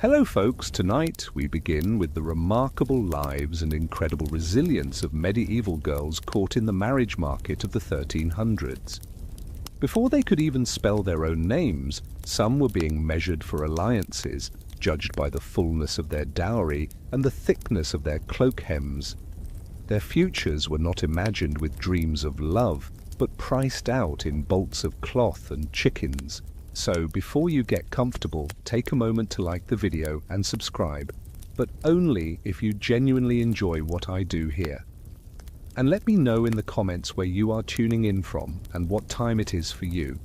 Hello folks, tonight we begin with the remarkable lives and incredible resilience of medieval girls caught in the marriage market of the 1300s. Before they could even spell their own names, some were being measured for alliances, judged by the fullness of their dowry and the thickness of their cloak hems. Their futures were not imagined with dreams of love, but priced out in bolts of cloth and chickens. So before you get comfortable, take a moment to like the video and subscribe, but only if you genuinely enjoy what I do here. And let me know in the comments where you are tuning in from and what time it is for you.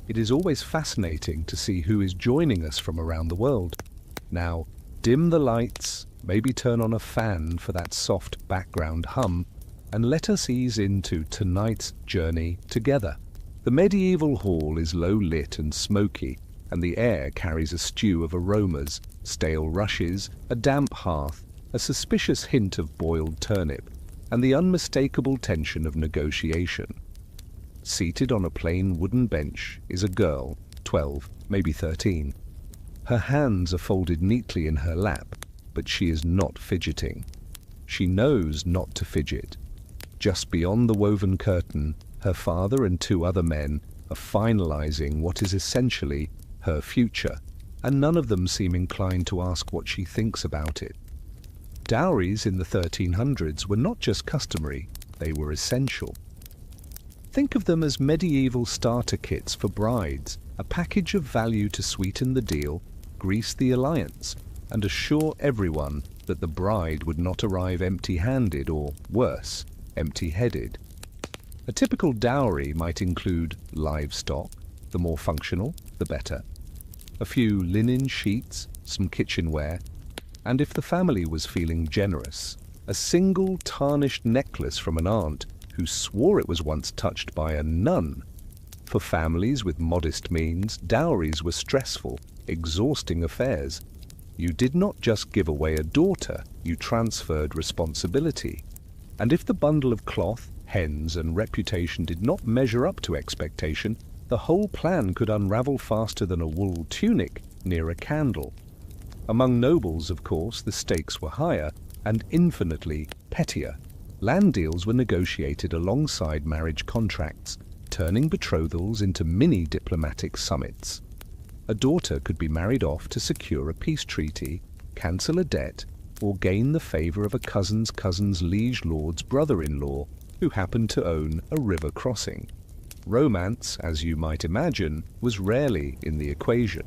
It is always fascinating to see who is joining us from around the world. Now, dim the lights, maybe turn on a fan for that soft background hum, and let us ease into tonight's journey together. The medieval hall is low lit and smoky, and the air carries a stew of aromas, stale rushes, a damp hearth, a suspicious hint of boiled turnip, and the unmistakable tension of negotiation. Seated on a plain wooden bench is a girl, 12, maybe 13. Her hands are folded neatly in her lap, but she is not fidgeting. She knows not to fidget. Just beyond the woven curtain, her father and two other men are finalizing what is essentially her future, and none of them seem inclined to ask what she thinks about it. Dowries in the 1300s were not just customary, they were essential. Think of them as medieval starter kits for brides, a package of value to sweeten the deal, grease the alliance, and assure everyone that the bride would not arrive empty-handed or, worse, empty-headed. A typical dowry might include livestock, the more functional, the better, a few linen sheets, some kitchenware, and if the family was feeling generous, a single tarnished necklace from an aunt who swore it was once touched by a nun. For families with modest means, dowries were stressful, exhausting affairs. You did not just give away a daughter, you transferred responsibility. And if the bundle of cloth, hens, and reputation did not measure up to expectation, the whole plan could unravel faster than a wool tunic near a candle. Among nobles, of course, the stakes were higher and infinitely pettier. Land deals were negotiated alongside marriage contracts, turning betrothals into mini diplomatic summits. A daughter could be married off to secure a peace treaty, cancel a debt, or gain the favor of a cousin's liege lord's brother-in-law who happened to own a river crossing. Romance, as you might imagine, was rarely in the equation.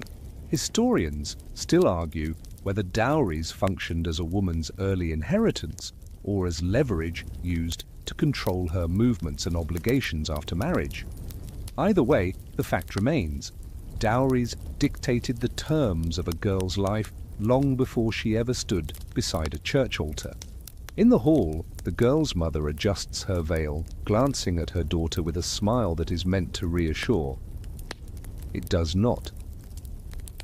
Historians still argue whether dowries functioned as a woman's early inheritance or as leverage used to control her movements and obligations after marriage. Either way, the fact remains, dowries dictated the terms of a girl's life long before she ever stood beside a church altar. In the hall, the girl's mother adjusts her veil, glancing at her daughter with a smile that is meant to reassure. It does not.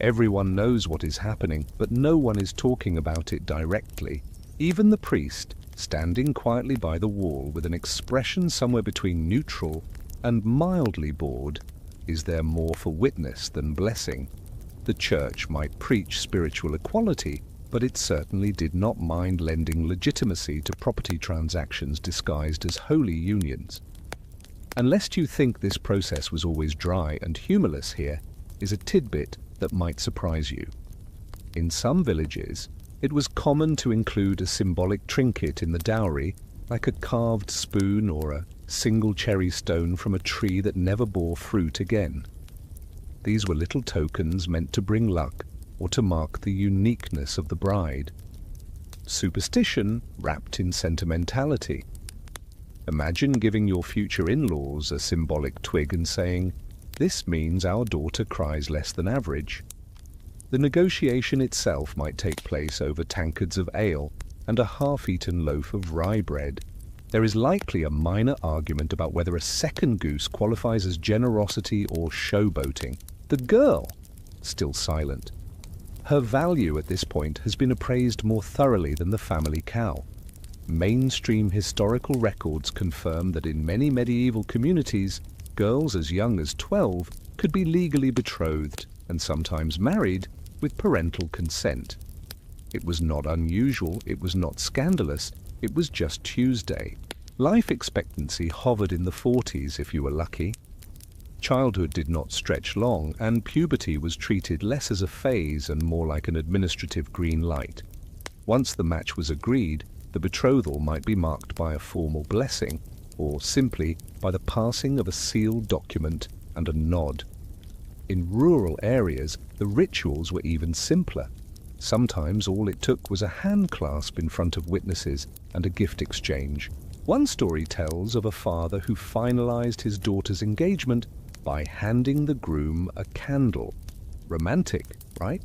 Everyone knows what is happening, but no one is talking about it directly. Even the priest, standing quietly by the wall with an expression somewhere between neutral and mildly bored, is there more for witness than blessing. The church might preach spiritual equality, but it certainly did not mind lending legitimacy to property transactions disguised as holy unions. And lest you think this process was always dry and humorless, here is a tidbit that might surprise you. In some villages, it was common to include a symbolic trinket in the dowry, like a carved spoon or a single cherry stone from a tree that never bore fruit again. These were little tokens meant to bring luck or to mark the uniqueness of the bride. Superstition wrapped in sentimentality. Imagine giving your future in-laws a symbolic twig and saying, "This means our daughter cries less than average." The negotiation itself might take place over tankards of ale and a half-eaten loaf of rye bread. There is likely a minor argument about whether a second goose qualifies as generosity or showboating. The girl, still silent. Her value at this point has been appraised more thoroughly than the family cow. Mainstream historical records confirm that in many medieval communities, girls as young as 12 could be legally betrothed and sometimes married with parental consent. It was not unusual, it was not scandalous, it was just Tuesday. Life expectancy hovered in the 40s if you were lucky. Childhood did not stretch long, and puberty was treated less as a phase and more like an administrative green light. Once the match was agreed, the betrothal might be marked by a formal blessing, or simply by the passing of a sealed document and a nod. In rural areas, the rituals were even simpler. Sometimes all it took was a hand clasp in front of witnesses and a gift exchange. One story tells of a father who finalized his daughter's engagement by handing the groom a candle. Romantic, right?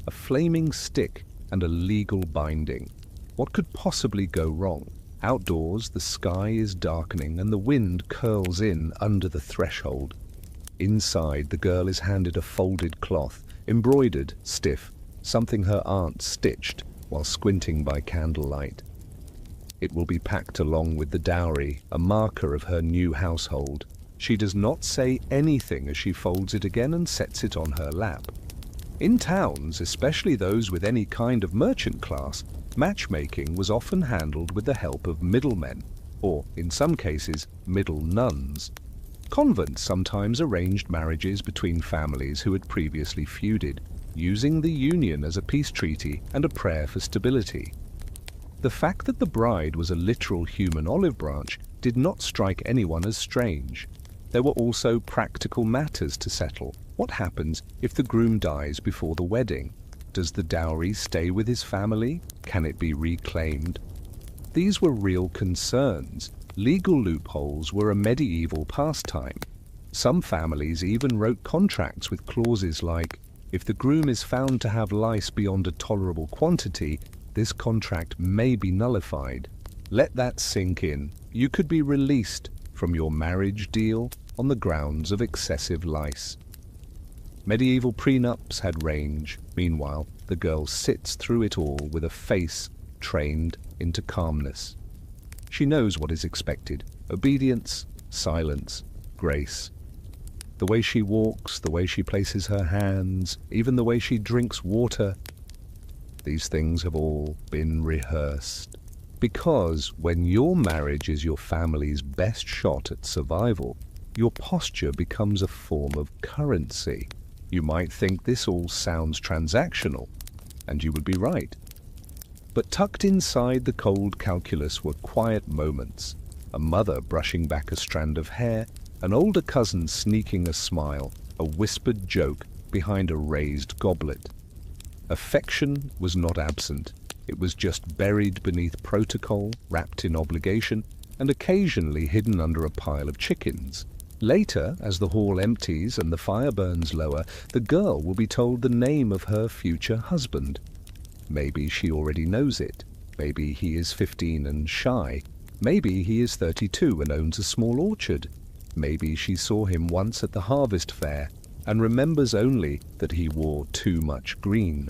A flaming stick and a legal binding. What could possibly go wrong? Outdoors, the sky is darkening and the wind curls in under the threshold. Inside, the girl is handed a folded cloth, embroidered, stiff, something her aunt stitched while squinting by candlelight. It will be packed along with the dowry, a marker of her new household. She does not say anything as she folds it again and sets it on her lap. In towns, especially those with any kind of merchant class, matchmaking was often handled with the help of middlemen, or, in some cases, middle nuns. Convents sometimes arranged marriages between families who had previously feuded, using the union as a peace treaty and a prayer for stability. The fact that the bride was a literal human olive branch did not strike anyone as strange. There were also practical matters to settle. What happens if the groom dies before the wedding? Does the dowry stay with his family? Can it be reclaimed? These were real concerns. Legal loopholes were a medieval pastime. Some families even wrote contracts with clauses like, if the groom is found to have lice beyond a tolerable quantity, this contract may be nullified. Let that sink in. You could be released from your marriage deal on the grounds of excessive lice. Medieval prenups had range. Meanwhile, the girl sits through it all with a face trained into calmness. She knows what is expected: obedience, silence, grace. The way she walks, the way she places her hands, even the way she drinks water, these things have all been rehearsed. Because when your marriage is your family's best shot at survival, your posture becomes a form of currency. You might think this all sounds transactional, and you would be right. But tucked inside the cold calculus were quiet moments: a mother brushing back a strand of hair, an older cousin sneaking a smile, a whispered joke behind a raised goblet. Affection was not absent. It was just buried beneath protocol, wrapped in obligation, and occasionally hidden under a pile of chickens. Later, as the hall empties and the fire burns lower, the girl will be told the name of her future husband. Maybe she already knows it. Maybe he is 15 and shy. Maybe he is 32 and owns a small orchard. Maybe she saw him once at the harvest fair and remembers only that he wore too much green.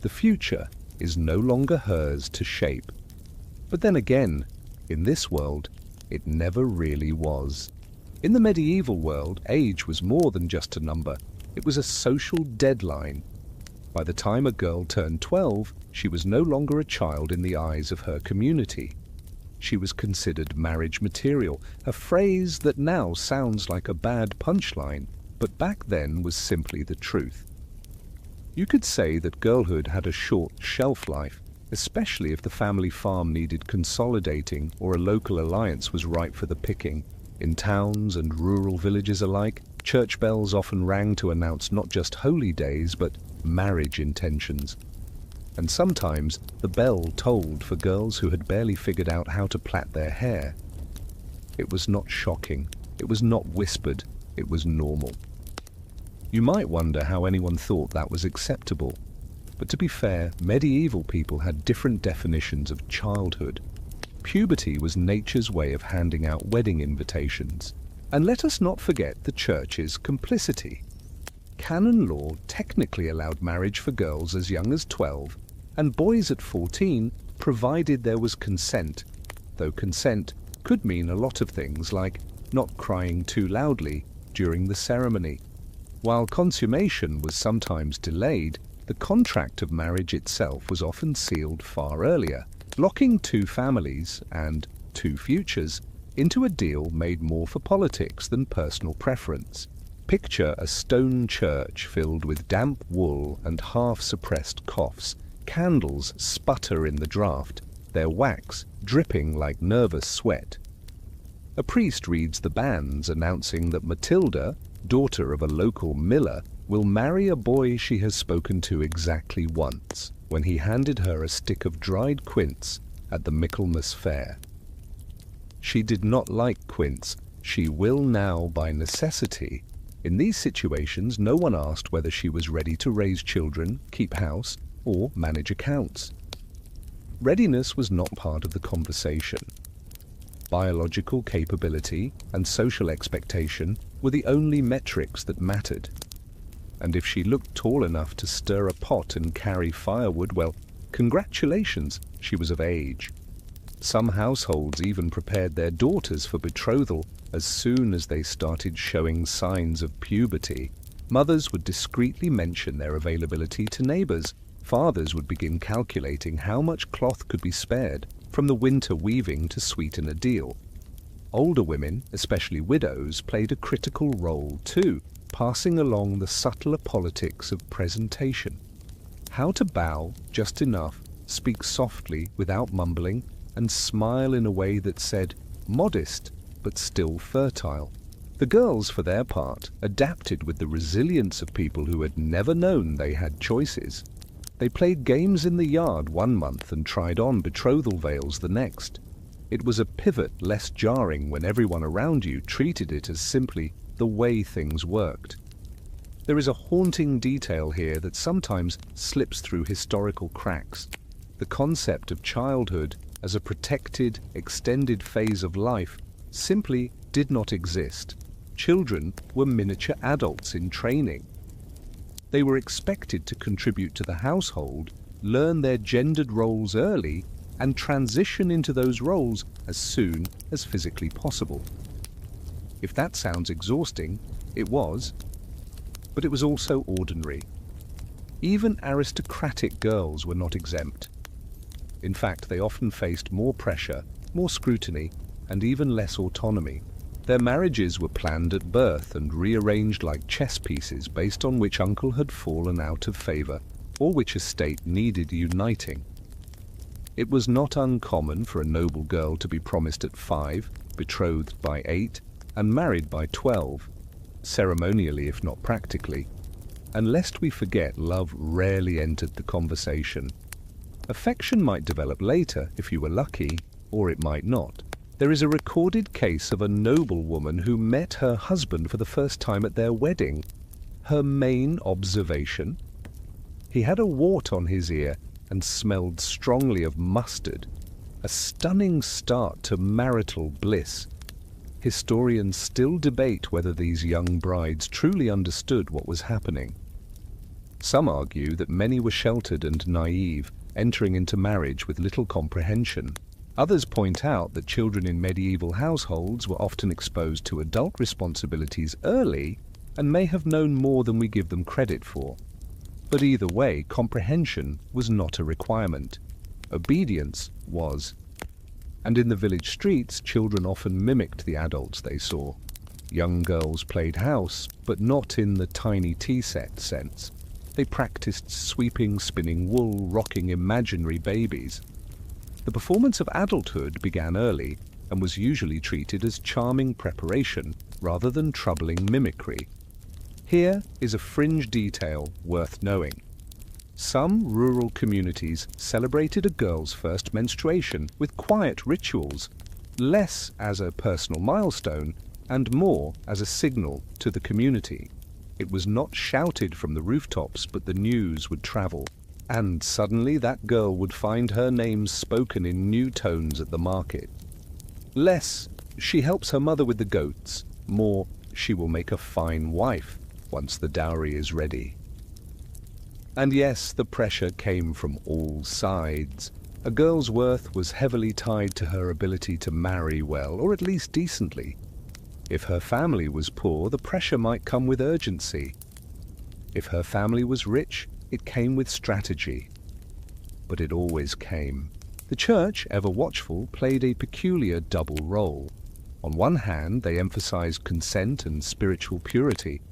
The future is no longer hers to shape. But then again, in this world, it never really was. In the medieval world, age was more than just a number. It was a social deadline. By the time a girl turned 12, she was no longer a child in the eyes of her community. She was considered marriage material, a phrase that now sounds like a bad punchline, but back then was simply the truth. You could say that girlhood had a short shelf life, especially if the family farm needed consolidating or a local alliance was ripe for the picking. In towns and rural villages alike, church bells often rang to announce not just holy days, but marriage intentions. And sometimes the bell tolled for girls who had barely figured out how to plait their hair. It was not shocking. It was not whispered. It was normal. You might wonder how anyone thought that was acceptable. But to be fair, medieval people had different definitions of childhood. Puberty was nature's way of handing out wedding invitations. And let us not forget the church's complicity. Canon law technically allowed marriage for girls as young as 12, and boys at 14, provided there was consent, though consent could mean a lot of things like not crying too loudly during the ceremony. While consummation was sometimes delayed, the contract of marriage itself was often sealed far earlier, locking two families and two futures into a deal made more for politics than personal preference. Picture a stone church filled with damp wool and half-suppressed coughs. Candles sputter in the draught, their wax dripping like nervous sweat. A priest reads the banns announcing that Matilda, daughter of a local miller, will marry a boy she has spoken to exactly once, when he handed her a stick of dried quince at the Michaelmas fair. She did not like quince. She will now by necessity. In these situations, no one asked whether she was ready to raise children, keep house, or manage accounts. Readiness was not part of the conversation. Biological capability and social expectation were the only metrics that mattered. And if she looked tall enough to stir a pot and carry firewood, well, congratulations, she was of age. Some households even prepared their daughters for betrothal as soon as they started showing signs of puberty. Mothers would discreetly mention their availability to neighbors. Fathers would begin calculating how much cloth could be spared from the winter weaving to sweeten a deal. Older women, especially widows, played a critical role too, passing along the subtler politics of presentation. How to bow just enough, speak softly without mumbling, and smile in a way that said, modest but still fertile. The girls, for their part, adapted with the resilience of people who had never known they had choices. They played games in the yard one month and tried on betrothal veils the next. It was a pivot less jarring when everyone around you treated it as simply the way things worked. There is a haunting detail here that sometimes slips through historical cracks. The concept of childhood as a protected, extended phase of life simply did not exist. Children were miniature adults in training. They were expected to contribute to the household, learn their gendered roles early, and transition into those roles as soon as physically possible. If that sounds exhausting, it was, but it was also ordinary. Even aristocratic girls were not exempt. In fact, they often faced more pressure, more scrutiny, and even less autonomy. Their marriages were planned at birth and rearranged like chess pieces based on which uncle had fallen out of favor or which estate needed uniting. It was not uncommon for a noble girl to be promised at 5, betrothed by 8, and married by 12, ceremonially if not practically. And lest we forget, love rarely entered the conversation. Affection might develop later if you were lucky, or it might not. There is a recorded case of a noblewoman who met her husband for the first time at their wedding. Her main observation? He had a wart on his ear and smelled strongly of mustard. A stunning start to marital bliss. Historians still debate whether these young brides truly understood what was happening. Some argue that many were sheltered and naive, entering into marriage with little comprehension. Others point out that children in medieval households were often exposed to adult responsibilities early and may have known more than we give them credit for. But either way, comprehension was not a requirement. Obedience was. And in the village streets, children often mimicked the adults they saw. Young girls played house, but not in the tiny tea set sense. They practiced sweeping, spinning wool, rocking imaginary babies. The performance of adulthood began early and was usually treated as charming preparation rather than troubling mimicry. Here is a fringe detail worth knowing. Some rural communities celebrated a girl's first menstruation with quiet rituals, less as a personal milestone and more as a signal to the community. It was not shouted from the rooftops, but the news would travel. And suddenly that girl would find her name spoken in new tones at the market. Less, she helps her mother with the goats. More, she will make a fine wife once the dowry is ready. And yes, the pressure came from all sides. A girl's worth was heavily tied to her ability to marry well, or at least decently. If her family was poor, the pressure might come with urgency. If her family was rich, it came with strategy. But it always came. The church, ever watchful, played a peculiar double role. On one hand, they emphasized consent and spiritual purity.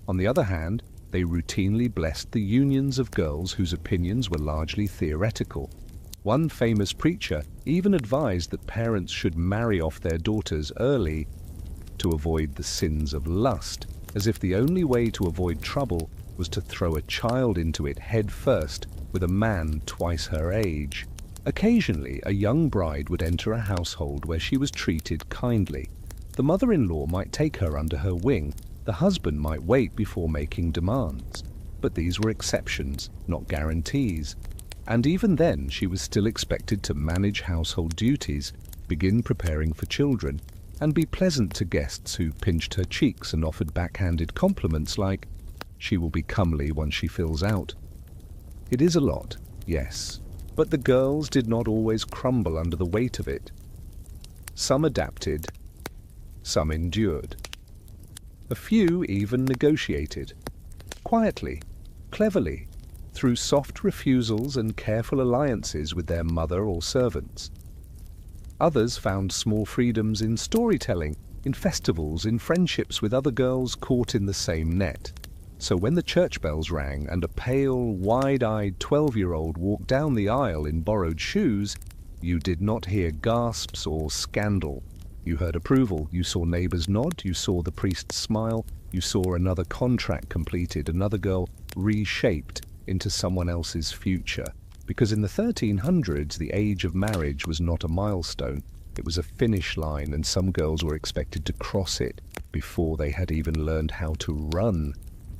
On the other hand, they routinely blessed the unions of girls whose opinions were largely theoretical. One famous preacher even advised that parents should marry off their daughters early to avoid the sins of lust, as if the only way to avoid trouble was to throw a child into it head first with a man twice her age. Occasionally, a young bride would enter a household where she was treated kindly. The mother-in-law might take her under her wing. The husband might wait before making demands. But these were exceptions, not guarantees. And even then, she was still expected to manage household duties, begin preparing for children, and be pleasant to guests who pinched her cheeks and offered backhanded compliments like, "She will be comely once she fills out." It is a lot, yes, but the girls did not always crumble under the weight of it. Some adapted, some endured. A few even negotiated, quietly, cleverly, through soft refusals and careful alliances with their mother or servants. Others found small freedoms in storytelling, in festivals, in friendships with other girls caught in the same net. So when the church bells rang and a pale, wide-eyed 12-year-old walked down the aisle in borrowed shoes, you did not hear gasps or scandal. You heard approval, you saw neighbors nod, you saw the priest smile, you saw another contract completed, another girl reshaped into someone else's future. Because in the 1300s, the age of marriage was not a milestone, it was a finish line, and some girls were expected to cross it before they had even learned how to run.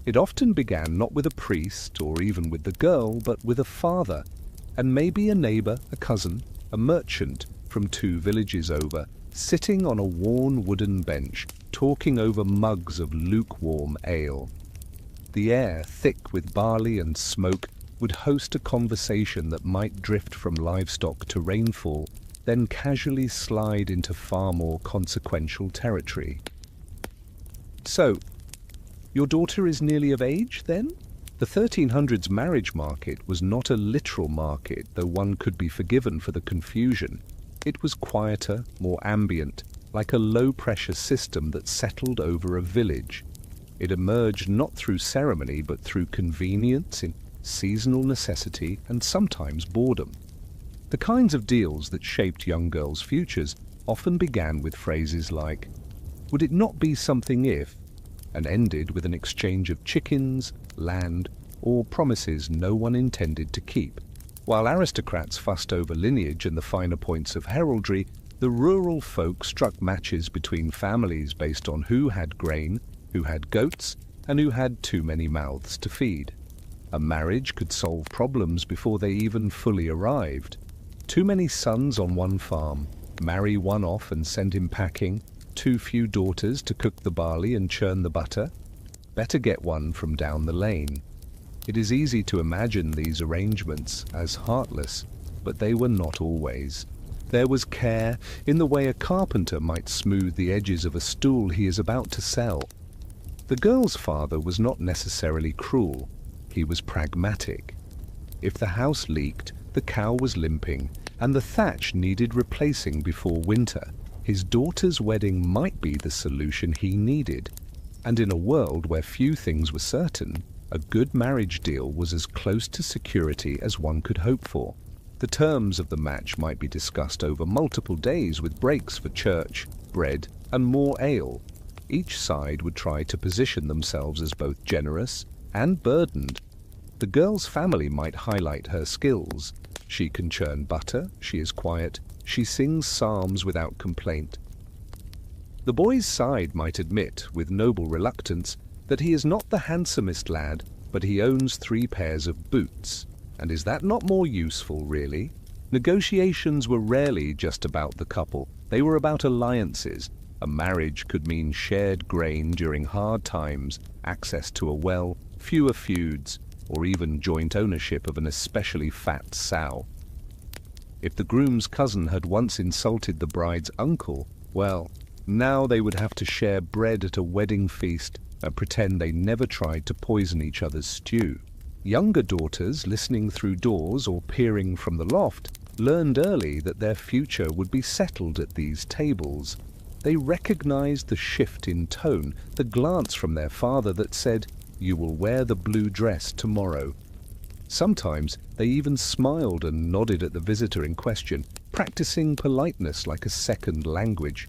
It often began not with a priest or even with the girl, but with a father, and maybe a neighbor, a cousin, a merchant from 2 villages over, sitting on a worn wooden bench, talking over mugs of lukewarm ale. The air, thick with barley and smoke, would host a conversation that might drift from livestock to rainfall, then casually slide into far more consequential territory. So, your daughter is nearly of age, then? The 1300s marriage market was not a literal market, though one could be forgiven for the confusion. It was quieter, more ambient, like a low-pressure system that settled over a village. It emerged not through ceremony, but through convenience, in seasonal necessity, and sometimes boredom. The kinds of deals that shaped young girls' futures often began with phrases like, "Would it not be something if," and ended with an exchange of chickens, land, or promises no one intended to keep. While aristocrats fussed over lineage and the finer points of heraldry, the rural folk struck matches between families based on who had grain, who had goats, and who had too many mouths to feed. A marriage could solve problems before they even fully arrived. Too many sons on one farm, marry one off and send him packing, too few daughters to cook the barley and churn the butter. Better get one from down the lane. It is easy to imagine these arrangements as heartless, but they were not always. There was care in the way a carpenter might smooth the edges of a stool he is about to sell. The girl's father was not necessarily cruel. He was pragmatic. If the house leaked, the cow was limping, and the thatch needed replacing before winter, his daughter's wedding might be the solution he needed. And in a world where few things were certain, a good marriage deal was as close to security as one could hope for. The terms of the match might be discussed over multiple days with breaks for church, bread, and more ale. Each side would try to position themselves as both generous and burdened. The girl's family might highlight her skills. She can churn butter, she is quiet, she sings psalms without complaint. The boy's side might admit, with noble reluctance, that he is not the handsomest lad, but he owns 3 pairs of boots. And is that not more useful, really? Negotiations were rarely just about the couple. They were about alliances. A marriage could mean shared grain during hard times, access to a well, fewer feuds, or even joint ownership of an especially fat sow. If the groom's cousin had once insulted the bride's uncle, well, now they would have to share bread at a wedding feast, and pretend they never tried to poison each other's stew. Younger daughters, listening through doors or peering from the loft, learned early that their future would be settled at these tables. They recognized the shift in tone, the glance from their father that said, "You will wear the blue dress tomorrow." Sometimes they even smiled and nodded at the visitor in question, practicing politeness like a second language.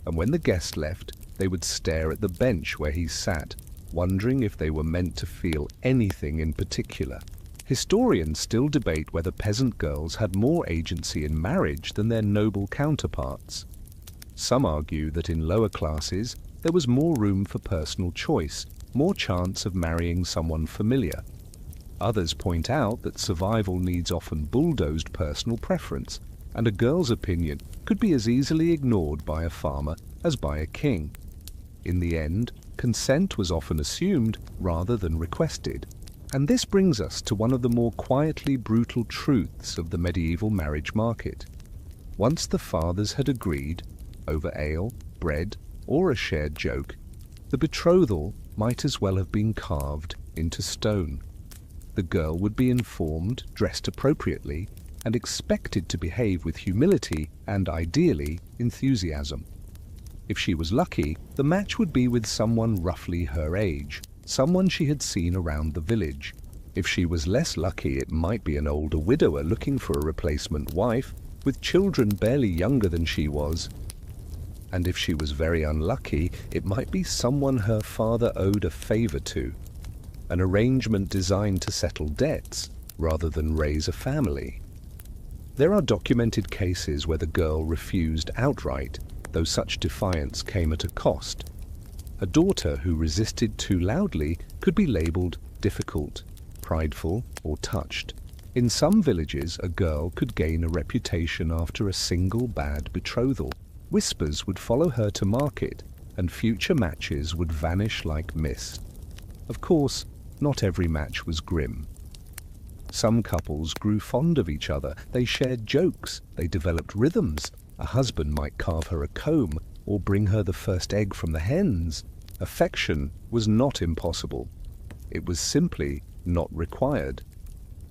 And when the guest left, they would stare at the bench where he sat, wondering if they were meant to feel anything in particular. Historians still debate whether peasant girls had more agency in marriage than their noble counterparts. Some argue that in lower classes there was more room for personal choice, more chance of marrying someone familiar. Others point out that survival needs often bulldozed personal preference, and a girl's opinion could be as easily ignored by a farmer as by a king. In the end, consent was often assumed rather than requested. And this brings us to one of the more quietly brutal truths of the medieval marriage market. Once the fathers had agreed, over ale, bread, or a shared joke, the betrothal might as well have been carved into stone. The girl would be informed, dressed appropriately, and expected to behave with humility and, ideally, enthusiasm. If she was lucky, the match would be with someone roughly her age, someone she had seen around the village. If she was less lucky, it might be an older widower looking for a replacement wife, with children barely younger than she was. And if she was very unlucky, it might be someone her father owed a favor to, an arrangement designed to settle debts rather than raise a family. There are documented cases where the girl refused outright, though such defiance came at a cost. A daughter who resisted too loudly could be labeled difficult, prideful, or touched. In some villages, a girl could gain a reputation after a single bad betrothal. Whispers would follow her to market, and future matches would vanish like mist. Of course, not every match was grim. Some couples grew fond of each other. They shared jokes. They developed rhythms. A husband might carve her a comb or bring her the first egg from the hens. Affection was not impossible. It was simply not required.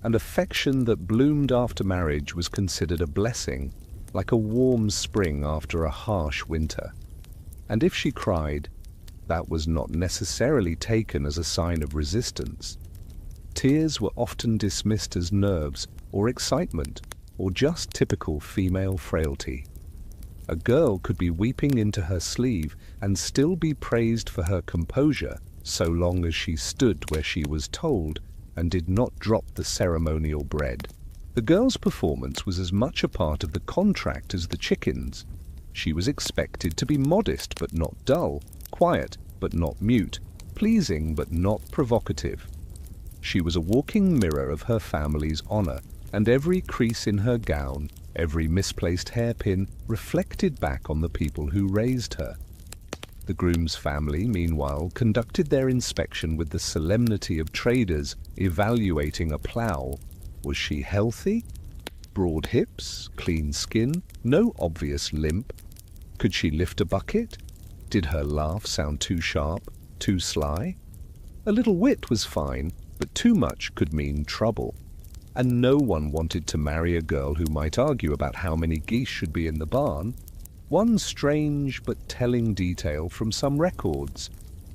And affection that bloomed after marriage was considered a blessing, like a warm spring after a harsh winter. And if she cried, that was not necessarily taken as a sign of resistance. Tears were often dismissed as nerves or excitement or just typical female frailty. A girl could be weeping into her sleeve and still be praised for her composure so long as she stood where she was told and did not drop the ceremonial bread. The girl's performance was as much a part of the contract as the chickens. She was expected to be modest but not dull, quiet but not mute, pleasing but not provocative. She was a walking mirror of her family's honor, and every crease in her gown, every misplaced hairpin reflected back on the people who raised her. The groom's family, meanwhile, conducted their inspection with the solemnity of traders evaluating a plough. Was she healthy? Broad hips, clean skin, no obvious limp. Could she lift a bucket? Did her laugh sound too sharp, too sly? A little wit was fine, but too much could mean trouble. And no one wanted to marry a girl who might argue about how many geese should be in the barn. One strange but telling detail from some records.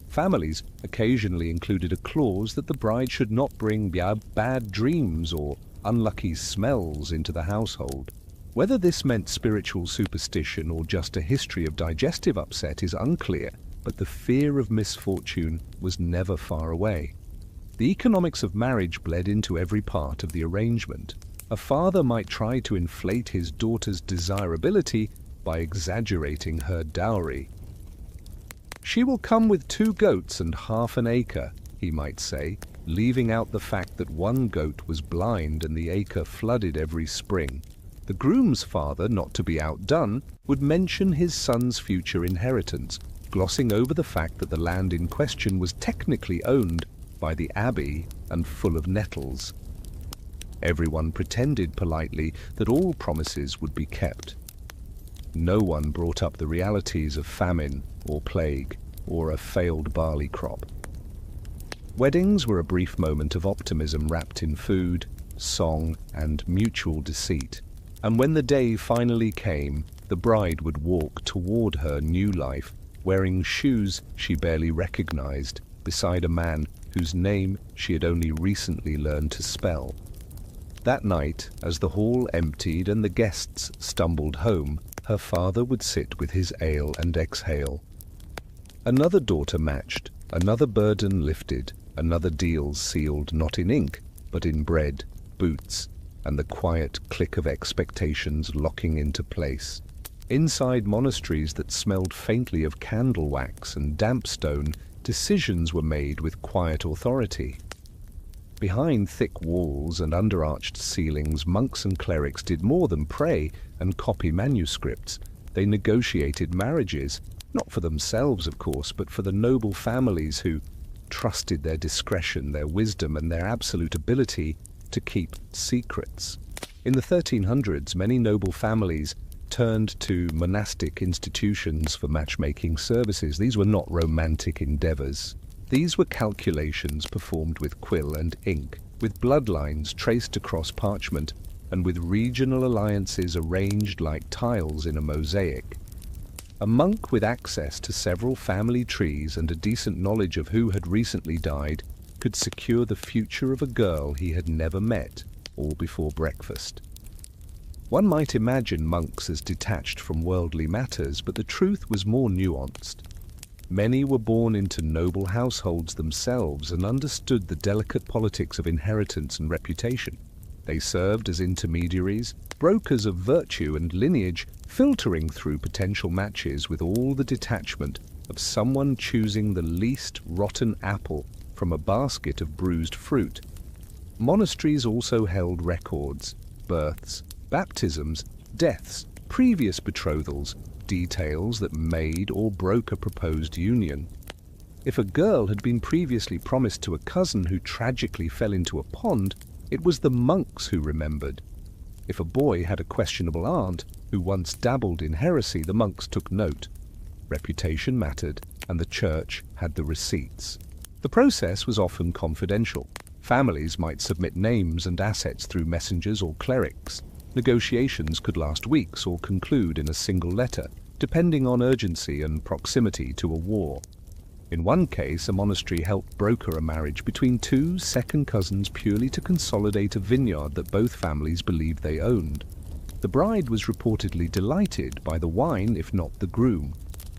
Families occasionally included a clause that the bride should not bring bad dreams or unlucky smells into the household. Whether this meant spiritual superstition or just a history of digestive upset is unclear, but the fear of misfortune was never far away. The economics of marriage bled into every part of the arrangement. A father might try to inflate his daughter's desirability by exaggerating her dowry. "She will come with 2 goats and half an acre," he might say, leaving out the fact that one goat was blind and the acre flooded every spring. The groom's father, not to be outdone, would mention his son's future inheritance, glossing over the fact that the land in question was technically owned by the abbey and full of nettles. Everyone pretended politely that all promises would be kept. No one brought up the realities of famine or plague. or a failed barley crop. Weddings were a brief moment of optimism wrapped in food, song, and mutual deceit. And when the day finally came, the bride would walk toward her new life, wearing shoes she barely recognized, beside a man whose name she had only recently learned to spell. That night, as the hall emptied and the guests stumbled home, her father would sit with his ale and exhale. Another daughter matched, another burden lifted, another deal sealed not in ink, but in bread, boots, and the quiet click of expectations locking into place. Inside monasteries that smelled faintly of candle wax and damp stone, decisions were made with quiet authority. Behind thick walls and under-arched ceilings, monks and clerics did more than pray and copy manuscripts. They negotiated marriages, not for themselves, of course, but for the noble families who trusted their discretion, their wisdom, and their absolute ability to keep secrets. In the 1300s, many noble families turned to monastic institutions for matchmaking services. These were not romantic endeavors. These were calculations performed with quill and ink, with bloodlines traced across parchment, and with regional alliances arranged like tiles in a mosaic. A monk with access to several family trees and a decent knowledge of who had recently died could secure the future of a girl he had never met, all before breakfast. One might imagine monks as detached from worldly matters, but the truth was more nuanced. Many were born into noble households themselves and understood the delicate politics of inheritance and reputation. They served as intermediaries, brokers of virtue and lineage, filtering through potential matches with all the detachment of someone choosing the least rotten apple from a basket of bruised fruit. Monasteries also held records, births, baptisms, deaths, previous betrothals, details that made or broke a proposed union. If a girl had been previously promised to a cousin who tragically fell into a pond, it was the monks who remembered. If a boy had a questionable aunt who once dabbled in heresy, the monks took note. Reputation mattered, and the church had the receipts. The process was often confidential. Families might submit names and assets through messengers or clerics. Negotiations could last weeks or conclude in a single letter, depending on urgency and proximity to a war. In one case, a monastery helped broker a marriage between two second cousins purely to consolidate a vineyard that both families believed they owned. The bride was reportedly delighted by the wine, if not the groom.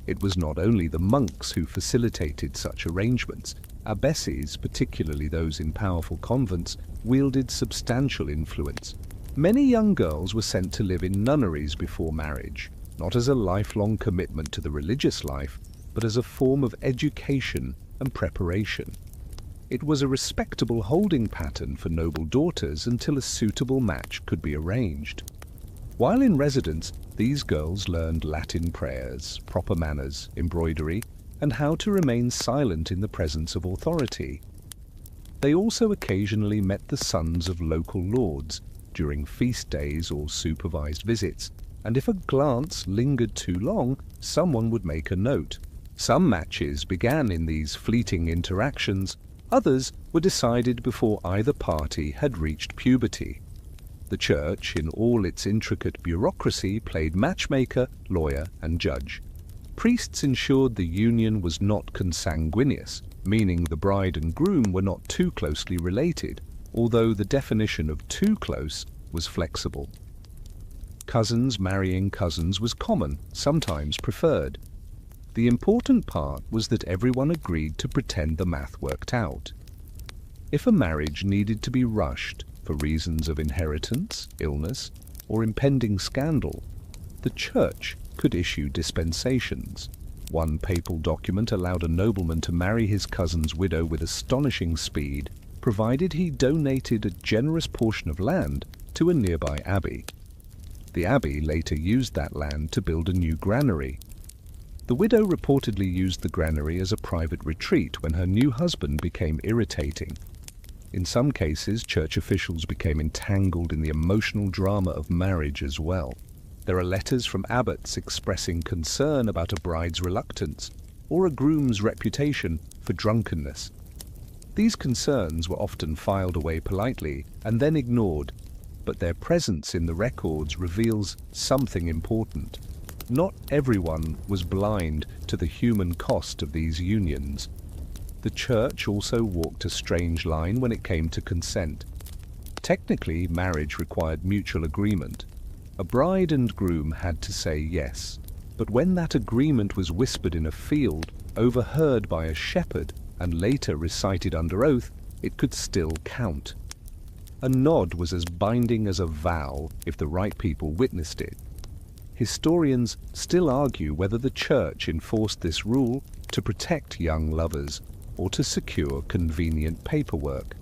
It was not only the monks who facilitated such arrangements. Abbesses, particularly those in powerful convents, wielded substantial influence. Many young girls were sent to live in nunneries before marriage, not as a lifelong commitment to the religious life, but as a form of education and preparation. It was a respectable holding pattern for noble daughters until a suitable match could be arranged. While in residence, these girls learned Latin prayers, proper manners, embroidery, and how to remain silent in the presence of authority. They also occasionally met the sons of local lords during feast days or supervised visits, and if a glance lingered too long, someone would make a note. Some matches began in these fleeting interactions, others were decided before either party had reached puberty. The church, in all its intricate bureaucracy, played matchmaker, lawyer, and judge. Priests ensured the union was not consanguineous, meaning the bride and groom were not too closely related, although the definition of too close was flexible. Cousins marrying cousins was common, sometimes preferred. The important part was that everyone agreed to pretend the math worked out. If a marriage needed to be rushed for reasons of inheritance, illness, or impending scandal, the church could issue dispensations. One papal document allowed a nobleman to marry his cousin's widow with astonishing speed, provided he donated a generous portion of land to a nearby abbey. The abbey later used that land to build a new granary. The widow reportedly used the granary as a private retreat when her new husband became irritating. In some cases, church officials became entangled in the emotional drama of marriage as well. There are letters from abbots expressing concern about a bride's reluctance. or a groom's reputation for drunkenness. These concerns were often filed away politely and then ignored, but their presence in the records reveals something important. Not everyone was blind to the human cost of these unions. The church also walked a strange line when it came to consent. Technically, marriage required mutual agreement. A bride and groom had to say yes, but when that agreement was whispered in a field, overheard by a shepherd, and later recited under oath, it could still count. A nod was as binding as a vow if the right people witnessed it. Historians still argue whether the church enforced this rule to protect young lovers or to secure convenient paperwork.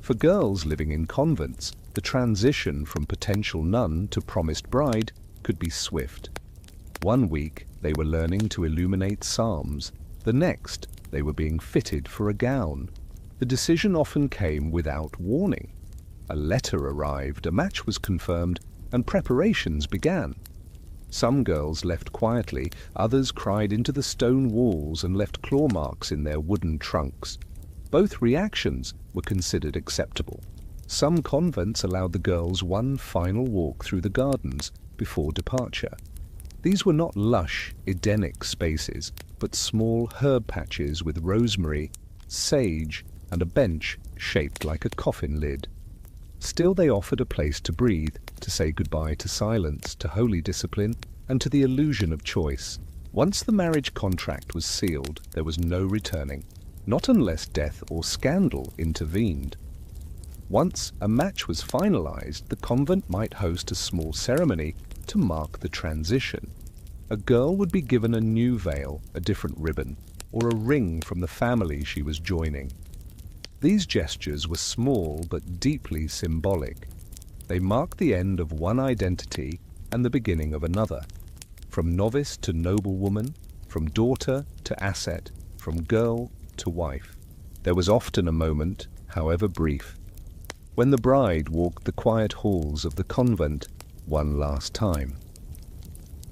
For girls living in convents, the transition from potential nun to promised bride could be swift. One week they were learning to illuminate psalms, the next they were being fitted for a gown. The decision often came without warning. A letter arrived, a match was confirmed, and preparations began. Some girls left quietly, others cried into the stone walls and left claw marks in their wooden trunks. Both reactions were considered acceptable. Some convents allowed the girls one final walk through the gardens before departure. These were not lush, Edenic spaces, but small herb patches with rosemary, sage, and a bench shaped like a coffin lid. Still they offered a place to breathe, to say goodbye to silence, to holy discipline, and to the illusion of choice. Once the marriage contract was sealed, there was no returning, not unless death or scandal intervened. Once a match was finalized, the convent might host a small ceremony to mark the transition. A girl would be given a new veil, a different ribbon, or a ring from the family she was joining. These gestures were small but deeply symbolic. They marked the end of one identity and the beginning of another. From novice to noblewoman, from daughter to asset, from girl to wife. There was often a moment, however brief, when the bride walked the quiet halls of the convent one last time.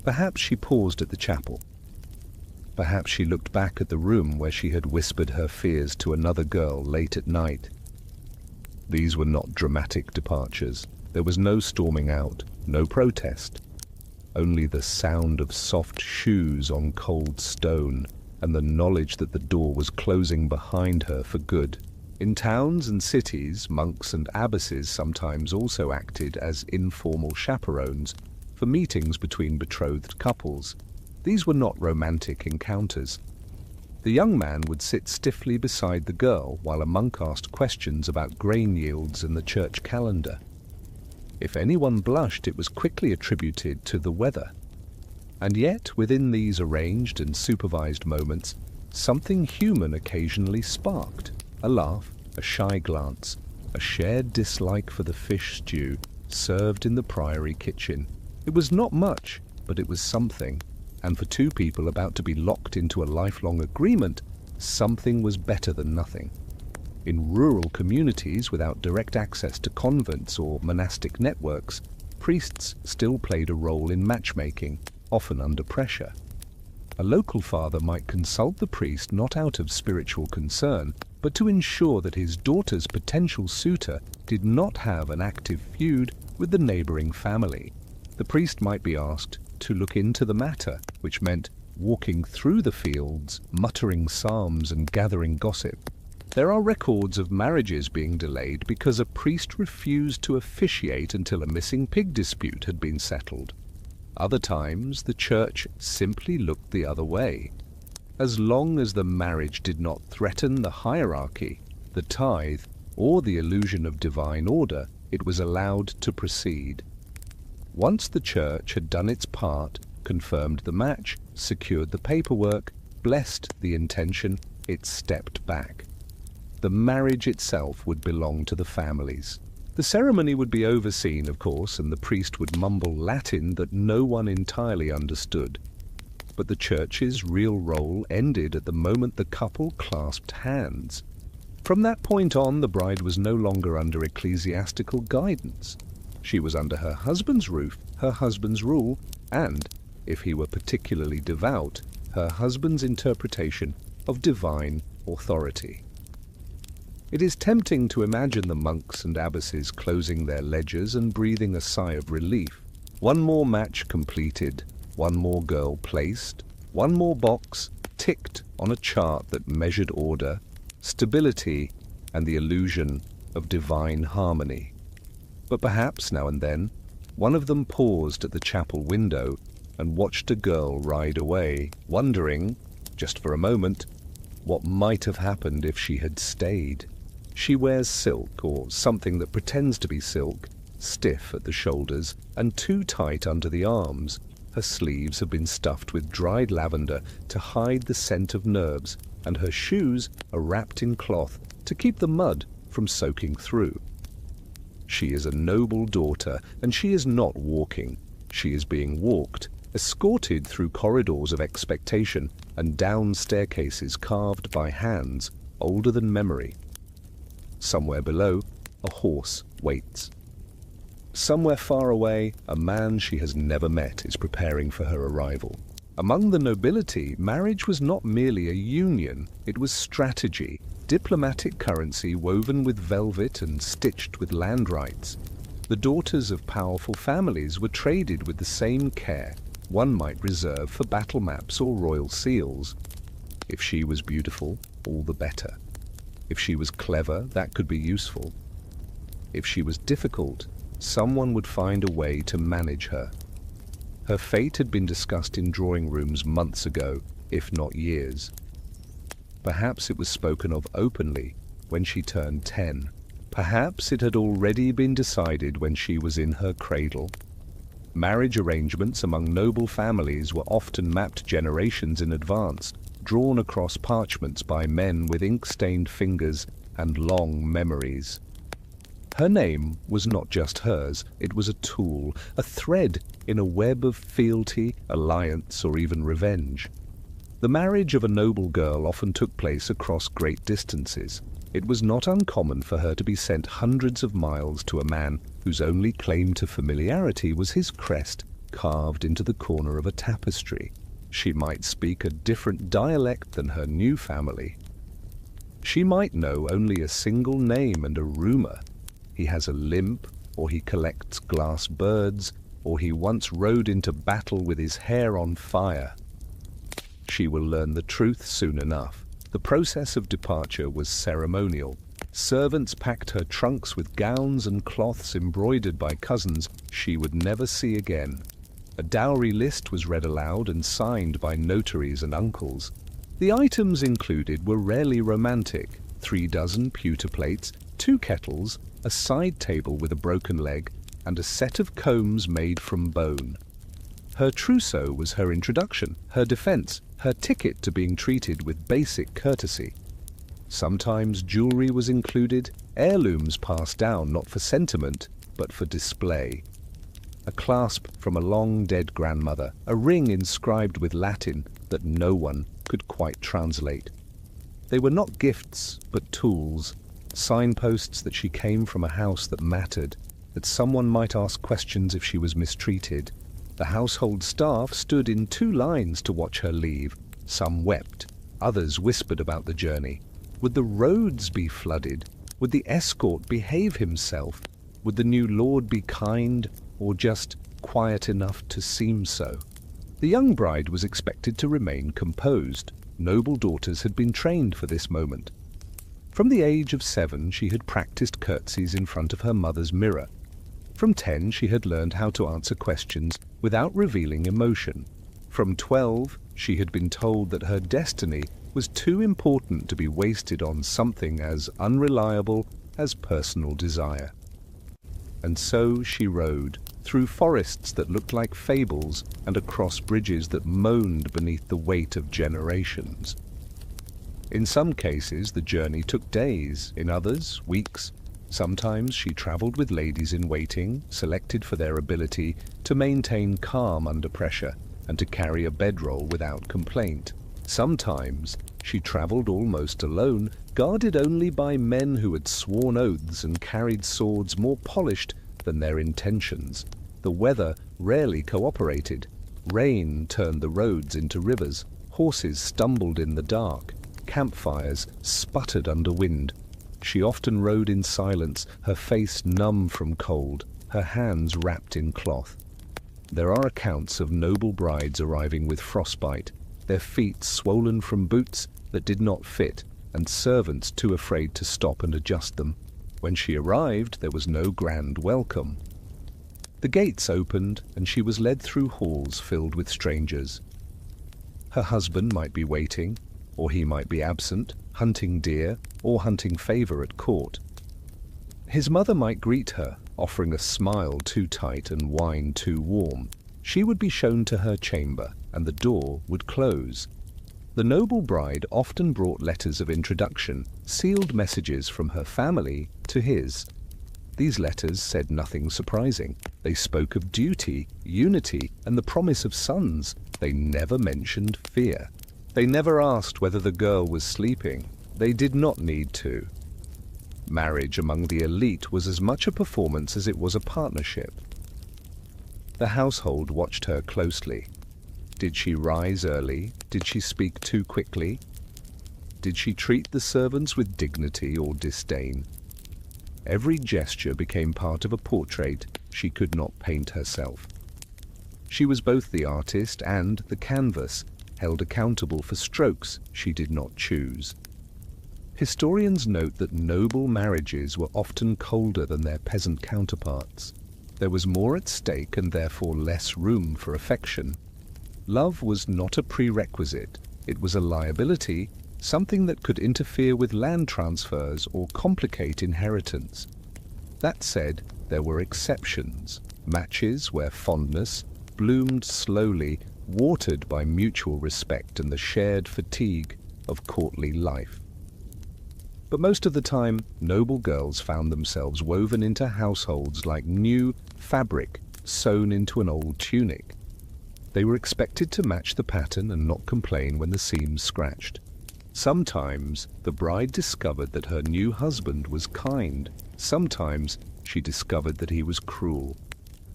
Perhaps she paused at the chapel. Perhaps she looked back at the room where she had whispered her fears to another girl late at night. These were not dramatic departures. There was no storming out, no protest. Only the sound of soft shoes on cold stone and the knowledge that the door was closing behind her for good. In towns and cities, monks and abbesses sometimes also acted as informal chaperones for meetings between betrothed couples. These were not romantic encounters. The young man would sit stiffly beside the girl while a monk asked questions about grain yields and the church calendar. If anyone blushed, it was quickly attributed to the weather. And yet, within these arranged and supervised moments, something human occasionally sparked. A laugh, a shy glance, a shared dislike for the fish stew served in the priory kitchen. It was not much, but it was something. And for two people about to be locked into a lifelong agreement, something was better than nothing. In rural communities without direct access to convents or monastic networks, priests still played a role in matchmaking, often under pressure. A local father might consult the priest not out of spiritual concern, but to ensure that his daughter's potential suitor did not have an active feud with the neighboring family. The priest might be asked to look into the matter, which meant walking through the fields, muttering psalms and gathering gossip. There are records of marriages being delayed because a priest refused to officiate until a missing pig dispute had been settled. Other times, the church simply looked the other way. As long as the marriage did not threaten the hierarchy, the tithe, or the illusion of divine order, it was allowed to proceed. Once the church had done its part, confirmed the match, secured the paperwork, blessed the intention, it stepped back. The marriage itself would belong to the families. The ceremony would be overseen, of course, and the priest would mumble Latin that no one entirely understood. But the church's real role ended at the moment the couple clasped hands. From that point on, the bride was no longer under ecclesiastical guidance. She was under her husband's roof, her husband's rule, and, if he were particularly devout, her husband's interpretation of divine authority. It is tempting to imagine the monks and abbesses closing their ledgers and breathing a sigh of relief. One more match completed, one more girl placed, one more box ticked on a chart that measured order, stability, and the illusion of divine harmony. But perhaps now and then, one of them paused at the chapel window and watched a girl ride away, wondering, just for a moment, what might have happened if she had stayed. She wears silk, or something that pretends to be silk, stiff at the shoulders and too tight under the arms. Her sleeves have been stuffed with dried lavender to hide the scent of nerves, and her shoes are wrapped in cloth to keep the mud from soaking through. She is a noble daughter, and she is not walking. She is being walked, escorted through corridors of expectation and down staircases carved by hands older than memory. Somewhere below, a horse waits. Somewhere far away, a man she has never met is preparing for her arrival. Among the nobility, marriage was not merely a union, it was strategy, diplomatic currency woven with velvet and stitched with land rights. The daughters of powerful families were traded with the same care one might reserve for battle maps or royal seals. If she was beautiful, all the better. If she was clever, that could be useful. If she was difficult, someone would find a way to manage her. Her fate had been discussed in drawing rooms months ago, if not years. Perhaps it was spoken of openly when she turned 10. Perhaps it had already been decided when she was in her cradle. Marriage arrangements among noble families were often mapped generations in advance, drawn across parchments by men with ink-stained fingers and long memories. Her name was not just hers, it was a tool, a thread in a web of fealty, alliance, or even revenge. The marriage of a noble girl often took place across great distances. It was not uncommon for her to be sent hundreds of miles to a man whose only claim to familiarity was his crest carved into the corner of a tapestry. She might speak a different dialect than her new family. She might know only a single name and a rumor. He has a limp, or he collects glass birds, or he once rode into battle with his hair on fire. She will learn the truth soon enough. The process of departure was ceremonial. Servants packed her trunks with gowns and cloths embroidered by cousins she would never see again. A dowry list was read aloud and signed by notaries and uncles. The items included were rarely romantic: 3 dozen pewter plates, 2 kettles, a side table with a broken leg, and a set of combs made from bone. Her trousseau was her introduction, her defense, her ticket to being treated with basic courtesy. Sometimes jewelry was included, heirlooms passed down not for sentiment, but for display. A clasp from a long-dead grandmother, a ring inscribed with Latin that no one could quite translate. They were not gifts, but tools, signposts that she came from a house that mattered, that someone might ask questions if she was mistreated. The household staff stood in 2 lines to watch her leave. Some wept, others whispered about the journey. Would the roads be flooded? Would the escort behave himself? Would the new lord be kind, or just quiet enough to seem so? The young bride was expected to remain composed. Noble daughters had been trained for this moment. From the age of 7, she had practiced curtsies in front of her mother's mirror. From 10, she had learned how to answer questions without revealing emotion. From 12, she had been told that her destiny was too important to be wasted on something as unreliable as personal desire. And so she rode, through forests that looked like fables and across bridges that moaned beneath the weight of generations. In some cases, the journey took days, in others, weeks. Sometimes she traveled with ladies in waiting, selected for their ability to maintain calm under pressure and to carry a bedroll without complaint. Sometimes she traveled almost alone, guarded only by men who had sworn oaths and carried swords more polished than their intentions. The weather rarely cooperated. Rain turned the roads into rivers. Horses stumbled in the dark. Campfires sputtered under wind. She often rode in silence, her face numb from cold, her hands wrapped in cloth. There are accounts of noble brides arriving with frostbite, their feet swollen from boots that did not fit, and servants too afraid to stop and adjust them. When she arrived, there was no grand welcome. The gates opened, and she was led through halls filled with strangers. Her husband might be waiting, or he might be absent, hunting deer, or hunting favor at court. His mother might greet her, offering a smile too tight and wine too warm. She would be shown to her chamber, and the door would close. The noble bride often brought letters of introduction, sealed messages from her family to his. These letters said nothing surprising. They spoke of duty, unity, and the promise of sons. They never mentioned fear. They never asked whether the girl was sleeping. They did not need to. Marriage among the elite was as much a performance as it was a partnership. The household watched her closely. Did she rise early? Did she speak too quickly? Did she treat the servants with dignity or disdain? Every gesture became part of a portrait she could not paint herself. She was both the artist and the canvas, held accountable for strokes she did not choose. Historians note that noble marriages were often colder than their peasant counterparts. There was more at stake and therefore less room for affection. Love was not a prerequisite. It was a liability, something that could interfere with land transfers or complicate inheritance. That said, there were exceptions, matches where fondness bloomed slowly, watered by mutual respect and the shared fatigue of courtly life. But most of the time, noble girls found themselves woven into households like new fabric sewn into an old tunic. They were expected to match the pattern and not complain when the seams scratched. Sometimes the bride discovered that her new husband was kind. Sometimes she discovered that he was cruel.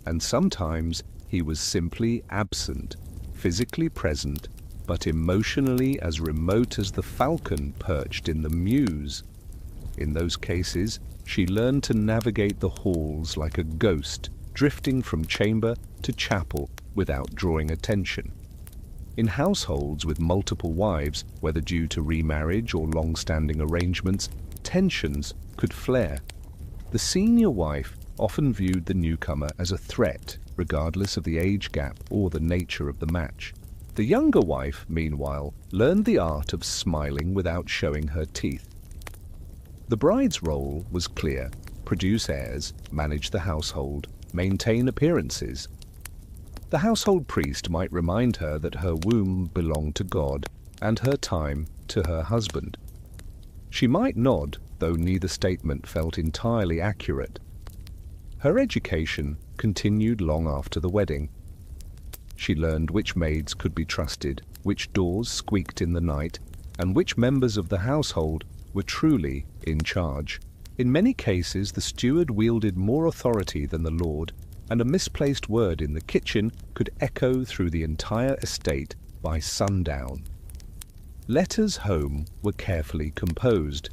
And sometimes he was simply absent, physically present, but emotionally as remote as the falcon perched in the mews. In those cases, she learned to navigate the halls like a ghost, drifting from chamber to chapel without drawing attention. In households with multiple wives, whether due to remarriage or long-standing arrangements, tensions could flare. The senior wife often viewed the newcomer as a threat, regardless of the age gap or the nature of the match. The younger wife, meanwhile, learned the art of smiling without showing her teeth. The bride's role was clear: produce heirs, manage the household, maintain appearances. The household priest might remind her that her womb belonged to God and her time to her husband. She might nod, though neither statement felt entirely accurate. Her education continued long after the wedding. She learned which maids could be trusted, which doors squeaked in the night, and which members of the household were truly in charge. In many cases, the steward wielded more authority than the lord, and a misplaced word in the kitchen could echo through the entire estate by sundown. Letters home were carefully composed.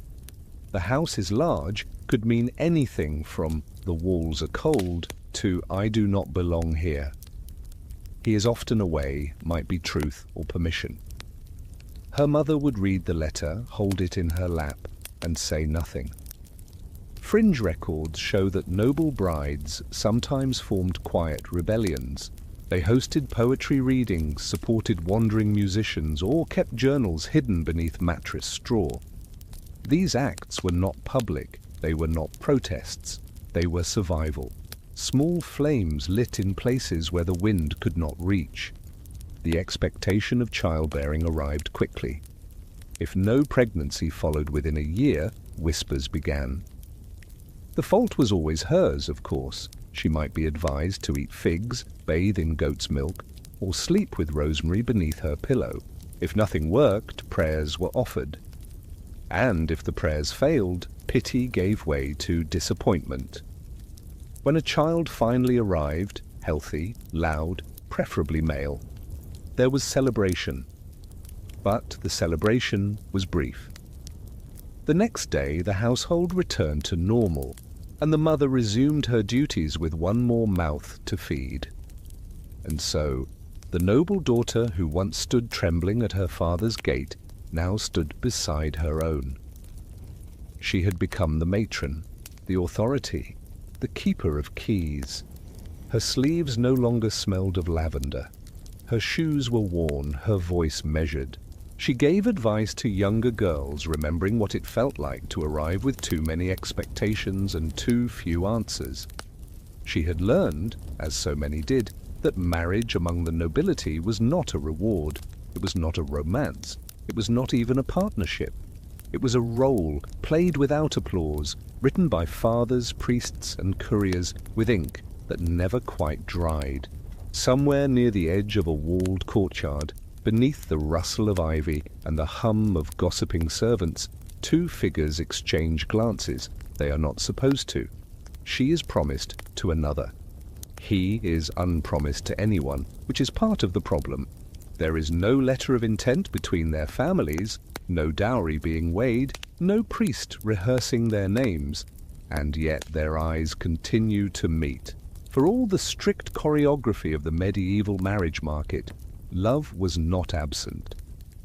"The house is large" could mean anything from "the walls are cold" to "I do not belong here." "He is often away" might be truth or permission. Her mother would read the letter, hold it in her lap, and say nothing. Fringe records show that noble brides sometimes formed quiet rebellions. They hosted poetry readings, supported wandering musicians, or kept journals hidden beneath mattress straw. These acts were not public, they were not protests, they were survival. Small flames lit in places where the wind could not reach. The expectation of childbearing arrived quickly. If no pregnancy followed within a year, whispers began. The fault was always hers, of course. She might be advised to eat figs, bathe in goat's milk, or sleep with rosemary beneath her pillow. If nothing worked, prayers were offered. And if the prayers failed, pity gave way to disappointment. When a child finally arrived, healthy, loud, preferably male, there was celebration. But the celebration was brief. The next day, the household returned to normal, and the mother resumed her duties with one more mouth to feed. And so, the noble daughter who once stood trembling at her father's gate now stood beside her own. She had become the matron, the authority, the keeper of keys. Her sleeves no longer smelled of lavender. Her shoes were worn, her voice measured. She gave advice to younger girls, remembering what it felt like to arrive with too many expectations and too few answers. She had learned, as so many did, that marriage among the nobility was not a reward. It was not a romance. It was not even a partnership. It was a role, played without applause, written by fathers, priests, and couriers with ink that never quite dried. Somewhere near the edge of a walled courtyard, beneath the rustle of ivy and the hum of gossiping servants, two figures exchange glances they are not supposed to. She is promised to another. He is unpromised to anyone, which is part of the problem. There is no letter of intent between their families, no dowry being weighed, no priest rehearsing their names, and yet their eyes continue to meet. For all the strict choreography of the medieval marriage market, love was not absent.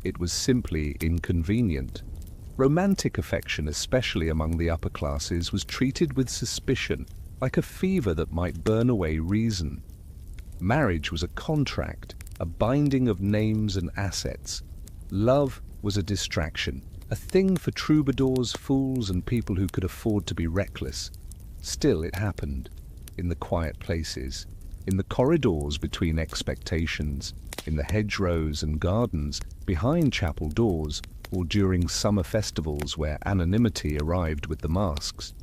It was simply inconvenient. Romantic affection, especially among the upper classes, was treated with suspicion, like a fever that might burn away reason. Marriage was a contract, a binding of names and assets. Love was a distraction, a thing for troubadours, fools, and people who could afford to be reckless. Still it happened, in the quiet places, in the corridors between expectations, in the hedgerows and gardens, behind chapel doors, or during summer festivals where anonymity arrived with the masks.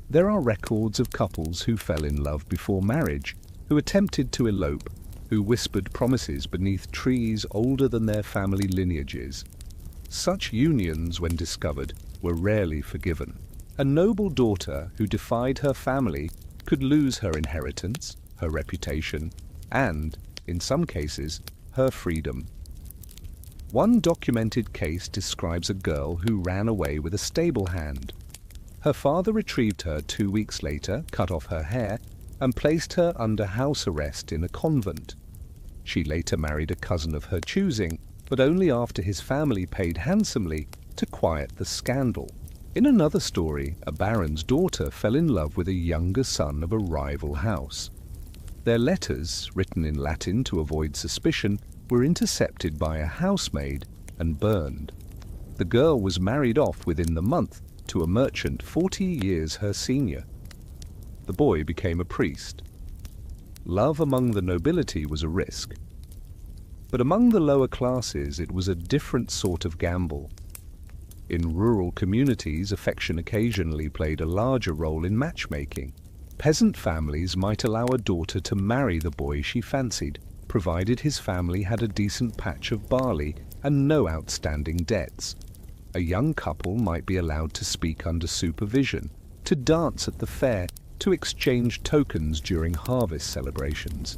There are records of couples who fell in love before marriage, who attempted to elope, who whispered promises beneath trees older than their family lineages. Such unions, when discovered, were rarely forgiven. A noble daughter who defied her family could lose her inheritance, her reputation, and, in some cases, her freedom. One documented case describes a girl who ran away with a stable hand. Her father retrieved her 2 weeks later, cut off her hair, and placed her under house arrest in a convent. She later married a cousin of her choosing, but only after his family paid handsomely to quiet the scandal. In another story, a baron's daughter fell in love with a younger son of a rival house. Their letters, written in Latin to avoid suspicion, were intercepted by a housemaid and burned. The girl was married off within the month to a merchant 40 years her senior. The boy became a priest. Love among the nobility was a risk. But among the lower classes it was a different sort of gamble. In rural communities, affection occasionally played a larger role in matchmaking. Peasant families might allow a daughter to marry the boy she fancied, provided his family had a decent patch of barley and no outstanding debts. A young couple might be allowed to speak under supervision, to dance at the fair, to exchange tokens during harvest celebrations.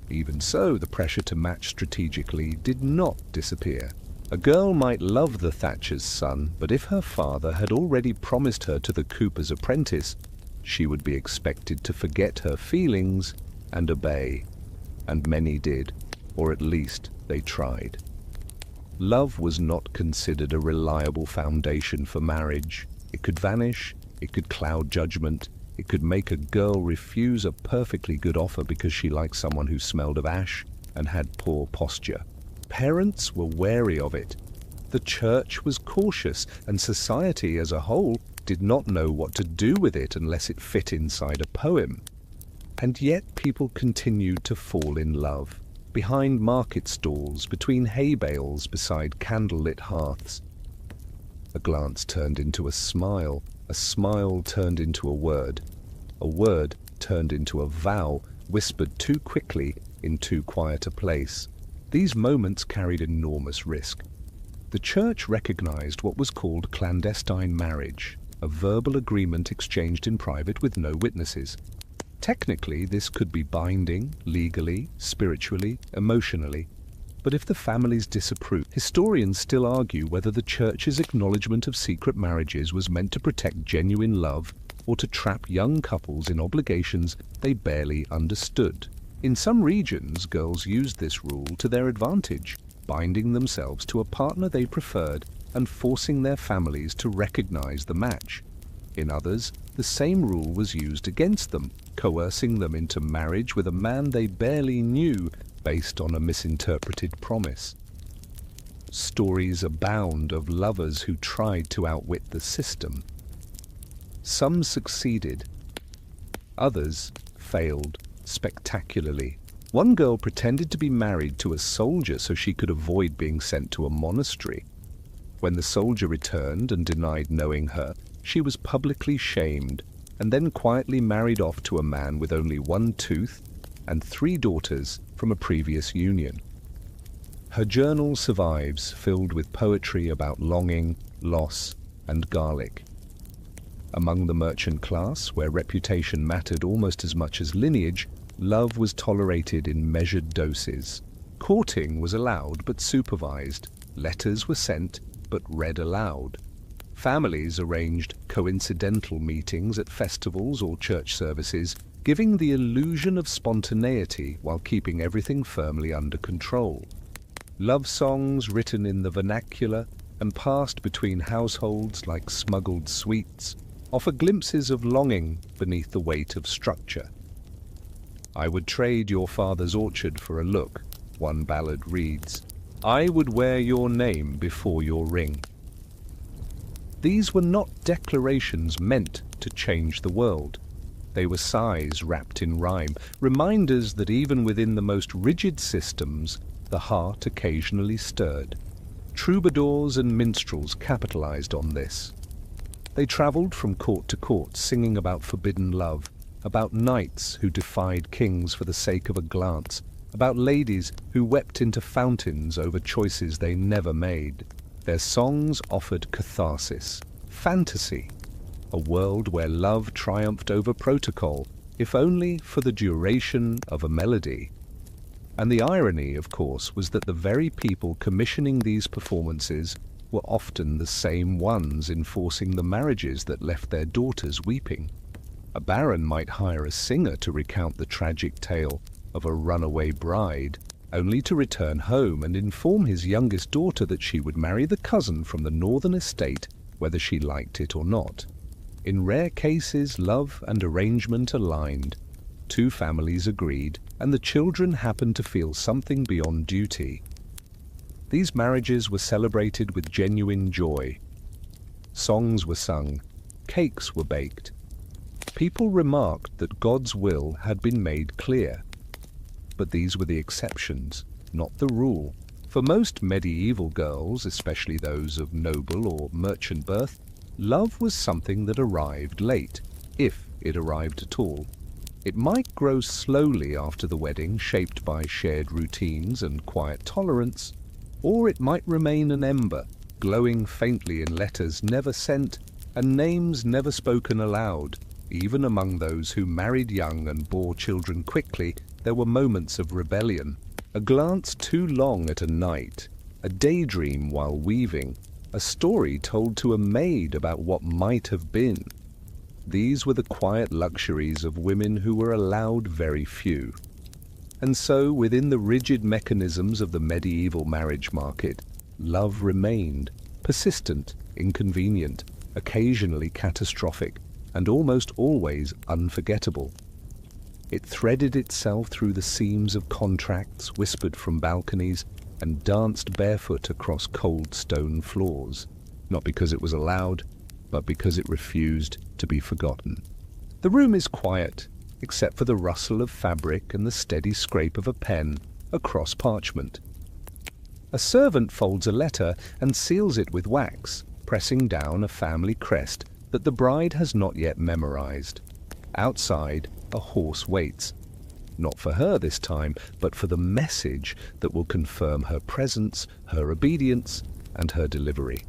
Even so, the pressure to match strategically did not disappear. A girl might love the thatcher's son, but if her father had already promised her to the cooper's apprentice, she would be expected to forget her feelings and obey. And many did, or at least they tried. Love was not considered a reliable foundation for marriage. It could vanish, it could cloud judgment, it could make a girl refuse a perfectly good offer because she liked someone who smelled of ash and had poor posture. Parents were wary of it. The church was cautious, and society as a whole did not know what to do with it unless it fit inside a poem. And yet people continued to fall in love, behind market stalls, between hay bales, beside candlelit hearths. A glance turned into a smile turned into a word turned into a vow, whispered too quickly in too quiet a place. These moments carried enormous risk. The church recognized what was called clandestine marriage, a verbal agreement exchanged in private with no witnesses. Technically, this could be binding, legally, spiritually, emotionally, But if the families disapprove, historians still argue whether the church's acknowledgement of secret marriages was meant to protect genuine love or to trap young couples in obligations they barely understood. In some regions, girls used this rule to their advantage, binding themselves to a partner they preferred and forcing their families to recognize the match. In others, the same rule was used against them, coercing them into marriage with a man they barely knew based on a misinterpreted promise. Stories abound of lovers who tried to outwit the system. Some succeeded, others failed spectacularly. One girl pretended to be married to a soldier so she could avoid being sent to a monastery. When the soldier returned and denied knowing her, she was publicly shamed and then quietly married off to a man with only one tooth and 3 daughters from a previous union. Her journal survives, filled with poetry about longing, loss, and garlic. Among the merchant class, where reputation mattered almost as much as lineage, love was tolerated in measured doses. Courting was allowed but supervised. Letters were sent but read aloud. Families arranged coincidental meetings at festivals or church services, giving the illusion of spontaneity while keeping everything firmly under control. Love songs written in the vernacular and passed between households like smuggled sweets offer glimpses of longing beneath the weight of structure. "I would trade your father's orchard for a look," one ballad reads. "I would wear your name before your ring." These were not declarations meant to change the world. They were sighs wrapped in rhyme, reminders that even within the most rigid systems, the heart occasionally stirred. Troubadours and minstrels capitalized on this. They traveled from court to court singing about forbidden love, about knights who defied kings for the sake of a glance, about ladies who wept into fountains over choices they never made. Their songs offered catharsis, fantasy, a world where love triumphed over protocol, if only for the duration of a melody. And the irony, of course, was that the very people commissioning these performances were often the same ones enforcing the marriages that left their daughters weeping. A baron might hire a singer to recount the tragic tale of a runaway bride, only to return home and inform his youngest daughter that she would marry the cousin from the northern estate, whether she liked it or not. In rare cases, love and arrangement aligned. 2 families agreed, and the children happened to feel something beyond duty. These marriages were celebrated with genuine joy. Songs were sung, cakes were baked. People remarked that God's will had been made clear. But these were the exceptions, not the rule. For most medieval girls, especially those of noble or merchant birth, love was something that arrived late, if it arrived at all. It might grow slowly after the wedding, shaped by shared routines and quiet tolerance, or it might remain an ember, glowing faintly in letters never sent and names never spoken aloud. Even among those who married young and bore children quickly, there were moments of rebellion. A glance too long at a knight, a daydream while weaving, a story told to a maid about what might have been. These were the quiet luxuries of women who were allowed very few. And so, within the rigid mechanisms of the medieval marriage market, love remained, persistent, inconvenient, occasionally catastrophic, and almost always unforgettable. It threaded itself through the seams of contracts, whispered from balconies, and danced barefoot across cold stone floors, not because it was allowed, but because it refused to be forgotten. The room is quiet, except for the rustle of fabric and the steady scrape of a pen across parchment. A servant folds a letter and seals it with wax, pressing down a family crest that the bride has not yet memorized. Outside, a horse waits. Not for her this time, but for the message that will confirm her presence, her obedience, and her delivery.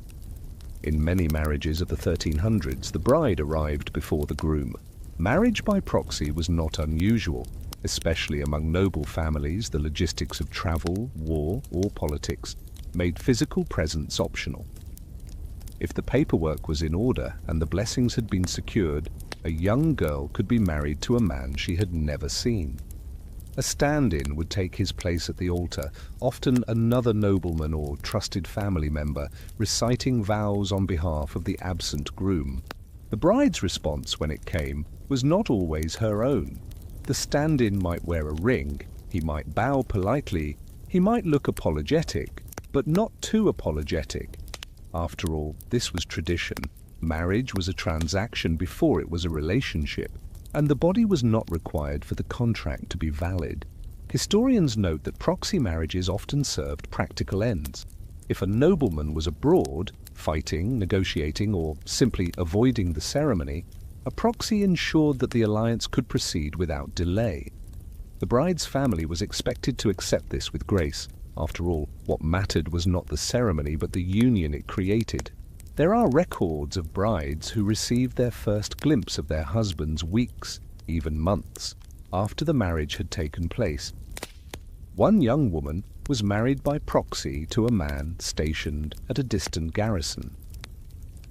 In many marriages of the 1300s, the bride arrived before the groom. Marriage by proxy was not unusual, Especially among noble families, the logistics of travel, war, or politics made physical presence optional. If the paperwork was in order and the blessings had been secured, a young girl could be married to a man she had never seen. A stand-in would take his place at the altar, often another nobleman or trusted family member reciting vows on behalf of the absent groom. The bride's response when it came was not always her own. The stand-in might wear a ring, he might bow politely, he might look apologetic, but not too apologetic. After all, this was tradition. Marriage was a transaction before it was a relationship, and the body was not required for the contract to be valid. Historians note that proxy marriages often served practical ends. If a nobleman was abroad, fighting, negotiating, or simply avoiding the ceremony, a proxy ensured that the alliance could proceed without delay. The bride's family was expected to accept this with grace. After all, what mattered was not the ceremony but the union it created. There are records of brides who received their first glimpse of their husbands weeks, even months, after the marriage had taken place. One young woman was married by proxy to a man stationed at a distant garrison.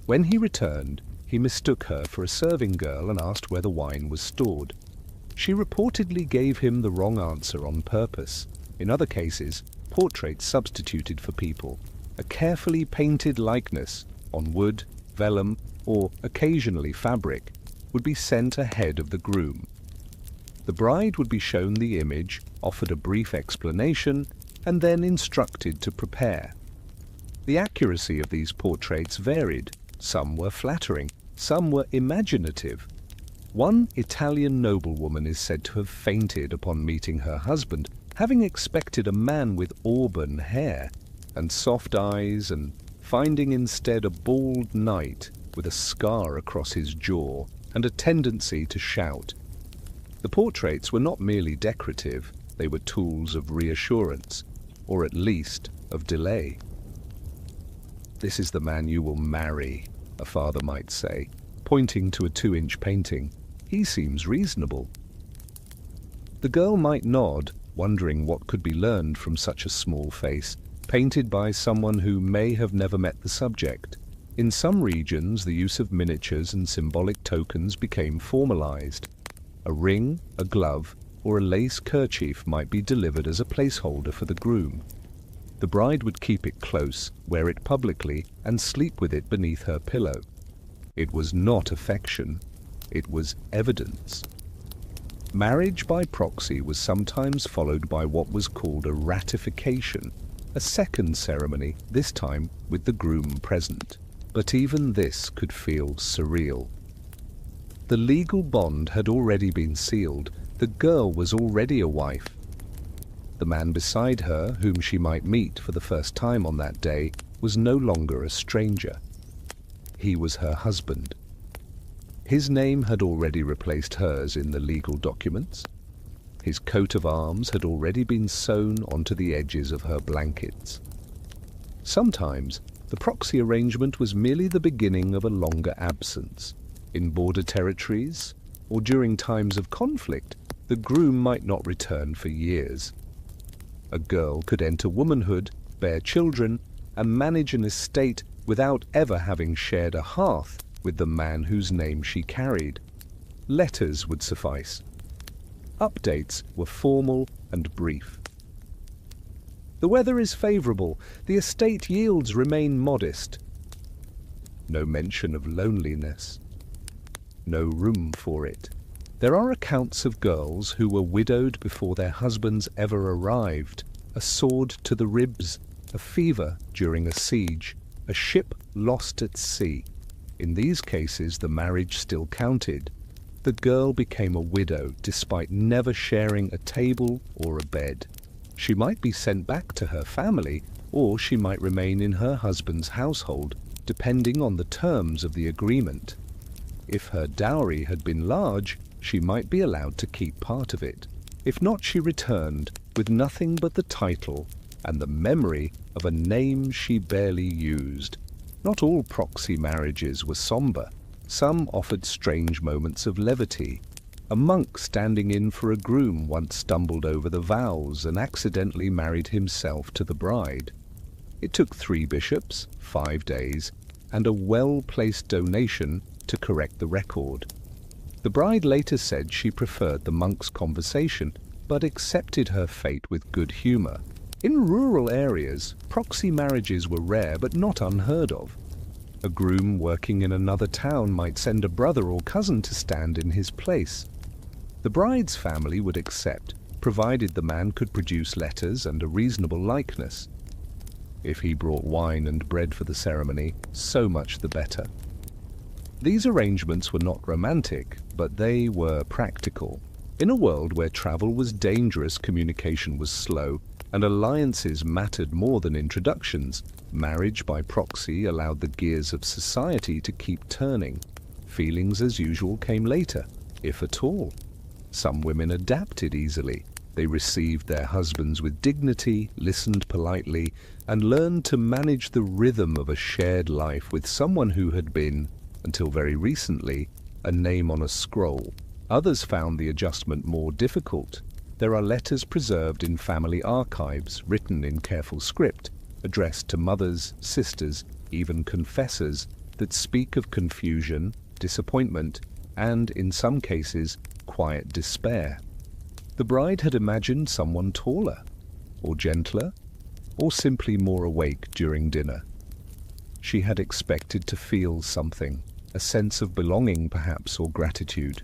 When he returned, he mistook her for a serving girl and asked where the wine was stored. She reportedly gave him the wrong answer on purpose. In other cases, portraits substituted for people. A carefully painted likeness on wood, vellum, or occasionally fabric would be sent ahead of the groom. The bride would be shown the image, offered a brief explanation, and then instructed to prepare. The accuracy of these portraits varied. Some were flattering, some were imaginative. One Italian noblewoman is said to have fainted upon meeting her husband, having expected a man with auburn hair and soft eyes, and finding instead a bald knight with a scar across his jaw and a tendency to shout. The portraits were not merely decorative, they were tools of reassurance, or at least of delay. "This is the man you will marry," a father might say, pointing to a 2-inch painting. "He seems reasonable." The girl might nod, wondering what could be learned from such a small face, painted by someone who may have never met the subject. In some regions, the use of miniatures and symbolic tokens became formalized. A ring, a glove, or a lace kerchief might be delivered as a placeholder for the groom. The bride would keep it close, wear it publicly, and sleep with it beneath her pillow. It was not affection, it was evidence. Marriage by proxy was sometimes followed by what was called a ratification, a second ceremony, this time with the groom present. But even this could feel surreal. The legal bond had already been sealed. The girl was already a wife. The man beside her, whom she might meet for the first time on that day, was no longer a stranger. He was her husband. His name had already replaced hers in the legal documents. His coat of arms had already been sewn onto the edges of her blankets. Sometimes the proxy arrangement was merely the beginning of a longer absence. In border territories, or during times of conflict, the groom might not return for years. A girl could enter womanhood, bear children, and manage an estate without ever having shared a hearth with the man whose name she carried. Letters would suffice. Updates were formal and brief. The weather is favorable. The estate yields remain modest. No mention of loneliness. No room for it. There are accounts of girls who were widowed before their husbands ever arrived, a sword to the ribs, a fever during a siege, a ship lost at sea. In these cases, the marriage still counted. The girl became a widow despite never sharing a table or a bed. She might be sent back to her family, or she might remain in her husband's household, depending on the terms of the agreement. If her dowry had been large, she might be allowed to keep part of it. If not, she returned with nothing but the title and the memory of a name she barely used. Not all proxy marriages were somber. Some offered strange moments of levity. A monk standing in for a groom once stumbled over the vows and accidentally married himself to the bride. It took 3 bishops, 5 days, and a well-placed donation to correct the record. The bride later said she preferred the monk's conversation, but accepted her fate with good humor. In rural areas, proxy marriages were rare but not unheard of. A groom working in another town might send a brother or cousin to stand in his place. The bride's family would accept, provided the man could produce letters and a reasonable likeness. If he brought wine and bread for the ceremony, so much the better. These arrangements were not romantic, but they were practical. In a world where travel was dangerous, communication was slow, and alliances mattered more than introductions, marriage by proxy allowed the gears of society to keep turning. Feelings as usual came later, if at all. Some women adapted easily. They received their husbands with dignity, listened politely, and learned to manage the rhythm of a shared life with someone who had been, until very recently, a name on a scroll. Others found the adjustment more difficult. There are letters preserved in family archives, written in careful script, addressed to mothers, sisters, even confessors, that speak of confusion, disappointment, and, in some cases, quiet despair. The bride had imagined someone taller, or gentler, or simply more awake during dinner. She had expected to feel something, a sense of belonging perhaps, or gratitude.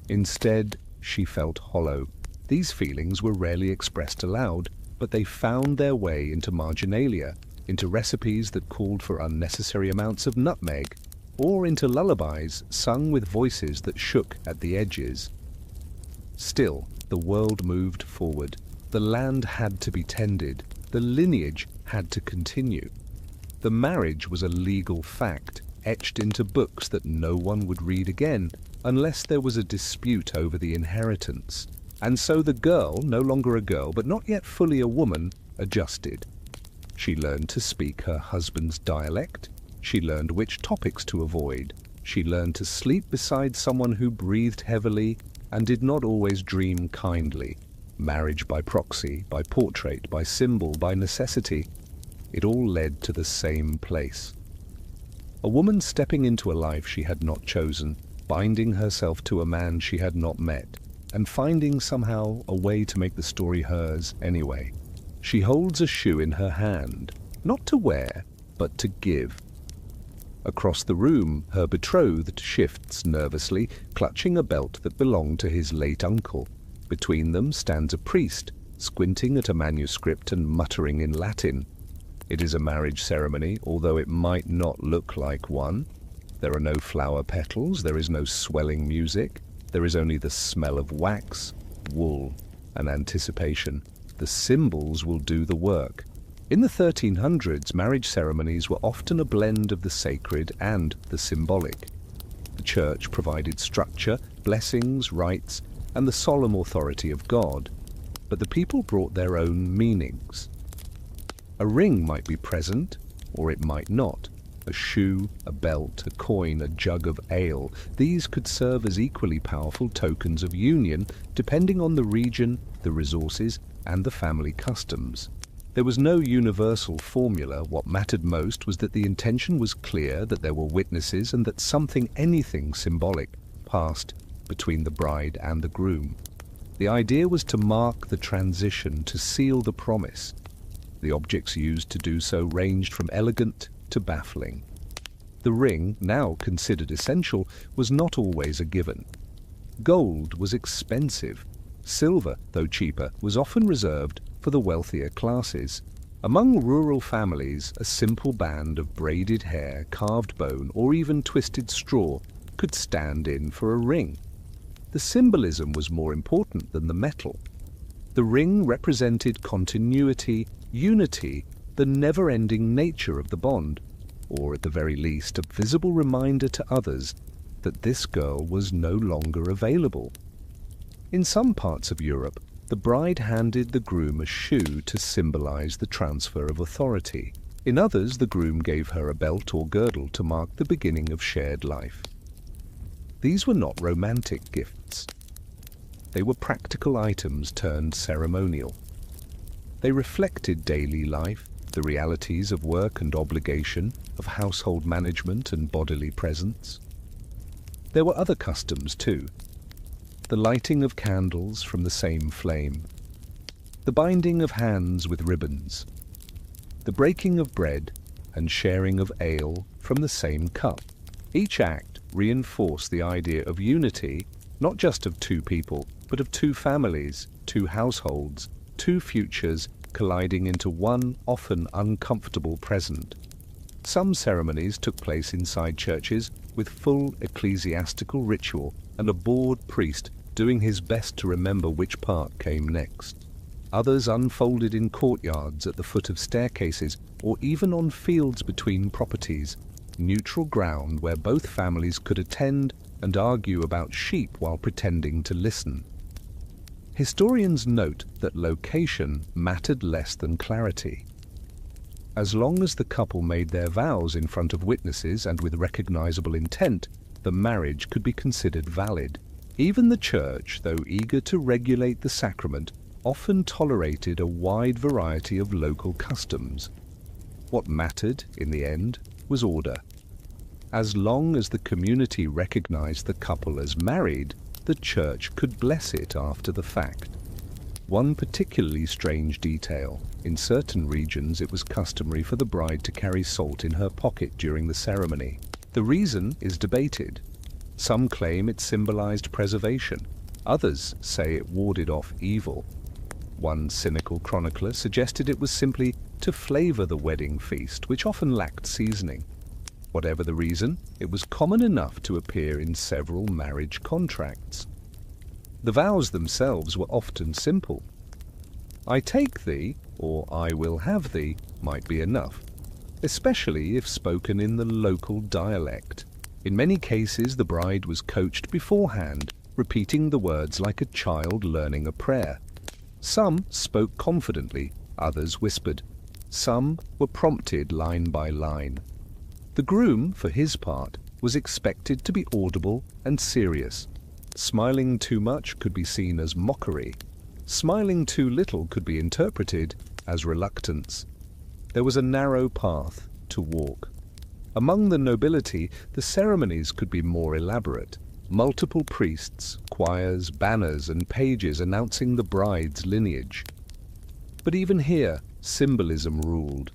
Instead, she felt hollow. These feelings were rarely expressed aloud, but they found their way into marginalia, into recipes that called for unnecessary amounts of nutmeg, or into lullabies sung with voices that shook at the edges. Still, the world moved forward. The land had to be tended. The lineage had to continue. The marriage was a legal fact, etched into books that no one would read again, unless there was a dispute over the inheritance. And so the girl, no longer a girl, but not yet fully a woman, adjusted. She learned to speak her husband's dialect. She learned which topics to avoid. She learned to sleep beside someone who breathed heavily and did not always dream kindly. Marriage by proxy, by portrait, by symbol, by necessity. It all led to the same place. A woman stepping into a life she had not chosen, binding herself to a man she had not met, and finding somehow a way to make the story hers anyway. She holds a shoe in her hand, not to wear, but to give. Across the room, her betrothed shifts nervously, clutching a belt that belonged to his late uncle. Between them stands a priest, squinting at a manuscript and muttering in Latin. It is a marriage ceremony, although it might not look like one. There are no flower petals, there is no swelling music. There is only the smell of wax, wool, and anticipation. The symbols will do the work. In the 1300s, marriage ceremonies were often a blend of the sacred and the symbolic. The church provided structure, blessings, rites, and the solemn authority of God. But the people brought their own meanings. A ring might be present, or it might not. A shoe, a belt, a coin, a jug of ale, these could serve as equally powerful tokens of union, depending on the region, the resources, and the family customs. There was no universal formula. What mattered most was that the intention was clear, that there were witnesses, and that anything symbolic, passed between the bride and the groom. The idea was to mark the transition, to seal the promise. The objects used to do so ranged from elegant to baffling. The ring, now considered essential, was not always a given. Gold was expensive. Silver, though cheaper, was often reserved for the wealthier classes. Among rural families, a simple band of braided hair, carved bone, or even twisted straw could stand in for a ring. The symbolism was more important than the metal. The ring represented continuity, unity, the never-ending nature of the bond, or at the very least a visible reminder to others that this girl was no longer available. In some parts of Europe, the bride handed the groom a shoe to symbolize the transfer of authority. In others, the groom gave her a belt or girdle to mark the beginning of shared life. These were not romantic gifts. They were practical items turned ceremonial. They reflected daily life, the realities of work and obligation, of household management and bodily presence. There were other customs too. The lighting of candles from the same flame, the binding of hands with ribbons, the breaking of bread and sharing of ale from the same cup. Each act reinforced the idea of unity, not just of two people, but of two families, two households, two futures colliding into one often uncomfortable present. Some ceremonies took place inside churches with full ecclesiastical ritual and a bored priest doing his best to remember which part came next. Others unfolded in courtyards at the foot of staircases or even on fields between properties, neutral ground where both families could attend and argue about sheep while pretending to listen. Historians note that location mattered less than clarity. As long as the couple made their vows in front of witnesses and with recognizable intent, the marriage could be considered valid. Even the church, though eager to regulate the sacrament, often tolerated a wide variety of local customs. What mattered, in the end, was order. As long as the community recognized the couple as married, the church could bless it after the fact. One particularly strange detail: in certain regions it was customary for the bride to carry salt in her pocket during the ceremony. The reason is debated. Some claim it symbolized preservation. Others say it warded off evil. One cynical chronicler suggested it was simply to flavor the wedding feast, which often lacked seasoning. Whatever the reason, it was common enough to appear in several marriage contracts. The vows themselves were often simple. "I take thee," or "I will have thee," might be enough, especially if spoken in the local dialect. In many cases, the bride was coached beforehand, repeating the words like a child learning a prayer. Some spoke confidently, others whispered. Some were prompted line by line. The groom, for his part, was expected to be audible and serious. Smiling too much could be seen as mockery. Smiling too little could be interpreted as reluctance. There was a narrow path to walk. Among the nobility, the ceremonies could be more elaborate. Multiple priests, choirs, banners, and pages announcing the bride's lineage. But even here, symbolism ruled.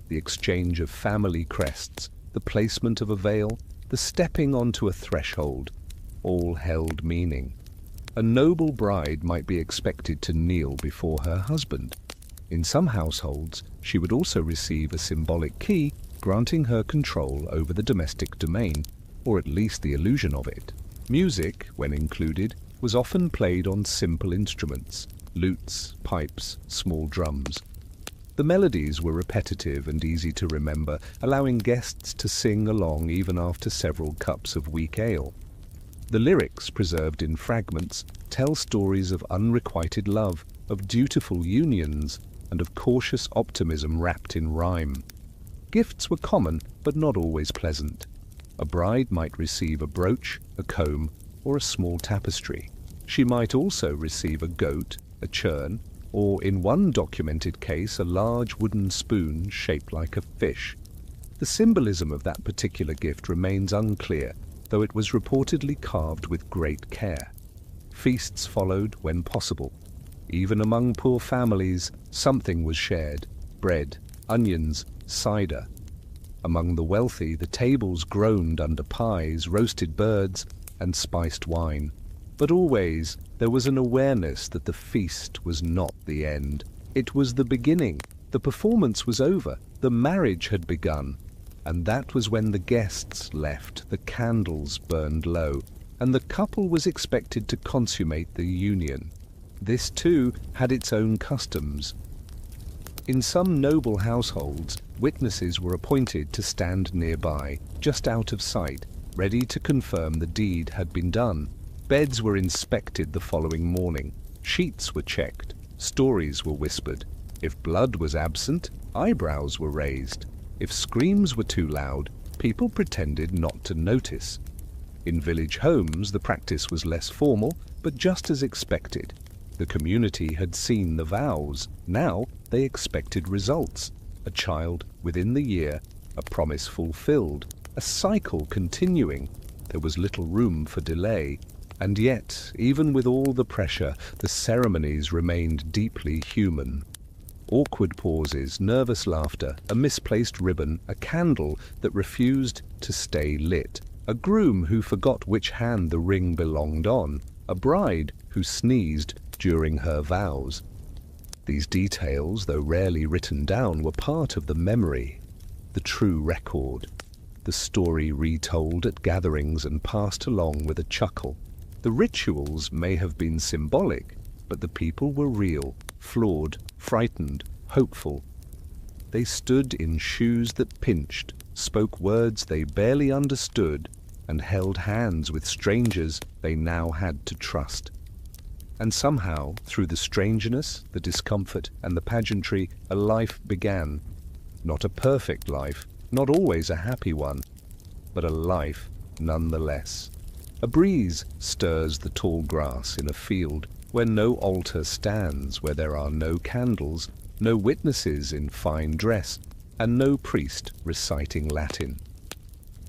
The exchange of family crests, the placement of a veil, the stepping onto a threshold, all held meaning. A noble bride might be expected to kneel before her husband. In some households, she would also receive a symbolic key granting her control over the domestic domain, or at least the illusion of it. Music, when included, was often played on simple instruments: lutes, pipes, small drums. The melodies were repetitive and easy to remember, allowing guests to sing along even after several cups of weak ale. The lyrics, preserved in fragments, tell stories of unrequited love, of dutiful unions, and of cautious optimism wrapped in rhyme. Gifts were common, but not always pleasant. A bride might receive a brooch, a comb, or a small tapestry. She might also receive a goat, a churn, or in one documented case a large wooden spoon shaped like a fish. The symbolism of that particular gift remains unclear, though it was reportedly carved with great care. Feasts followed when possible. Even among poor families, something was shared: bread, onions, cider. Among the wealthy, the tables groaned under pies, roasted birds, and spiced wine. But always there was an awareness that the feast was not the end. It was the beginning. The performance was over. The marriage had begun. And that was when the guests left, the candles burned low, and the couple was expected to consummate the union. This too had its own customs. In some noble households, witnesses were appointed to stand nearby, just out of sight, ready to confirm the deed had been done. Beds were inspected the following morning. Sheets were checked. Stories were whispered. If blood was absent, eyebrows were raised. If screams were too loud, people pretended not to notice. In village homes, the practice was less formal, But just as expected, the community had seen the vows. Now they expected results. A child within the year, a promise fulfilled, a cycle continuing. There was little room for delay. And yet, even with all the pressure, the ceremonies remained deeply human. Awkward pauses, nervous laughter, a misplaced ribbon, a candle that refused to stay lit, a groom who forgot which hand the ring belonged on, a bride who sneezed during her vows. These details, though rarely written down, were part of the memory, the true record, the story retold at gatherings and passed along with a chuckle. The rituals may have been symbolic, but the people were real, flawed, frightened, hopeful. They stood in shoes that pinched, spoke words they barely understood, and held hands with strangers they now had to trust. And somehow, through the strangeness, the discomfort, and the pageantry, a life began. Not a perfect life, not always a happy one, but a life nonetheless. A breeze stirs the tall grass in a field where no altar stands, where there are no candles, no witnesses in fine dress, and no priest reciting Latin.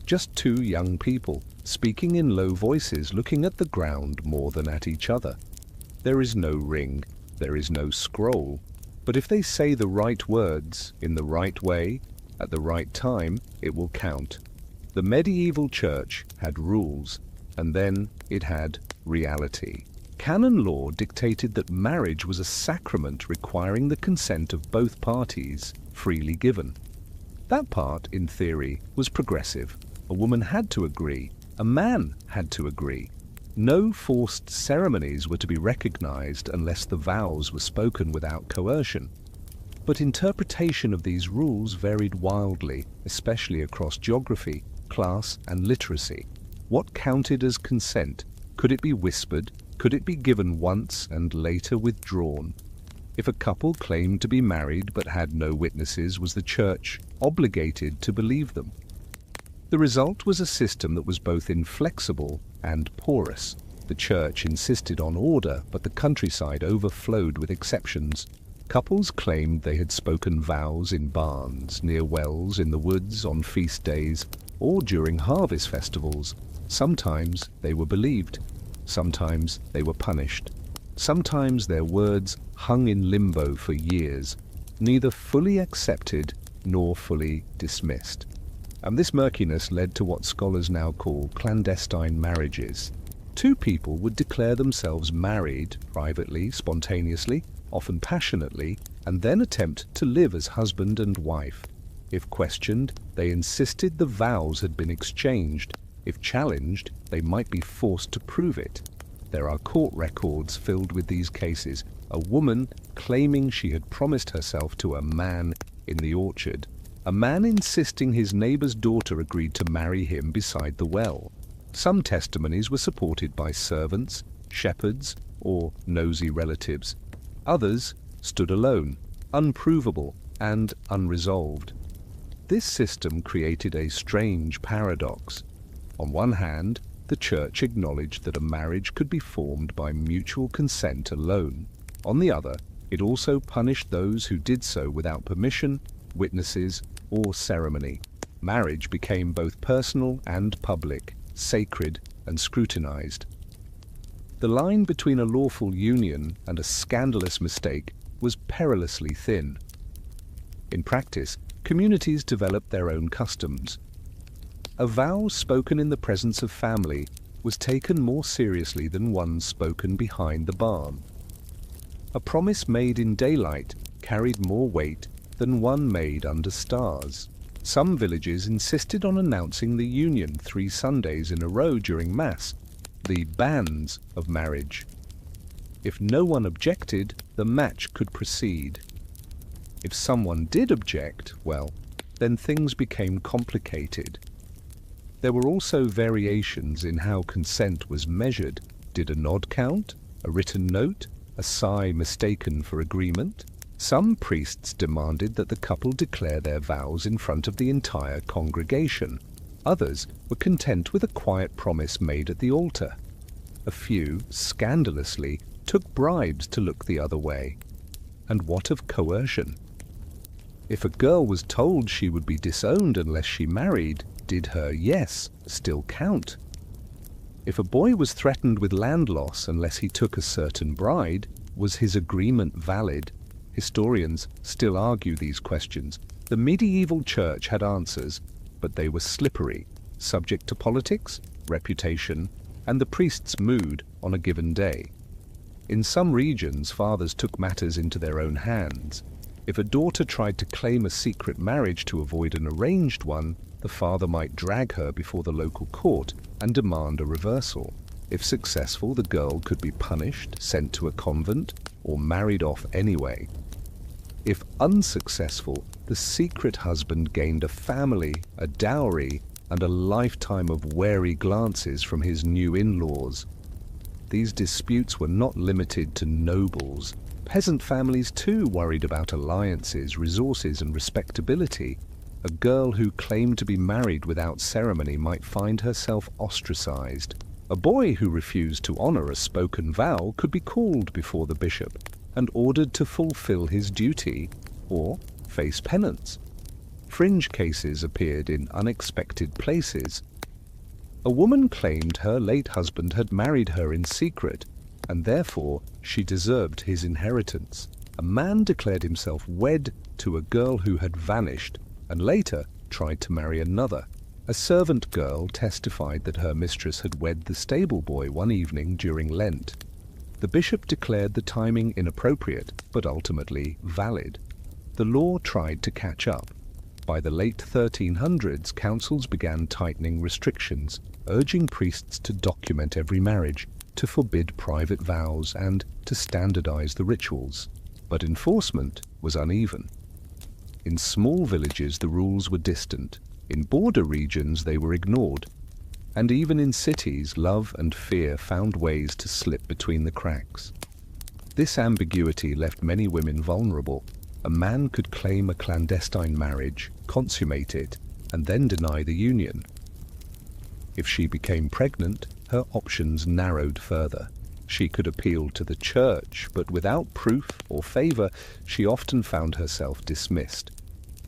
Just two young people, speaking in low voices, looking at the ground more than at each other. There is no ring, there is no scroll, but if they say the right words, in the right way, at the right time, it will count. The medieval church had rules, and then it had reality. Canon law dictated that marriage was a sacrament requiring the consent of both parties, freely given. That part, in theory, was progressive. A woman had to agree. A man had to agree. No forced ceremonies were to be recognized unless the vows were spoken without coercion. But interpretation of these rules varied wildly, especially across geography, class, and literacy. What counted as consent? Could it be whispered? Could it be given once and later withdrawn? If a couple claimed to be married but had no witnesses, was the church obligated to believe them? The result was a system that was both inflexible and porous. The church insisted on order, but the countryside overflowed with exceptions. Couples claimed they had spoken vows in barns, near wells, in the woods, on feast days, or during harvest festivals. Sometimes they were believed. Sometimes they were punished. Sometimes their words hung in limbo for years, neither fully accepted nor fully dismissed. And this murkiness led to what scholars now call clandestine marriages. Two people would declare themselves married, privately, spontaneously, often passionately, and then attempt to live as husband and wife. If questioned, they insisted the vows had been exchanged. If challenged, they might be forced to prove it. There are court records filled with these cases. A woman claiming she had promised herself to a man in the orchard. A man insisting his neighbor's daughter agreed to marry him beside the well. Some testimonies were supported by servants, shepherds, or nosy relatives. Others stood alone, unprovable and unresolved. This system created a strange paradox. On one hand, the church acknowledged that a marriage could be formed by mutual consent alone. On the other, it also punished those who did so without permission, witnesses, or ceremony. Marriage became both personal and public, sacred and scrutinized. The line between a lawful union and a scandalous mistake was perilously thin. In practice, communities developed their own customs. A vow spoken in the presence of family was taken more seriously than one spoken behind the barn. A promise made in daylight carried more weight than one made under stars. Some villages insisted on announcing the union 3 Sundays in a row during Mass, the banns of marriage. If no one objected, the match could proceed. If someone did object, well, then things became complicated. There were also variations in how consent was measured. Did a nod count? A written note? A sigh mistaken for agreement? Some priests demanded that the couple declare their vows in front of the entire congregation. Others were content with a quiet promise made at the altar. A few, scandalously, took bribes to look the other way. And what of coercion? If a girl was told she would be disowned unless she married, did her yes still count? If a boy was threatened with land loss unless he took a certain bride, was his agreement valid? Historians still argue these questions. The medieval church had answers, but they were slippery, subject to politics, reputation, and the priest's mood on a given day. In some regions, fathers took matters into their own hands. If a daughter tried to claim a secret marriage to avoid an arranged one, the father might drag her before the local court and demand a reversal. If successful, the girl could be punished, sent to a convent, or married off anyway. If unsuccessful, the secret husband gained a family, a dowry, and a lifetime of wary glances from his new in-laws. These disputes were not limited to nobles. Peasant families too worried about alliances, resources, and respectability. A girl who claimed to be married without ceremony might find herself ostracized. A boy who refused to honor a spoken vow could be called before the bishop and ordered to fulfill his duty or face penance. Fringe cases appeared in unexpected places. A woman claimed her late husband had married her in secret, and therefore she deserved his inheritance. A man declared himself wed to a girl who had vanished, and later tried to marry another. A servant girl testified that her mistress had wed the stable boy one evening during Lent. The bishop declared the timing inappropriate, but ultimately valid. The law tried to catch up. By the late 1300s, councils began tightening restrictions, urging priests to document every marriage, to forbid private vows, and to standardize the rituals. But enforcement was uneven. In small villages, the rules were distant. In border regions, they were ignored. And even in cities, love and fear found ways to slip between the cracks. This ambiguity left many women vulnerable. A man could claim a clandestine marriage, consummate it, and then deny the union. If she became pregnant, her options narrowed further. She could appeal to the church, but without proof or favor, she often found herself dismissed.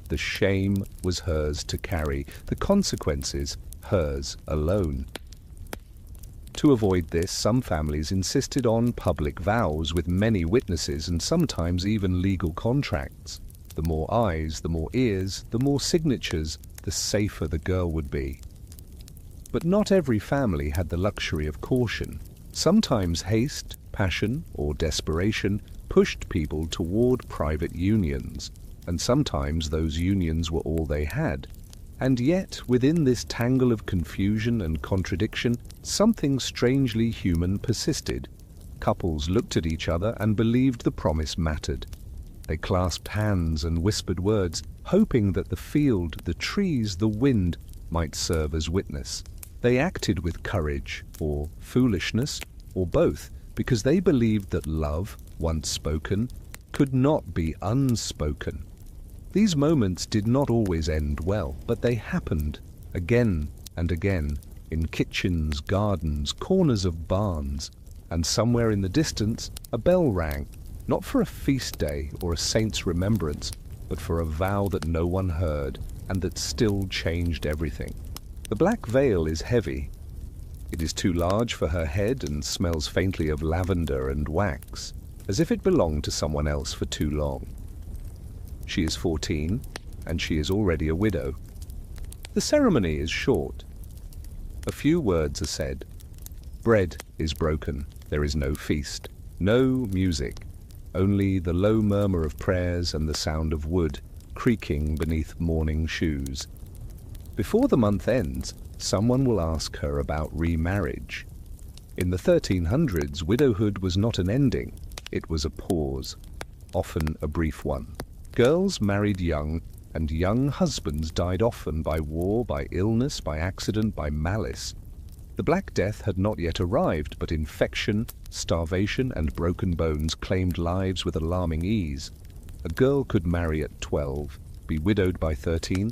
The shame was hers to carry, the consequences hers alone. To avoid this, some families insisted on public vows with many witnesses and sometimes even legal contracts. The more eyes, the more ears, the more signatures, the safer the girl would be. But not every family had the luxury of caution. Sometimes haste, passion, or desperation pushed people toward private unions, and sometimes those unions were all they had. And yet, within this tangle of confusion and contradiction, something strangely human persisted. Couples looked at each other and believed the promise mattered. They clasped hands and whispered words, hoping that the field, the trees, the wind might serve as witness. They acted with courage, or foolishness, or both, because they believed that love, once spoken, could not be unspoken. These moments did not always end well, but they happened again and again, in kitchens, gardens, corners of barns, and somewhere in the distance a bell rang, not for a feast day or a saint's remembrance, but for a vow that no one heard and that still changed everything. The black veil is heavy. It is too large for her head and smells faintly of lavender and wax, as if it belonged to someone else for too long. She is 14, and she is already a widow. The ceremony is short. A few words are said. Bread is broken. There is no feast, no music, only the low murmur of prayers and the sound of wood creaking beneath mourning shoes. Before the month ends, someone will ask her about remarriage. In the 1300s, widowhood was not an ending. It was a pause, often a brief one. Girls married young, and young husbands died often by war, by illness, by accident, by malice. The Black Death had not yet arrived, but infection, starvation, and broken bones claimed lives with alarming ease. A girl could marry at 12, be widowed by 13,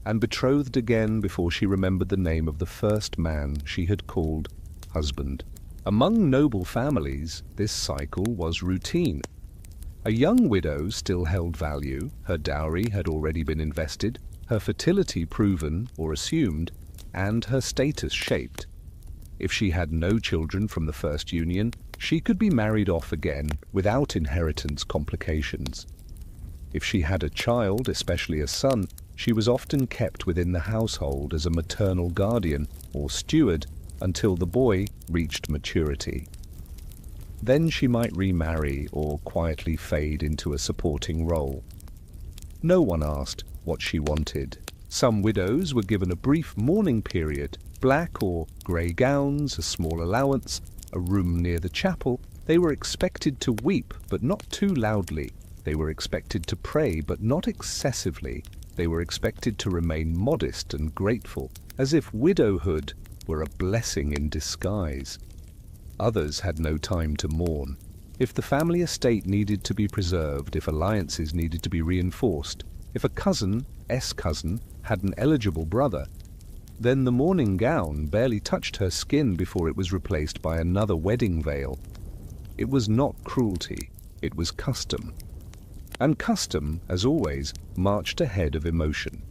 and betrothed again before she remembered the name of the first man she had called husband. Among noble families, this cycle was routine. A young widow still held value, her dowry had already been invested, her fertility proven or assumed, and her status shaped. If she had no children from the first union, she could be married off again without inheritance complications. If she had a child, especially a son, she was often kept within the household as a maternal guardian or steward until the boy reached maturity. Then she might remarry or quietly fade into a supporting role. No one asked what she wanted. Some widows were given a brief mourning period, black or grey gowns, a small allowance, a room near the chapel. They were expected to weep, but not too loudly. They were expected to pray, but not excessively. They were expected to remain modest and grateful, as if widowhood were a blessing in disguise. Others had no time to mourn. If the family estate needed to be preserved, if alliances needed to be reinforced, if a cousin had an eligible brother, then the mourning gown barely touched her skin before it was replaced by another wedding veil. It was not cruelty, it was custom. And custom, as always, marched ahead of emotion.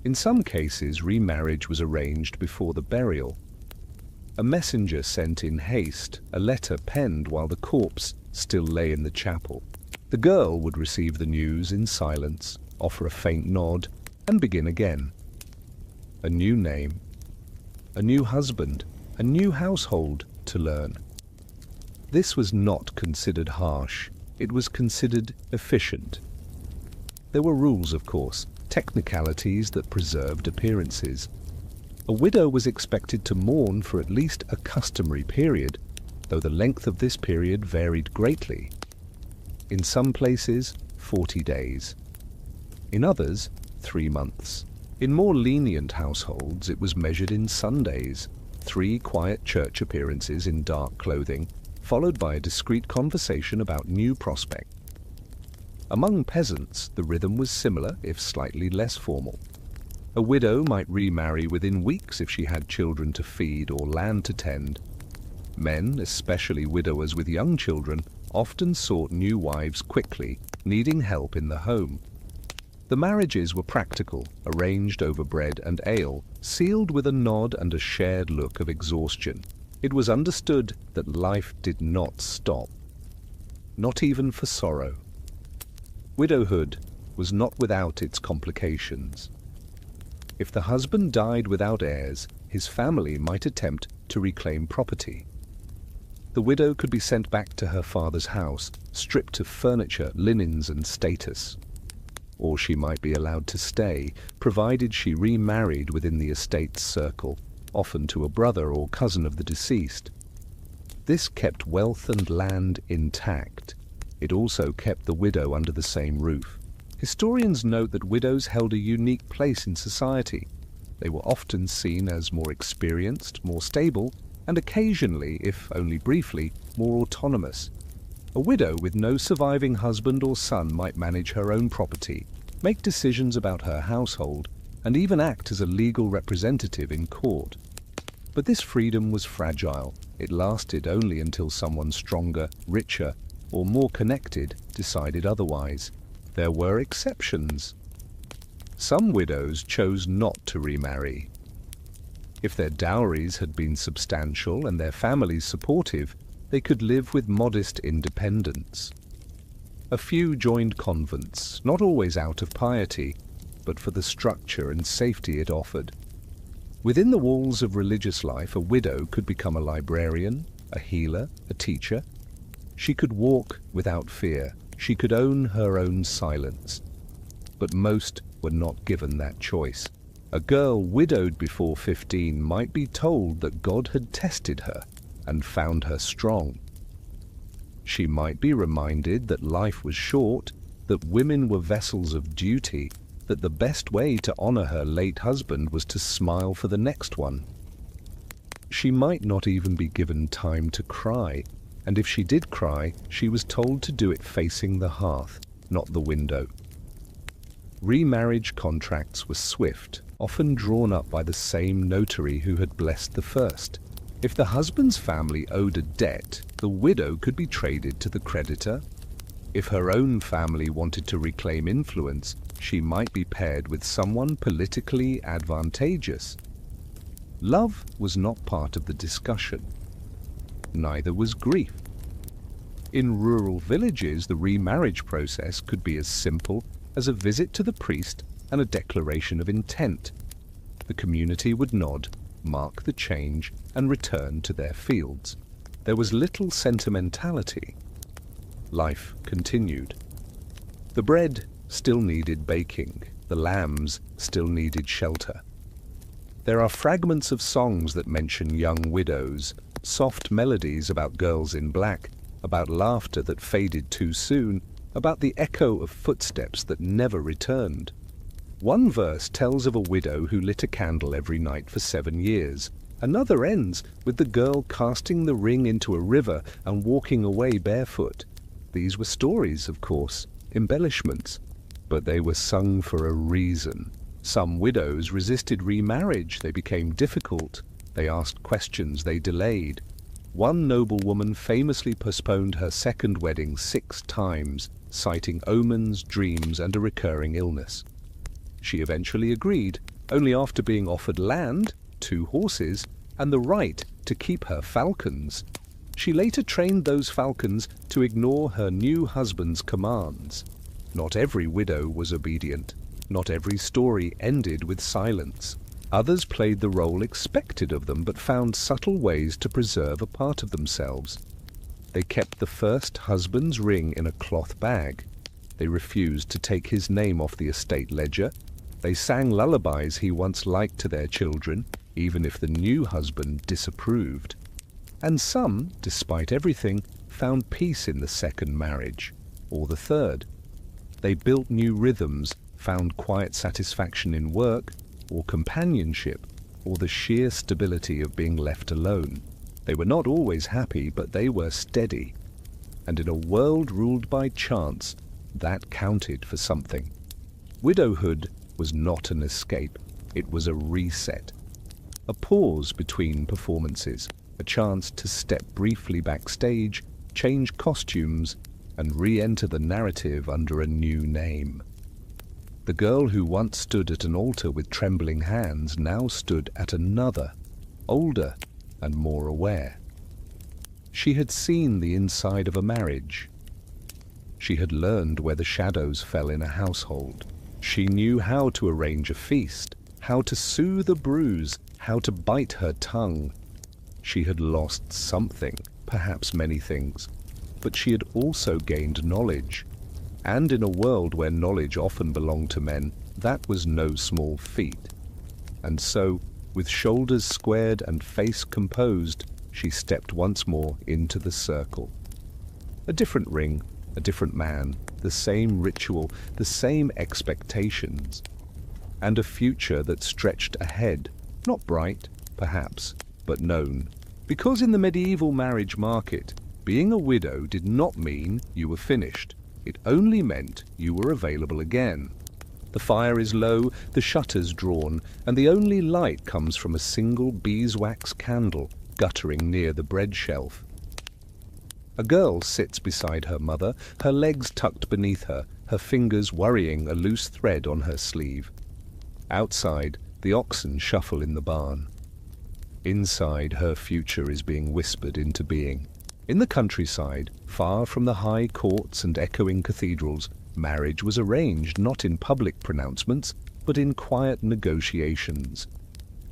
In some cases, remarriage was arranged before the burial. A messenger sent in haste, a letter penned while the corpse still lay in the chapel. The girl would receive the news in silence, offer a faint nod, and begin again. A new name, a new husband, a new household to learn. This was not considered harsh. It was considered efficient. There were rules, of course, technicalities that preserved appearances. A widow was expected to mourn for at least a customary period, though the length of this period varied greatly. In some places, 40 days. In others, 3 months. In more lenient households, it was measured in Sundays, 3 quiet church appearances in dark clothing, followed by a discreet conversation about new prospects. Among peasants, the rhythm was similar, if slightly less formal. A widow might remarry within weeks if she had children to feed or land to tend. Men, especially widowers with young children, often sought new wives quickly, needing help in the home. The marriages were practical, arranged over bread and ale, sealed with a nod and a shared look of exhaustion. It was understood that life did not stop, not even for sorrow. Widowhood was not without its complications. If the husband died without heirs, his family might attempt to reclaim property. The widow could be sent back to her father's house, stripped of furniture, linens, and status. Or she might be allowed to stay, provided she remarried within the estate's circle, often to a brother or cousin of the deceased. This kept wealth and land intact. It also kept the widow under the same roof. Historians note that widows held a unique place in society. They were often seen as more experienced, more stable, and occasionally, if only briefly, more autonomous. A widow with no surviving husband or son might manage her own property, make decisions about her household, and even act as a legal representative in court. But this freedom was fragile. It lasted only until someone stronger, richer, or more connected decided otherwise. There were exceptions. Some widows chose not to remarry. If their dowries had been substantial and their families supportive, they could live with modest independence. A few joined convents, not always out of piety, but for the structure and safety it offered. Within the walls of religious life, a widow could become a librarian, a healer, a teacher. She could walk without fear. She could own her own silence. But most were not given that choice. A girl widowed before 15 might be told that God had tested her and found her strong. She might be reminded that life was short, that women were vessels of duty, that the best way to honor her late husband was to smile for the next one. She might not even be given time to cry, and if she did cry, she was told to do it facing the hearth, not the window. Remarriage contracts were swift, often drawn up by the same notary who had blessed the first. If the husband's family owed a debt, the widow could be traded to the creditor. If her own family wanted to reclaim influence, she might be paired with someone politically advantageous. Love was not part of the discussion. Neither was grief. In rural villages, the remarriage process could be as simple as a visit to the priest and a declaration of intent. The community would nod, mark the change, and return to their fields. There was little sentimentality. Life continued. The bread still needed baking. The lambs still needed shelter. There are fragments of songs that mention young widows, soft melodies about girls in black, about laughter that faded too soon, about the echo of footsteps that never returned. One verse tells of a widow who lit a candle every night for 7 years. Another ends with the girl casting the ring into a river and walking away barefoot. These were stories, of course, embellishments, but they were sung for a reason. Some widows resisted remarriage. They became difficult. They asked questions. They delayed. One noblewoman famously postponed her second wedding 6 times, citing omens, dreams, and a recurring illness. She eventually agreed, only after being offered land, 2 horses, and the right to keep her falcons. She later trained those falcons to ignore her new husband's commands. Not every widow was obedient. Not every story ended with silence. Others played the role expected of them, but found subtle ways to preserve a part of themselves. They kept the first husband's ring in a cloth bag. They refused to take his name off the estate ledger. They sang lullabies he once liked to their children, even if the new husband disapproved. And some, despite everything, found peace in the second marriage, or the third. They built new rhythms, found quiet satisfaction in work, or companionship, or the sheer stability of being left alone. They were not always happy, but they were steady. And in a world ruled by chance, that counted for something. Widowhood was not an escape. It was a reset. A pause between performances, a chance to step briefly backstage, change costumes, and re-enter the narrative under a new name. The girl who once stood at an altar with trembling hands now stood at another, older and more aware. She had seen the inside of a marriage. She had learned where the shadows fell in a household. She knew how to arrange a feast, how to soothe a bruise, how to bite her tongue. She had lost something, perhaps many things, but she had also gained knowledge. And in a world where knowledge often belonged to men, that was no small feat. And so, with shoulders squared and face composed, she stepped once more into the circle. A different ring, a different man, the same ritual, the same expectations, and a future that stretched ahead, not bright, perhaps, but known. Because in the medieval marriage market, being a widow did not mean you were finished. It only meant you were available again. The fire is low, the shutters drawn, and the only light comes from a single beeswax candle guttering near the bread shelf. A girl sits beside her mother, her legs tucked beneath her, her fingers worrying a loose thread on her sleeve. Outside, the oxen shuffle in the barn. Inside, her future is being whispered into being. In the countryside, far from the high courts and echoing cathedrals, marriage was arranged not in public pronouncements, but in quiet negotiations.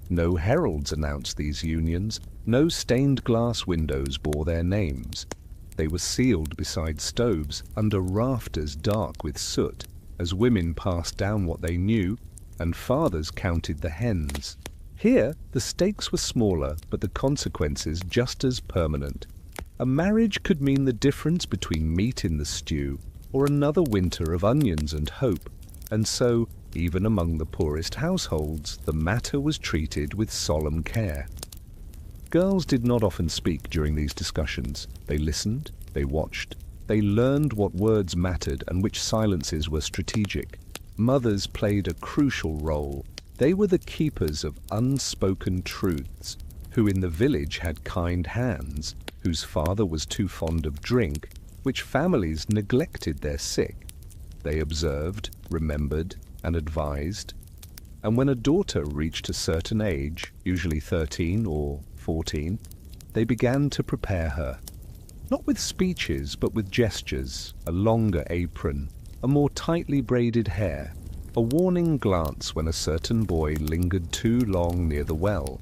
No heralds announced these unions, no stained glass windows bore their names. They were sealed beside stoves, under rafters dark with soot, as women passed down what they knew, and fathers counted the hens. Here, the stakes were smaller, but the consequences just as permanent. A marriage could mean the difference between meat in the stew or another winter of onions and hope, and so, even among the poorest households, the matter was treated with solemn care. Girls did not often speak during these discussions. They listened, they watched, they learned what words mattered and which silences were strategic. Mothers played a crucial role. They were the keepers of unspoken truths. who in the village had kind hands, whose father was too fond of drink, which families neglected their sick. They observed, remembered, and advised. And when a daughter reached a certain age, usually 13 or 14, they began to prepare her, not with speeches but with gestures, a longer apron, a more tightly braided hair, a warning glance when a certain boy lingered too long near the well.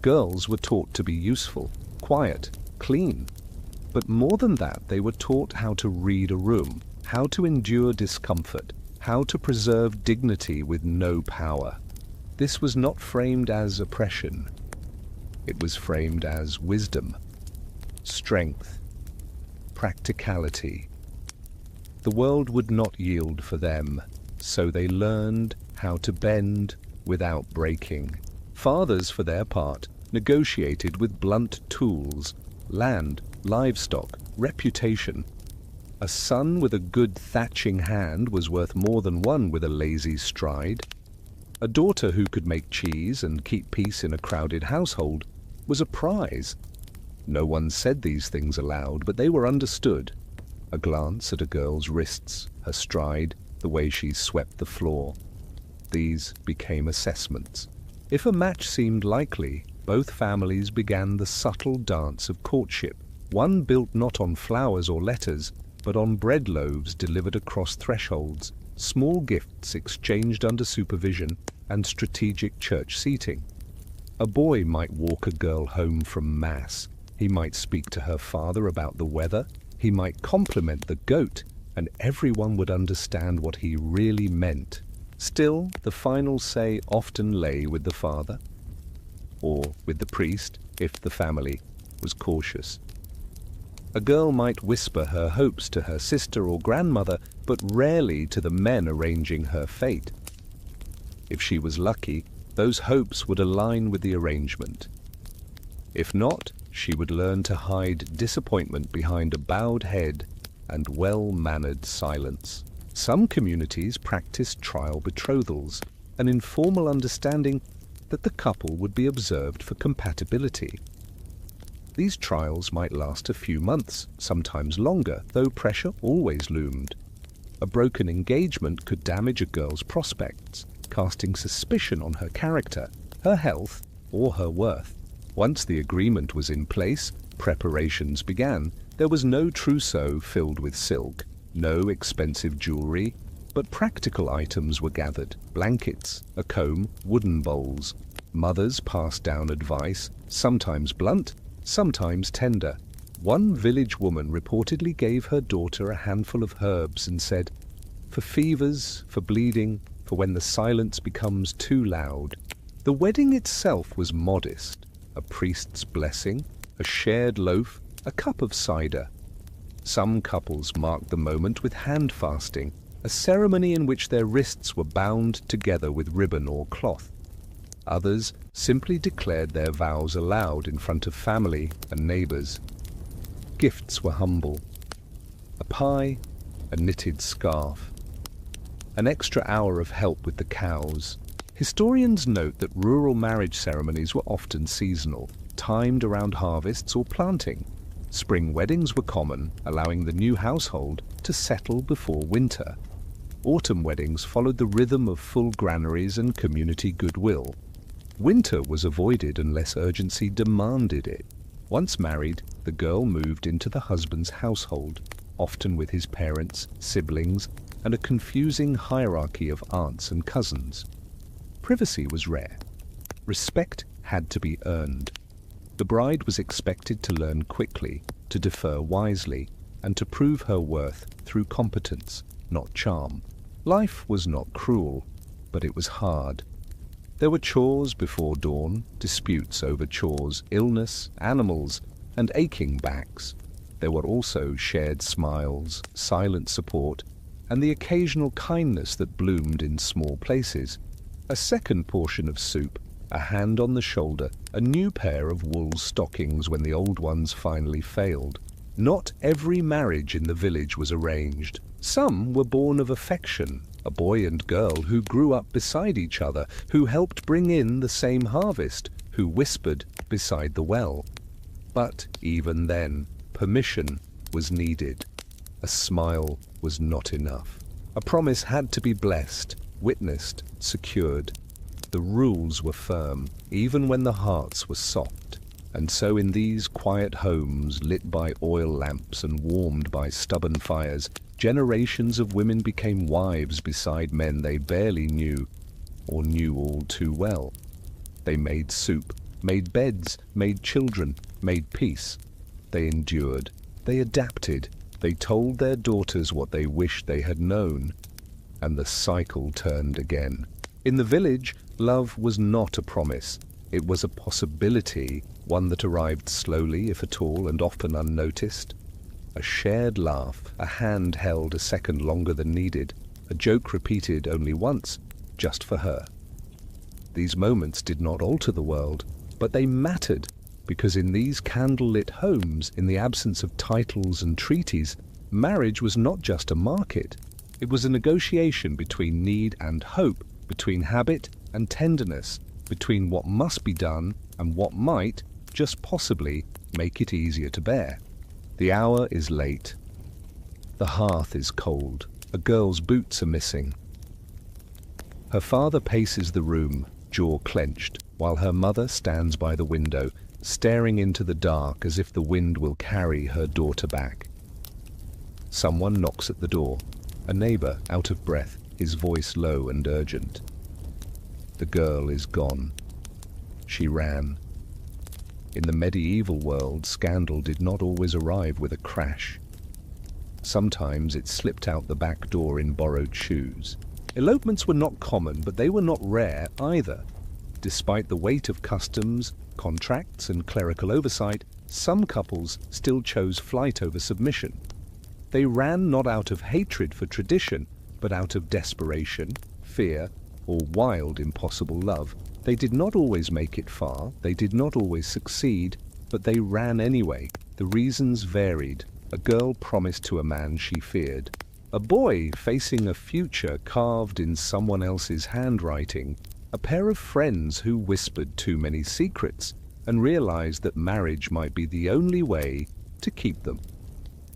Girls were taught to be useful, quiet, clean. But more than that, they were taught how to read a room, how to endure discomfort, how to preserve dignity with no power. This was not framed as oppression. It was framed as wisdom, strength, practicality. The world would not yield for them, so they learned how to bend without breaking. Fathers, for their part, negotiated with blunt tools, land, livestock, reputation. A son with a good thatching hand was worth more than one with a lazy stride. A daughter who could make cheese and keep peace in a crowded household was a prize. No one said these things aloud, but they were understood. A glance at a girl's wrists, her stride, the way she swept the floor. These became assessments. If a match seemed likely, both families began the subtle dance of courtship, one built not on flowers or letters, but on bread loaves delivered across thresholds, small gifts exchanged under supervision, and strategic church seating. A boy might walk a girl home from Mass. He might speak to her father about the weather. He might compliment the goat, and everyone would understand what he really meant. Still, the final say often lay with the father, or with the priest, if the family was cautious. A girl might whisper her hopes to her sister or grandmother, but rarely to the men arranging her fate. If she was lucky, those hopes would align with the arrangement. If not, she would learn to hide disappointment behind a bowed head and well-mannered silence. Some communities practiced trial betrothals, an informal understanding that the couple would be observed for compatibility. These trials might last a few months, sometimes longer, though pressure always loomed. A broken engagement could damage a girl's prospects, casting suspicion on her character, her health, or her worth. Once the agreement was in place, preparations began. There was no trousseau filled with silk, no expensive jewelry, but practical items were gathered: blankets, a comb, wooden bowls. Mothers passed down advice, sometimes blunt, sometimes tender. One village woman reportedly gave her daughter a handful of herbs and said, "For fevers, for bleeding, for when the silence becomes too loud." The wedding itself was modest: a priest's blessing, a shared loaf, a cup of cider. Some couples marked the moment with hand fasting, a ceremony in which their wrists were bound together with ribbon or cloth. Others simply declared their vows aloud in front of family and neighbors. Gifts were humble: a pie, a knitted scarf, an extra hour of help with the cows. Historians note that rural marriage ceremonies were often seasonal, timed around harvests or planting. Spring weddings were common, allowing the new household to settle before winter. Autumn weddings followed the rhythm of full granaries and community goodwill. Winter was avoided unless urgency demanded it. Once married, the girl moved into the husband's household, often with his parents, siblings, and a confusing hierarchy of aunts and cousins. Privacy was rare. Respect had to be earned. The bride was expected to learn quickly, to defer wisely, and to prove her worth through competence, not charm. Life was not cruel, but it was hard. There were chores before dawn, disputes over chores, illness, animals, and aching backs. There were also shared smiles, silent support, and the occasional kindness that bloomed in small places. A second portion of soup, a hand on the shoulder, a new pair of wool stockings when the old ones finally failed. Not every marriage in the village was arranged. Some were born of affection, a boy and girl who grew up beside each other, who helped bring in the same harvest, who whispered beside the well. But even then, permission was needed. A smile was not enough. A promise had to be blessed, witnessed, secured. The rules were firm, even when the hearts were soft. And so in these quiet homes, lit by oil lamps and warmed by stubborn fires, generations of women became wives beside men they barely knew, or knew all too well. They made soup, made beds, made children, made peace. They endured, they adapted, they told their daughters what they wished they had known. And the cycle turned again. In the village, love was not a promise. It was a possibility, one that arrived slowly, if at all, and often unnoticed. A shared laugh, a hand held a second longer than needed, a joke repeated only once, just for her. These moments did not alter the world, but they mattered, because in these candlelit homes, in the absence of titles and treaties, marriage was not just a market. It was a negotiation between need and hope, between habit and tenderness, between what must be done and what might, just possibly, make it easier to bear. The hour is late. The hearth is cold. A girl's boots are missing. Her father paces the room, jaw clenched, while her mother stands by the window, staring into the dark as if the wind will carry her daughter back. Someone knocks at the door. A neighbor, out of breath, his voice low and urgent. The girl is gone. She ran. In the medieval world, scandal did not always arrive with a crash. Sometimes it slipped out the back door in borrowed shoes. Elopements were not common, but they were not rare either. Despite the weight of customs, contracts, and clerical oversight, some couples still chose flight over submission. They ran not out of hatred for tradition, but out of desperation, fear, or wild, impossible love. They did not always make it far, they did not always succeed, but they ran anyway. The reasons varied. A girl promised to a man she feared. A boy facing a future carved in someone else's handwriting. A pair of friends who whispered too many secrets and realized that marriage might be the only way to keep them.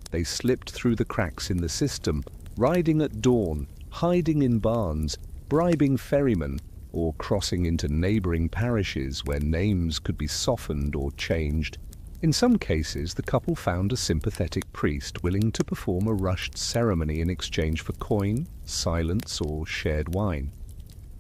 They slipped through the cracks in the system, riding at dawn, hiding in barns, bribing ferrymen, or crossing into neighboring parishes where names could be softened or changed. In some cases, the couple found a sympathetic priest willing to perform a rushed ceremony in exchange for coin, silence, or shared wine.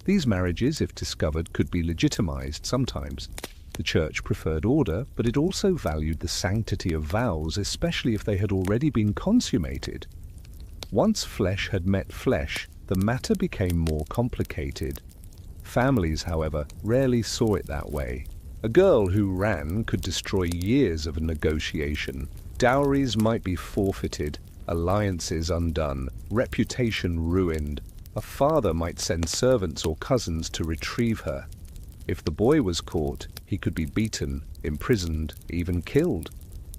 These marriages, if discovered, could be legitimized sometimes. The church preferred order, but it also valued the sanctity of vows, especially if they had already been consummated. Once flesh had met flesh, the matter became more complicated. Families, however, rarely saw it that way. A girl who ran could destroy years of negotiation. Dowries might be forfeited, alliances undone, reputation ruined. A father might send servants or cousins to retrieve her. If the boy was caught, he could be beaten, imprisoned, even killed,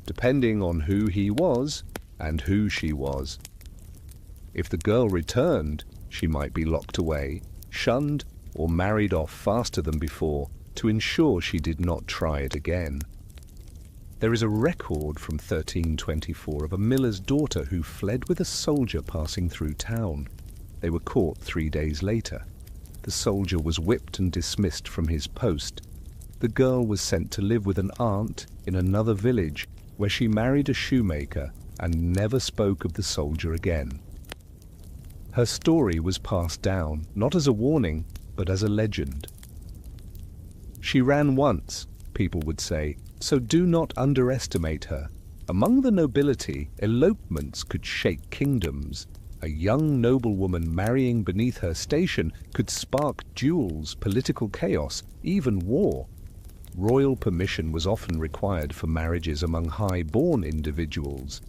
depending on who he was and who she was. If the girl returned, she might be locked away, shunned, or married off faster than before to ensure she did not try it again. There is a record from 1324 of a miller's daughter who fled with a soldier passing through town. They were caught 3 days later. The soldier was whipped and dismissed from his post. The girl was sent to live with an aunt in another village, where she married a shoemaker and never spoke of the soldier again. Her story was passed down, not as a warning, but as a legend. She ran once, people would say, so do not underestimate her. Among the nobility, elopements could shake kingdoms. A young noblewoman marrying beneath her station could spark duels, political chaos, even war. Royal permission was often required for marriages among high-born individuals.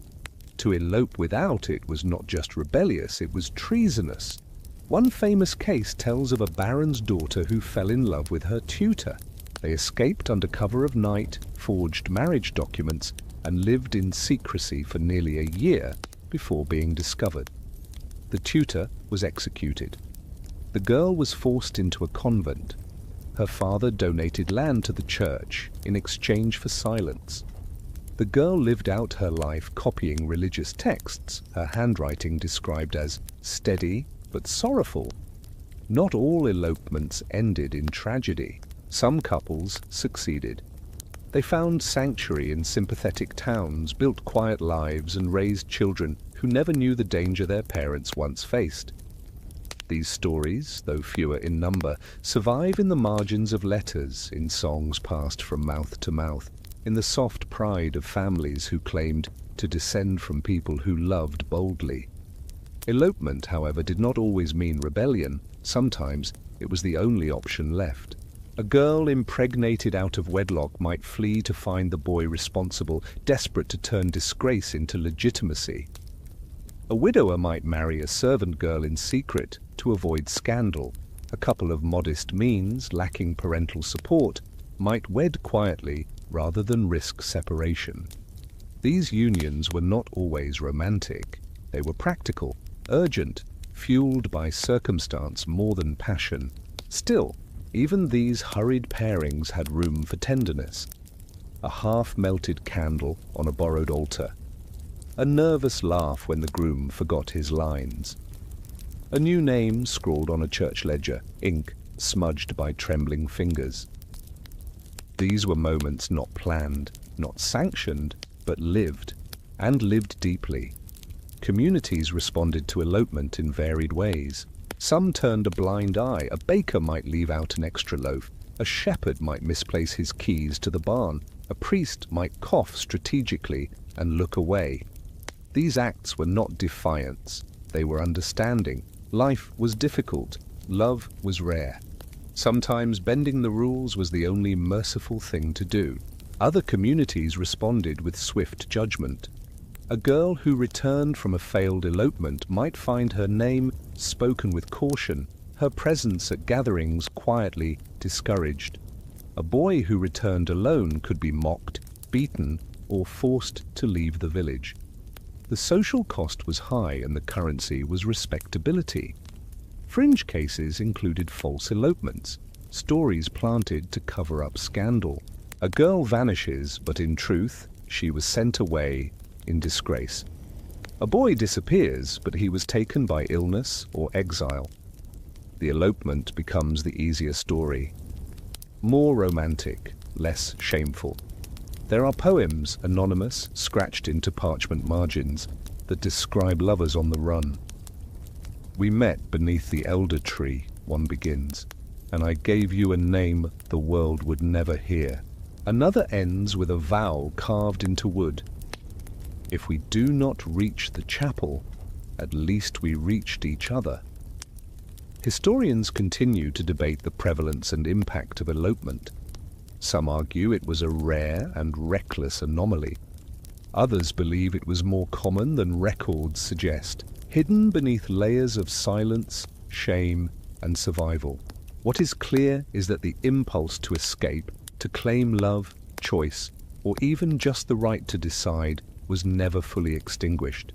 To elope without it was not just rebellious, it was treasonous. One famous case tells of a baron's daughter who fell in love with her tutor. They escaped under cover of night, forged marriage documents, and lived in secrecy for nearly a year before being discovered. The tutor was executed. The girl was forced into a convent. Her father donated land to the church in exchange for silence. The girl lived out her life copying religious texts, her handwriting described as steady but sorrowful. Not all elopements ended in tragedy. Some couples succeeded. They found sanctuary in sympathetic towns, built quiet lives, and raised children who never knew the danger their parents once faced. These stories, though fewer in number, survive in the margins of letters, in songs passed from mouth to mouth, in the soft pride of families who claimed to descend from people who loved boldly. Elopement, however, did not always mean rebellion. Sometimes it was the only option left. A girl impregnated out of wedlock might flee to find the boy responsible, desperate to turn disgrace into legitimacy. A widower might marry a servant girl in secret to avoid scandal. A couple of modest means, lacking parental support, might wed quietly rather than risk separation. These unions were not always romantic. They were practical, urgent, fueled by circumstance more than passion. Still, even these hurried pairings had room for tenderness. A half-melted candle on a borrowed altar. A nervous laugh when the groom forgot his lines. A new name scrawled on a church ledger, ink smudged by trembling fingers. These were moments not planned, not sanctioned, but lived, and lived deeply. Communities responded to elopement in varied ways. Some turned a blind eye. A baker might leave out an extra loaf. A shepherd might misplace his keys to the barn. A priest might cough strategically and look away. These acts were not defiance. They were understanding. Life was difficult. Love was rare. Sometimes bending the rules was the only merciful thing to do. Other communities responded with swift judgment. A girl who returned from a failed elopement might find her name spoken with caution, her presence at gatherings quietly discouraged. A boy who returned alone could be mocked, beaten, or forced to leave the village. The social cost was high and the currency was respectability. Fringe cases included false elopements, stories planted to cover up scandal. A girl vanishes, but in truth, she was sent away in disgrace. A boy disappears, but he was taken by illness or exile. The elopement becomes the easier story. More romantic, less shameful. There are poems, anonymous, scratched into parchment margins, that describe lovers on the run. We met beneath the elder tree, one begins, and I gave you a name the world would never hear. Another ends with a vow carved into wood. If we do not reach the chapel, at least we reached each other. Historians continue to debate the prevalence and impact of elopement. Some argue it was a rare and reckless anomaly. Others believe it was more common than records suggest, hidden beneath layers of silence, shame, and survival. What is clear is that the impulse to escape, to claim love, choice, or even just the right to decide was never fully extinguished.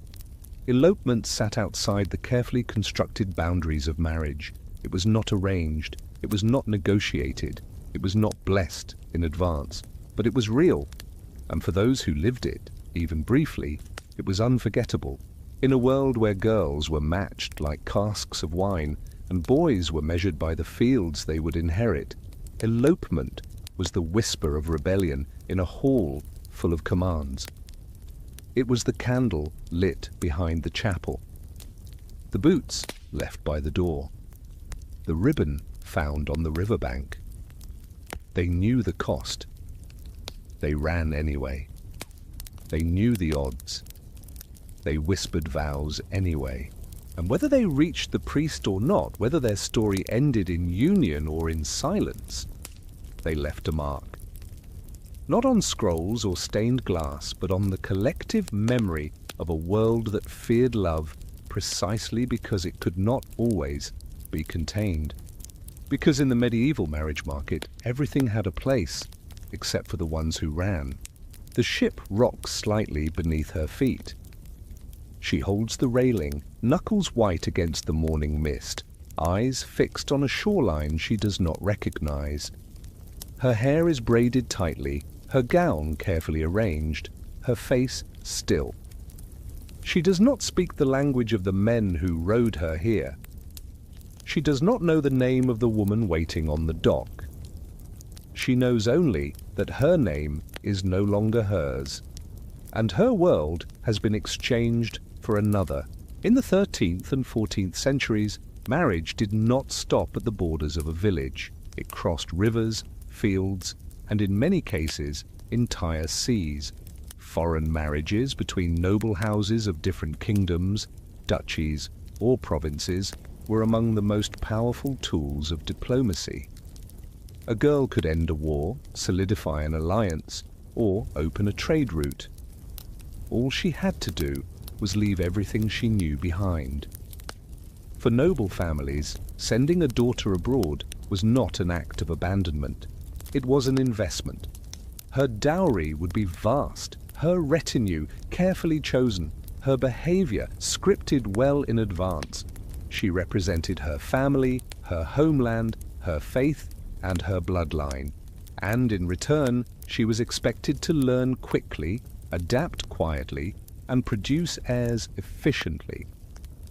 Elopement sat outside the carefully constructed boundaries of marriage. It was not arranged, it was not negotiated, it was not blessed in advance, but it was real. And for those who lived it, even briefly, it was unforgettable. In a world where girls were matched like casks of wine, and boys were measured by the fields they would inherit, elopement was the whisper of rebellion in a hall full of commands. It was the candle lit behind the chapel, the boots left by the door, the ribbon found on the riverbank. They knew the cost. They ran anyway. They knew the odds. They whispered vows anyway. And whether they reached the priest or not, whether their story ended in union or in silence, they left a mark. Not on scrolls or stained glass, but on the collective memory of a world that feared love precisely because it could not always be contained. Because in the medieval marriage market, everything had a place, except for the ones who ran. The ship rocks slightly beneath her feet. She holds the railing, knuckles white against the morning mist. eyes fixed on a shoreline she does not recognize. Her hair is braided tightly, her gown carefully arranged, her face still. She does not speak the language of the men who rowed her here. She does not know the name of the woman waiting on the dock. She knows only that her name is no longer hers, and her world has been exchanged for another. In the 13th and 14th centuries, marriage did not stop at the borders of a village. It crossed rivers, fields, and in many cases, entire seas. Foreign marriages between noble houses of different kingdoms, duchies, or provinces were among the most powerful tools of diplomacy. A girl could end a war, solidify an alliance, or open a trade route. All she had to do was leave everything she knew behind. For noble families, sending a daughter abroad was not an act of abandonment. It was an investment. Her dowry would be vast, her retinue carefully chosen, her behavior scripted well in advance. She represented her family, her homeland, her faith, and her bloodline. And in return, she was expected to learn quickly, adapt quietly, and produce heirs efficiently.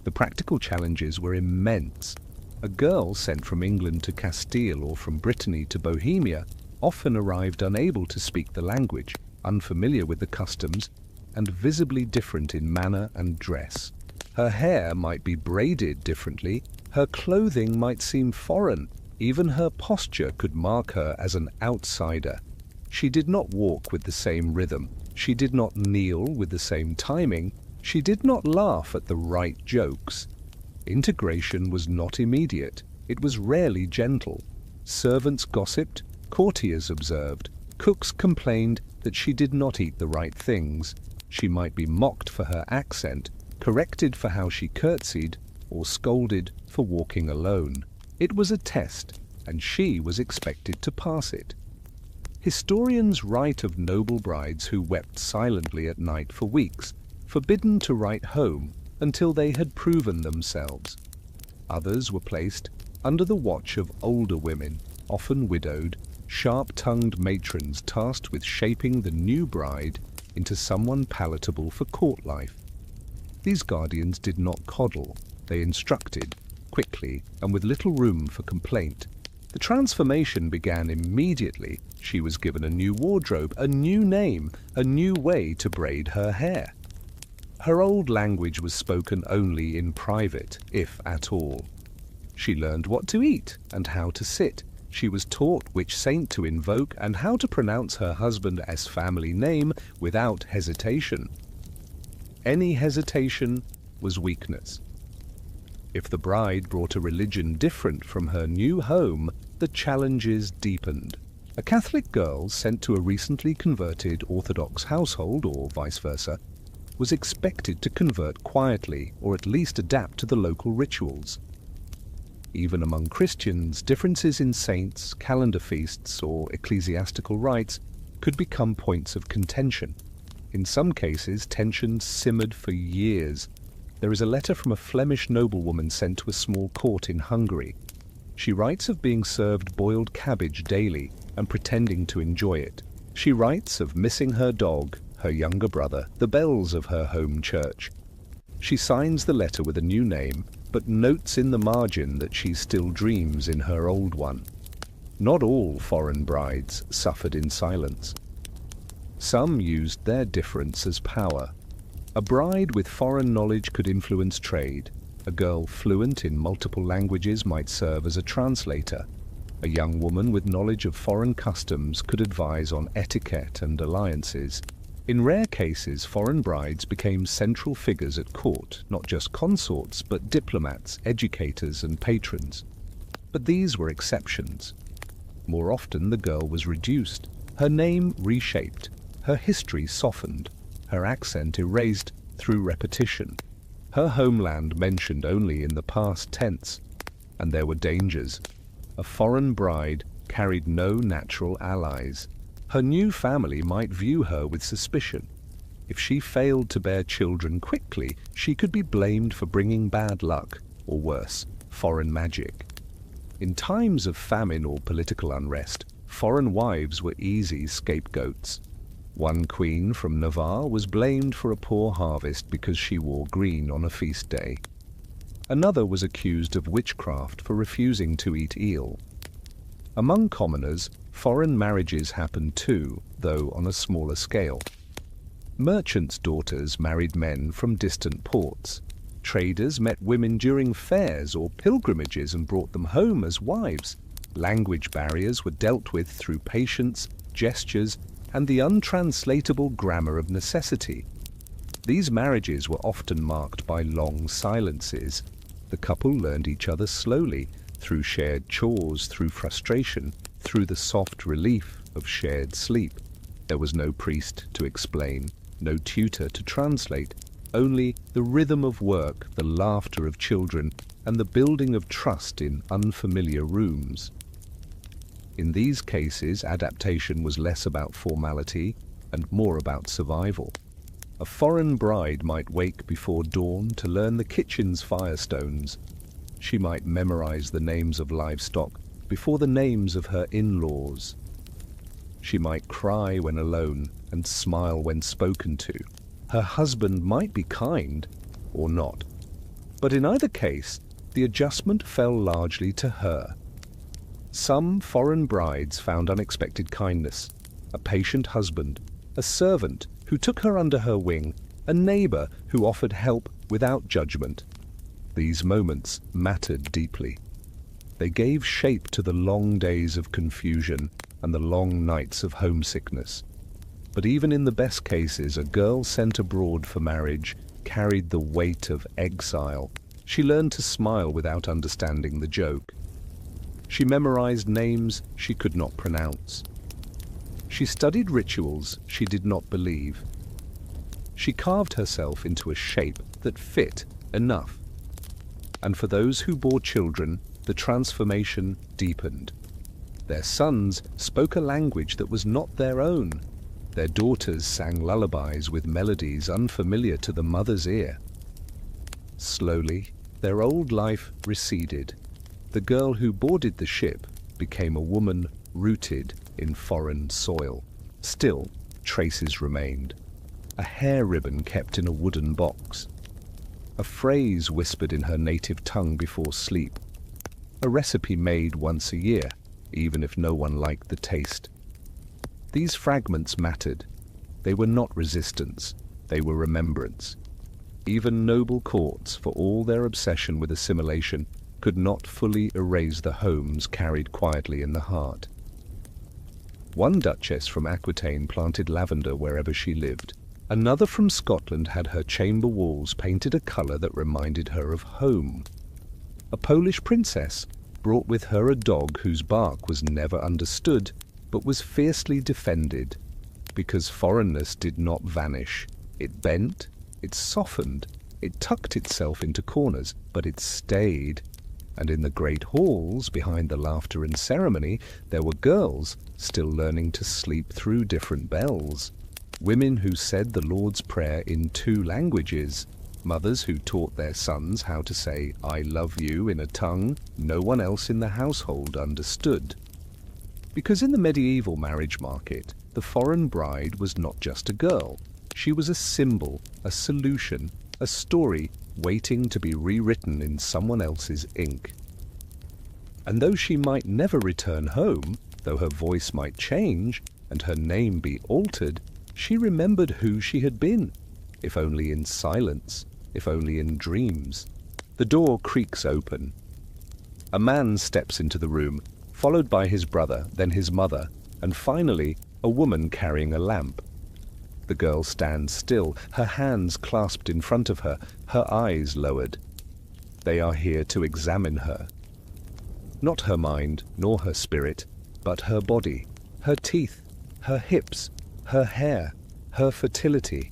The practical challenges were immense. A girl sent from England to Castile or from Brittany to Bohemia often arrived unable to speak the language, unfamiliar with the customs, and visibly different in manner and dress. Her hair might be braided differently, her clothing might seem foreign, even her posture could mark her as an outsider. She did not walk with the same rhythm, she did not kneel with the same timing, she did not laugh at the right jokes. Integration was not immediate, it was rarely gentle. Servants gossiped, courtiers observed, cooks complained that she did not eat the right things. She might be mocked for her accent, corrected for how she curtsied, or scolded for walking alone. It was a test, and she was expected to pass it. Historians write of noble brides who wept silently at night for weeks, forbidden to write home until they had proven themselves. Others were placed under the watch of older women, often widowed, sharp-tongued matrons tasked with shaping the new bride into someone palatable for court life. These guardians did not coddle, they instructed, quickly and with little room for complaint. The transformation began immediately. She was given a new wardrobe, a new name, a new way to braid her hair. Her old language was spoken only in private, if at all. She learned what to eat and how to sit. She was taught which saint to invoke and how to pronounce her husband's family name without hesitation. Any hesitation was weakness. If the bride brought a religion different from her new home, the challenges deepened. A Catholic girl sent to a recently converted Orthodox household, or vice versa, was expected to convert quietly or at least adapt to the local rituals. Even among Christians, differences in saints, calendar feasts, or ecclesiastical rites could become points of contention. In some cases, tensions simmered for years. There is a letter from a Flemish noblewoman sent to a small court in Hungary. She writes of being served boiled cabbage daily and pretending to enjoy it. She writes of missing her dog, her younger brother, the bells of her home church. She signs the letter with a new name, but notes in the margin that she still dreams in her old one. Not all foreign brides suffered in silence. Some used their difference as power. A bride with foreign knowledge could influence trade. A girl fluent in multiple languages might serve as a translator. A young woman with knowledge of foreign customs could advise on etiquette and alliances. In rare cases, foreign brides became central figures at court, not just consorts, but diplomats, educators, and patrons. But these were exceptions. More often, the girl was reduced, her name reshaped, her history softened, her accent erased through repetition, her homeland mentioned only in the past tense. And there were dangers. A foreign bride carried no natural allies. Her new family might view her with suspicion. If she failed to bear children quickly, she could be blamed for bringing bad luck, or worse, foreign magic. In times of famine or political unrest, foreign wives were easy scapegoats. One queen from Navarre was blamed for a poor harvest because she wore green on a feast day. Another was accused of witchcraft for refusing to eat eel. Among commoners, foreign marriages happened too, though on a smaller scale. Merchants' daughters married men from distant ports. Traders met women during fairs or pilgrimages and brought them home as wives. Language barriers were dealt with through patience, gestures, and the untranslatable grammar of necessity. These marriages were often marked by long silences. The couple learned each other slowly, through shared chores, through frustration, through the soft relief of shared sleep. There was no priest to explain, no tutor to translate, only the rhythm of work, the laughter of children, and the building of trust in unfamiliar rooms. In these cases, adaptation was less about formality and more about survival. A foreign bride might wake before dawn to learn the kitchen's firestones. She might memorize the names of livestock before the names of her in-laws. She might cry when alone and smile when spoken to. Her husband might be kind or not. But in either case, the adjustment fell largely to her. Some foreign brides found unexpected kindness, a patient husband, a servant who took her under her wing, a neighbor who offered help without judgment. These moments mattered deeply. They gave shape to the long days of confusion and the long nights of homesickness. But even in the best cases, a girl sent abroad for marriage carried the weight of exile. She learned to smile without understanding the joke. She memorized names she could not pronounce. She studied rituals she did not believe. She carved herself into a shape that fit enough. And for those who bore children, the transformation deepened. Their sons spoke a language that was not their own. Their daughters sang lullabies with melodies unfamiliar to the mother's ear. Slowly, their old life receded. The girl who boarded the ship became a woman rooted in foreign soil. Still, traces remained. A hair ribbon kept in a wooden box. A phrase whispered in her native tongue before sleep. A recipe made once a year, even if no one liked the taste. These fragments mattered. They were not resistance, they were remembrance. Even noble courts, for all their obsession with assimilation, could not fully erase the homes carried quietly in the heart. One duchess from Aquitaine planted lavender wherever she lived. Another from Scotland had her chamber walls painted a colour that reminded her of home. A Polish princess brought with her a dog whose bark was never understood, but was fiercely defended, because foreignness did not vanish. It bent, it softened, it tucked itself into corners, but it stayed. And in the great halls, behind the laughter and ceremony, there were girls still learning to sleep through different bells. Women who said the Lord's Prayer in 2 languages. Mothers who taught their sons how to say, "I love you," in a tongue no one else in the household understood. Because in the medieval marriage market, the foreign bride was not just a girl. She was a symbol, a solution, a story waiting to be rewritten in someone else's ink. And though she might never return home, though her voice might change and her name be altered, she remembered who she had been, if only in silence, if only in dreams. The door creaks open. A man steps into the room, followed by his brother, then his mother, and finally a woman carrying a lamp. The girl stands still, her hands clasped in front of her, her eyes lowered. They are here to examine her. Not her mind, nor her spirit, but her body, her teeth, her hips, her hair, her fertility.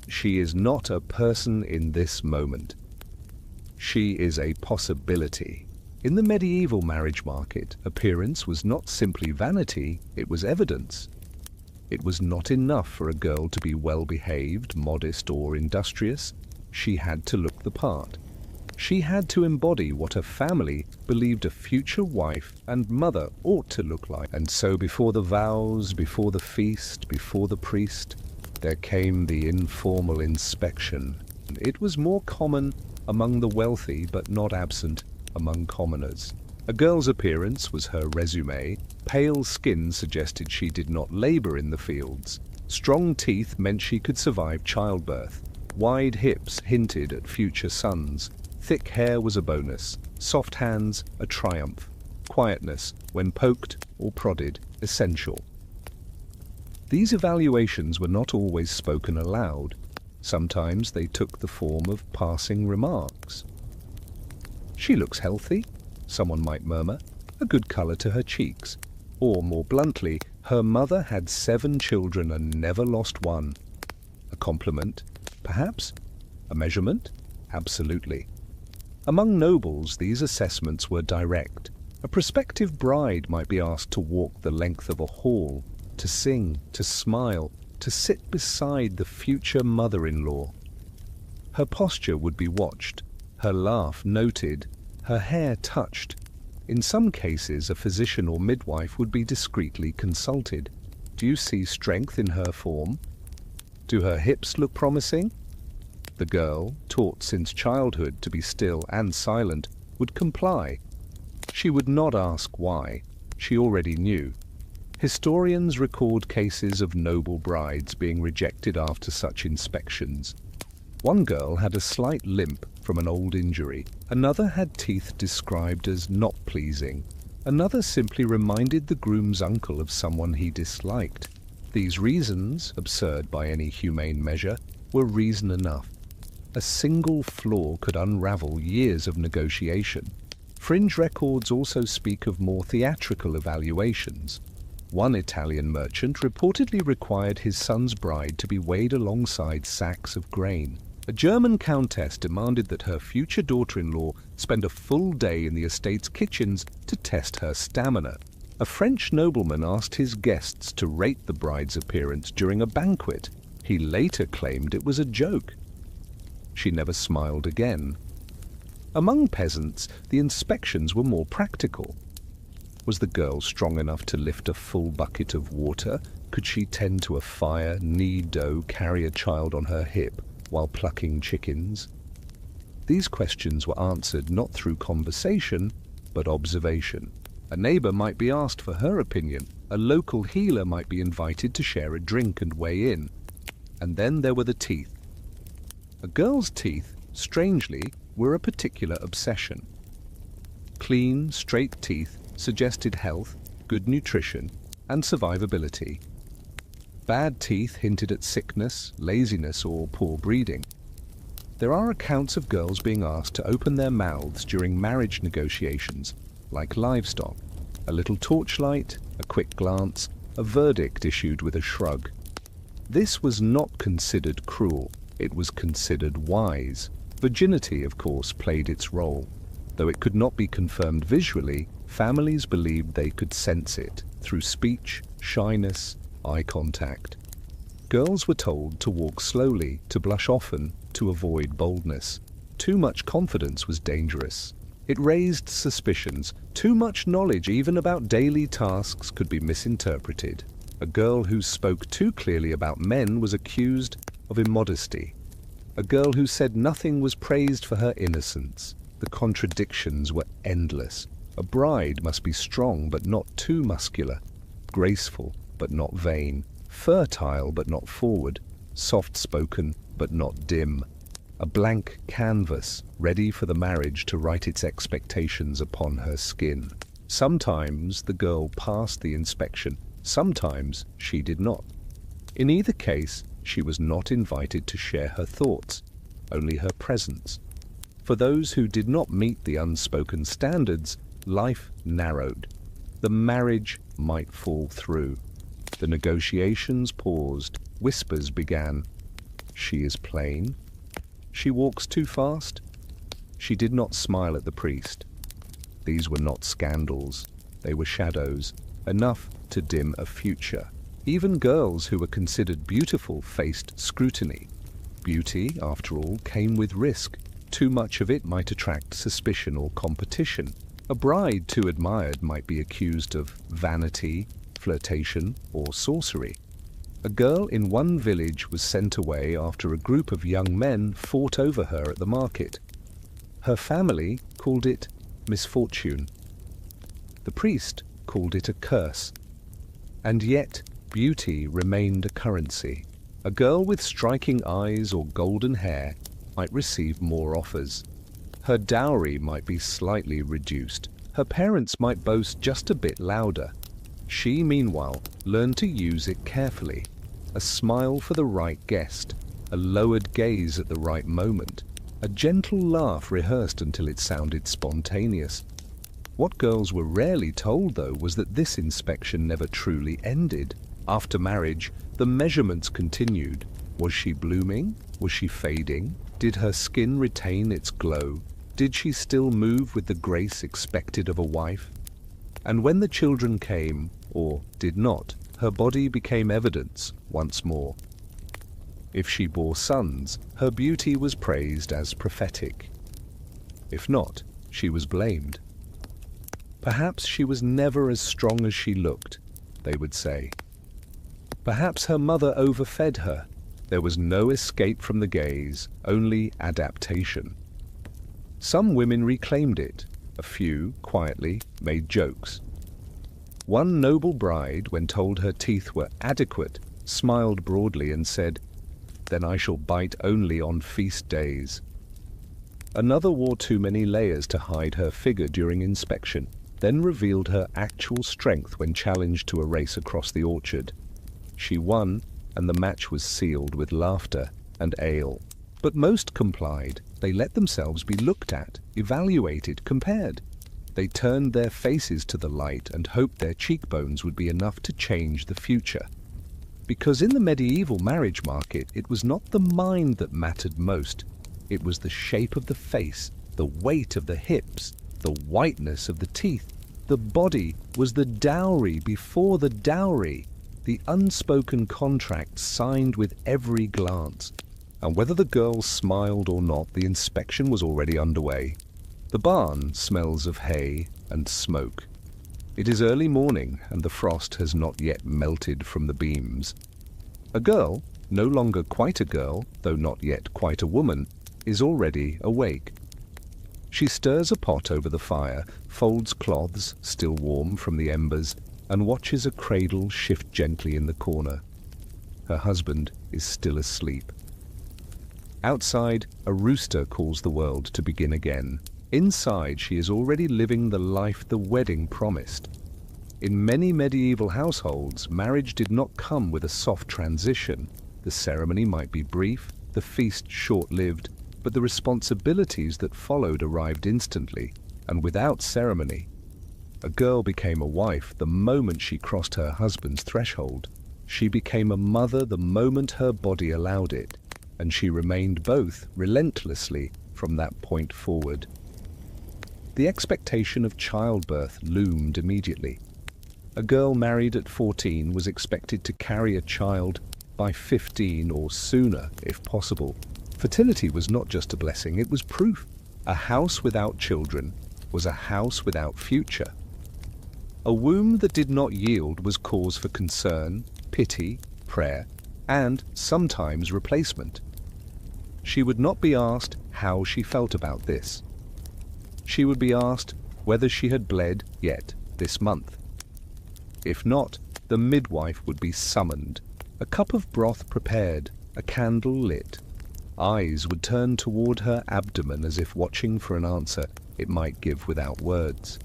She is not a person in this moment. She is a possibility. In the medieval marriage market, appearance was not simply vanity, it was evidence. It was not enough for a girl to be well-behaved, modest, or industrious. She had to look the part. She had to embody what a family believed a future wife and mother ought to look like. And so before the vows, before the feast, before the priest, there came the informal inspection. It was more common among the wealthy, but not absent among commoners. A girl's appearance was her resume. Pale skin suggested she did not labor in the fields. Strong teeth meant she could survive childbirth. Wide hips hinted at future sons. Thick hair was a bonus. Soft hands, a triumph. Quietness, when poked or prodded, essential. These evaluations were not always spoken aloud. Sometimes they took the form of passing remarks. "She looks healthy," someone might murmur, "a good color to her cheeks." Or, more bluntly, "Her mother had 7 children and never lost one." A compliment? Perhaps. A measurement? Absolutely. Among nobles, these assessments were direct. A prospective bride might be asked to walk the length of a hall, to sing, to smile, to sit beside the future mother-in-law. Her posture would be watched, her laugh noted, her hair touched. In some cases, a physician or midwife would be discreetly consulted. Do you see strength in her form? Do her hips look promising? The girl, taught since childhood to be still and silent, would comply. She would not ask why. She already knew. Historians record cases of noble brides being rejected after such inspections. One girl had a slight limp from an old injury. Another had teeth described as not pleasing. Another simply reminded the groom's uncle of someone he disliked. These reasons, absurd by any humane measure, were reason enough. A single flaw could unravel years of negotiation. Fringe records also speak of more theatrical evaluations. One Italian merchant reportedly required his son's bride to be weighed alongside sacks of grain. A German countess demanded that her future daughter-in-law spend a full day in the estate's kitchens to test her stamina. A French nobleman asked his guests to rate the bride's appearance during a banquet. He later claimed it was a joke. She never smiled again. Among peasants, the inspections were more practical. Was the girl strong enough to lift a full bucket of water? Could she tend to a fire, knead dough, carry a child on her hip while plucking chickens? These questions were answered not through conversation, but observation. A neighbor might be asked for her opinion. A local healer might be invited to share a drink and weigh in. And then there were the teeth. A girl's teeth, strangely, were a particular obsession. Clean, straight teeth suggested health, good nutrition, and survivability. Bad teeth hinted at sickness, laziness, or poor breeding. There are accounts of girls being asked to open their mouths during marriage negotiations, like livestock. A little torchlight, a quick glance, a verdict issued with a shrug. This was not considered cruel. It was considered wise. Virginity, of course, played its role. Though it could not be confirmed visually, families believed they could sense it through speech, shyness, eye contact. Girls were told to walk slowly, to blush often, to avoid boldness. Too much confidence was dangerous. It raised suspicions. Too much knowledge, even about daily tasks, could be misinterpreted. A girl who spoke too clearly about men was accused of immodesty. A girl who said nothing was praised for her innocence. The contradictions were endless. A bride must be strong but not too muscular, graceful but not vain, fertile but not forward, soft-spoken but not dim. A blank canvas, ready for the marriage to write its expectations upon her skin. Sometimes the girl passed the inspection, sometimes she did not. In either case, she was not invited to share her thoughts, only her presence. For those who did not meet the unspoken standards, life narrowed. The marriage might fall through. The negotiations paused. Whispers began. She is plain. She walks too fast. She did not smile at the priest. These were not scandals. They were shadows, enough to dim a future. Even girls who were considered beautiful faced scrutiny. Beauty, after all, came with risk. Too much of it might attract suspicion or competition. A bride too admired might be accused of vanity, flirtation, or sorcery. A girl in one village was sent away after a group of young men fought over her at the market. Her family called it misfortune. The priest called it a curse. And yet, beauty remained a currency. A girl with striking eyes or golden hair might receive more offers. Her dowry might be slightly reduced. Her parents might boast just a bit louder. She, meanwhile, learned to use it carefully. A smile for the right guest, a lowered gaze at the right moment, a gentle laugh rehearsed until it sounded spontaneous. What girls were rarely told, though, was that this inspection never truly ended. After marriage, the measurements continued. Was she blooming? Was she fading? Did her skin retain its glow? Did she still move with the grace expected of a wife? And when the children came, or did not, her body became evidence once more. If she bore sons, her beauty was praised as prophetic. If not, she was blamed. Perhaps she was never as strong as she looked, they would say. Perhaps her mother overfed her. There was no escape from the gaze, only adaptation. Some women reclaimed it. A few, quietly, made jokes. One noble bride, when told her teeth were adequate, smiled broadly and said, "Then I shall bite only on feast days." Another wore too many layers to hide her figure during inspection, then revealed her actual strength when challenged to a race across the orchard. She won, and the match was sealed with laughter and ale. But most complied. They let themselves be looked at, evaluated, compared. They turned their faces to the light and hoped their cheekbones would be enough to change the future. Because in the medieval marriage market, it was not the mind that mattered most. It was the shape of the face, the weight of the hips, the whiteness of the teeth. The body was the dowry before the dowry, the unspoken contract signed with every glance. And whether the girl smiled or not, the inspection was already underway. The barn smells of hay and smoke. It is early morning, and the frost has not yet melted from the beams. A girl, no longer quite a girl, though not yet quite a woman, is already awake. She stirs a pot over the fire, folds cloths, still warm from the embers, and watches a cradle shift gently in the corner. Her husband is still asleep. Outside, a rooster calls the world to begin again. Inside, she is already living the life the wedding promised. In many medieval households, marriage did not come with a soft transition. The ceremony might be brief, the feast short-lived, but the responsibilities that followed arrived instantly, and without ceremony. A girl became a wife the moment she crossed her husband's threshold. She became a mother the moment her body allowed it, and she remained both relentlessly from that point forward. The expectation of childbirth loomed immediately. A girl married at 14 was expected to carry a child by 15 or sooner, if possible. Fertility was not just a blessing, it was proof. A house without children was a house without future. A womb that did not yield was cause for concern, pity, prayer, and sometimes replacement. She would not be asked how she felt about this. She would be asked whether she had bled yet this month. If not, the midwife would be summoned, a cup of broth prepared, a candle lit. Eyes would turn toward her abdomen as if watching for an answer it might give without words.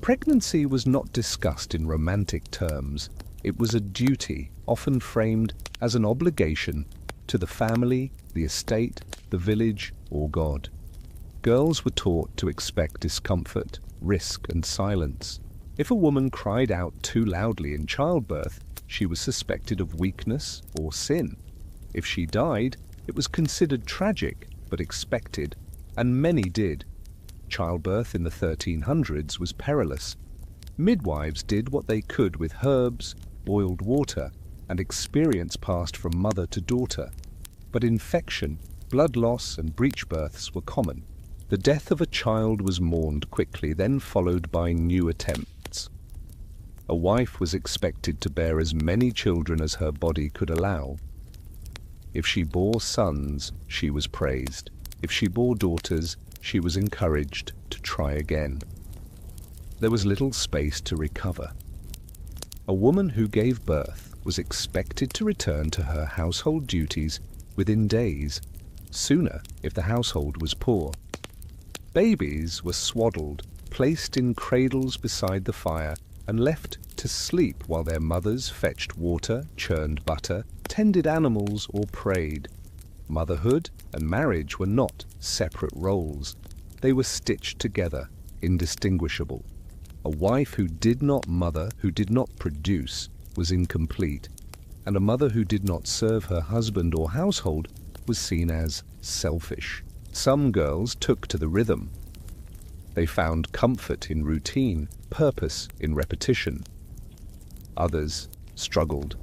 Pregnancy was not discussed in romantic terms. It was a duty, often framed as an obligation to the family, the estate, the village, or God. Girls were taught to expect discomfort, risk, and silence. If a woman cried out too loudly in childbirth, she was suspected of weakness or sin. If she died, it was considered tragic, but expected, and many did. Childbirth in the 1300s was perilous. Midwives did what they could with herbs, boiled water, and experience passed from mother to daughter. But infection, Blood loss and breech births were common. The death of a child was mourned quickly, then followed by new attempts. A wife was expected to bear as many children as her body could allow. If she bore sons, she was praised. If she bore daughters, she was encouraged to try again. There was little space to recover. A woman who gave birth was expected to return to her household duties within days, sooner if the household was poor. Babies were swaddled, placed in cradles beside the fire, and left to sleep while their mothers fetched water, churned butter, tended animals, or prayed. Motherhood and marriage were not separate roles. They were stitched together, indistinguishable. A wife who did not mother, who did not produce, was incomplete, and a mother who did not serve her husband or household was seen as selfish. Some girls took to the rhythm. They found comfort in routine, purpose in repetition. Others struggled.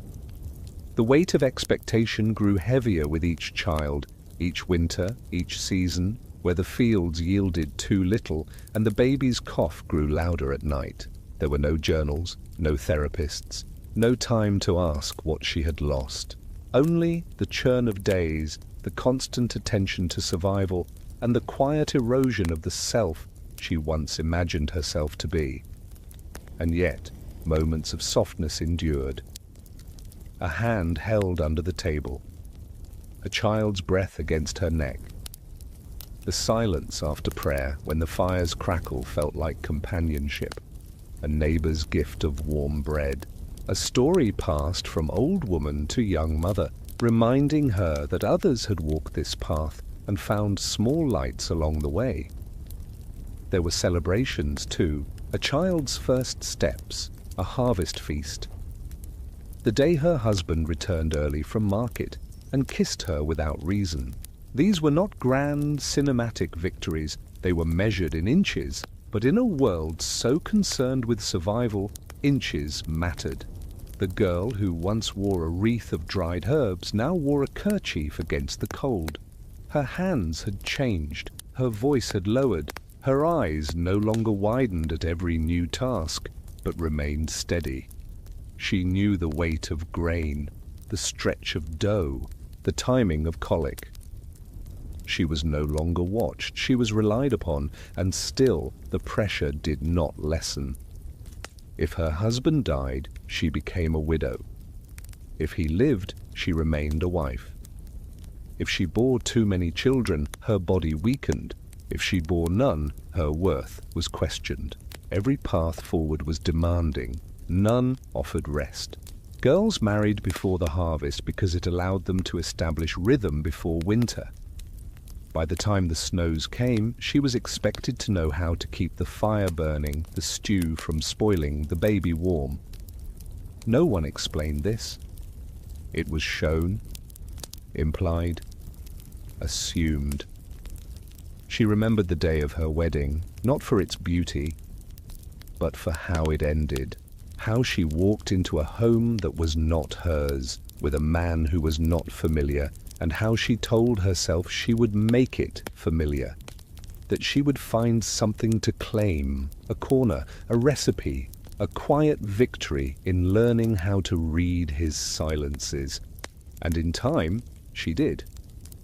The weight of expectation grew heavier with each child, each winter, each season, where the fields yielded too little and the baby's cough grew louder at night. There were no journals, no therapists, no time to ask what she had lost. Only the churn of days, the constant attention to survival, and the quiet erosion of the self she once imagined herself to be. And yet, moments of softness endured. A hand held under the table, a child's breath against her neck. The silence after prayer, when the fire's crackle felt like companionship, a neighbor's gift of warm bread. A story passed from old woman to young mother, reminding her that others had walked this path and found small lights along the way. There were celebrations too, a child's first steps, a harvest feast. The day her husband returned early from market and kissed her without reason. These were not grand cinematic victories, they were measured in inches, but in a world so concerned with survival, inches mattered. The girl who once wore a wreath of dried herbs now wore a kerchief against the cold. Her hands had changed, her voice had lowered, her eyes no longer widened at every new task, but remained steady. She knew the weight of grain, the stretch of dough, the timing of colic. She was no longer watched, she was relied upon, and still the pressure did not lessen. If her husband died, she became a widow. If he lived, she remained a wife. If she bore too many children, her body weakened. If she bore none, her worth was questioned. Every path forward was demanding. None offered rest. Girls married before the harvest because it allowed them to establish rhythm before winter. By the time the snows came, she was expected to know how to keep the fire burning, the stew from spoiling, the baby warm. No one explained this. It was shown, implied, assumed. She remembered the day of her wedding, not for its beauty, but for how it ended. How she walked into a home that was not hers, with a man who was not familiar, and how she told herself she would make it familiar, that she would find something to claim, a corner, a recipe, a quiet victory in learning how to read his silences. And in time, she did.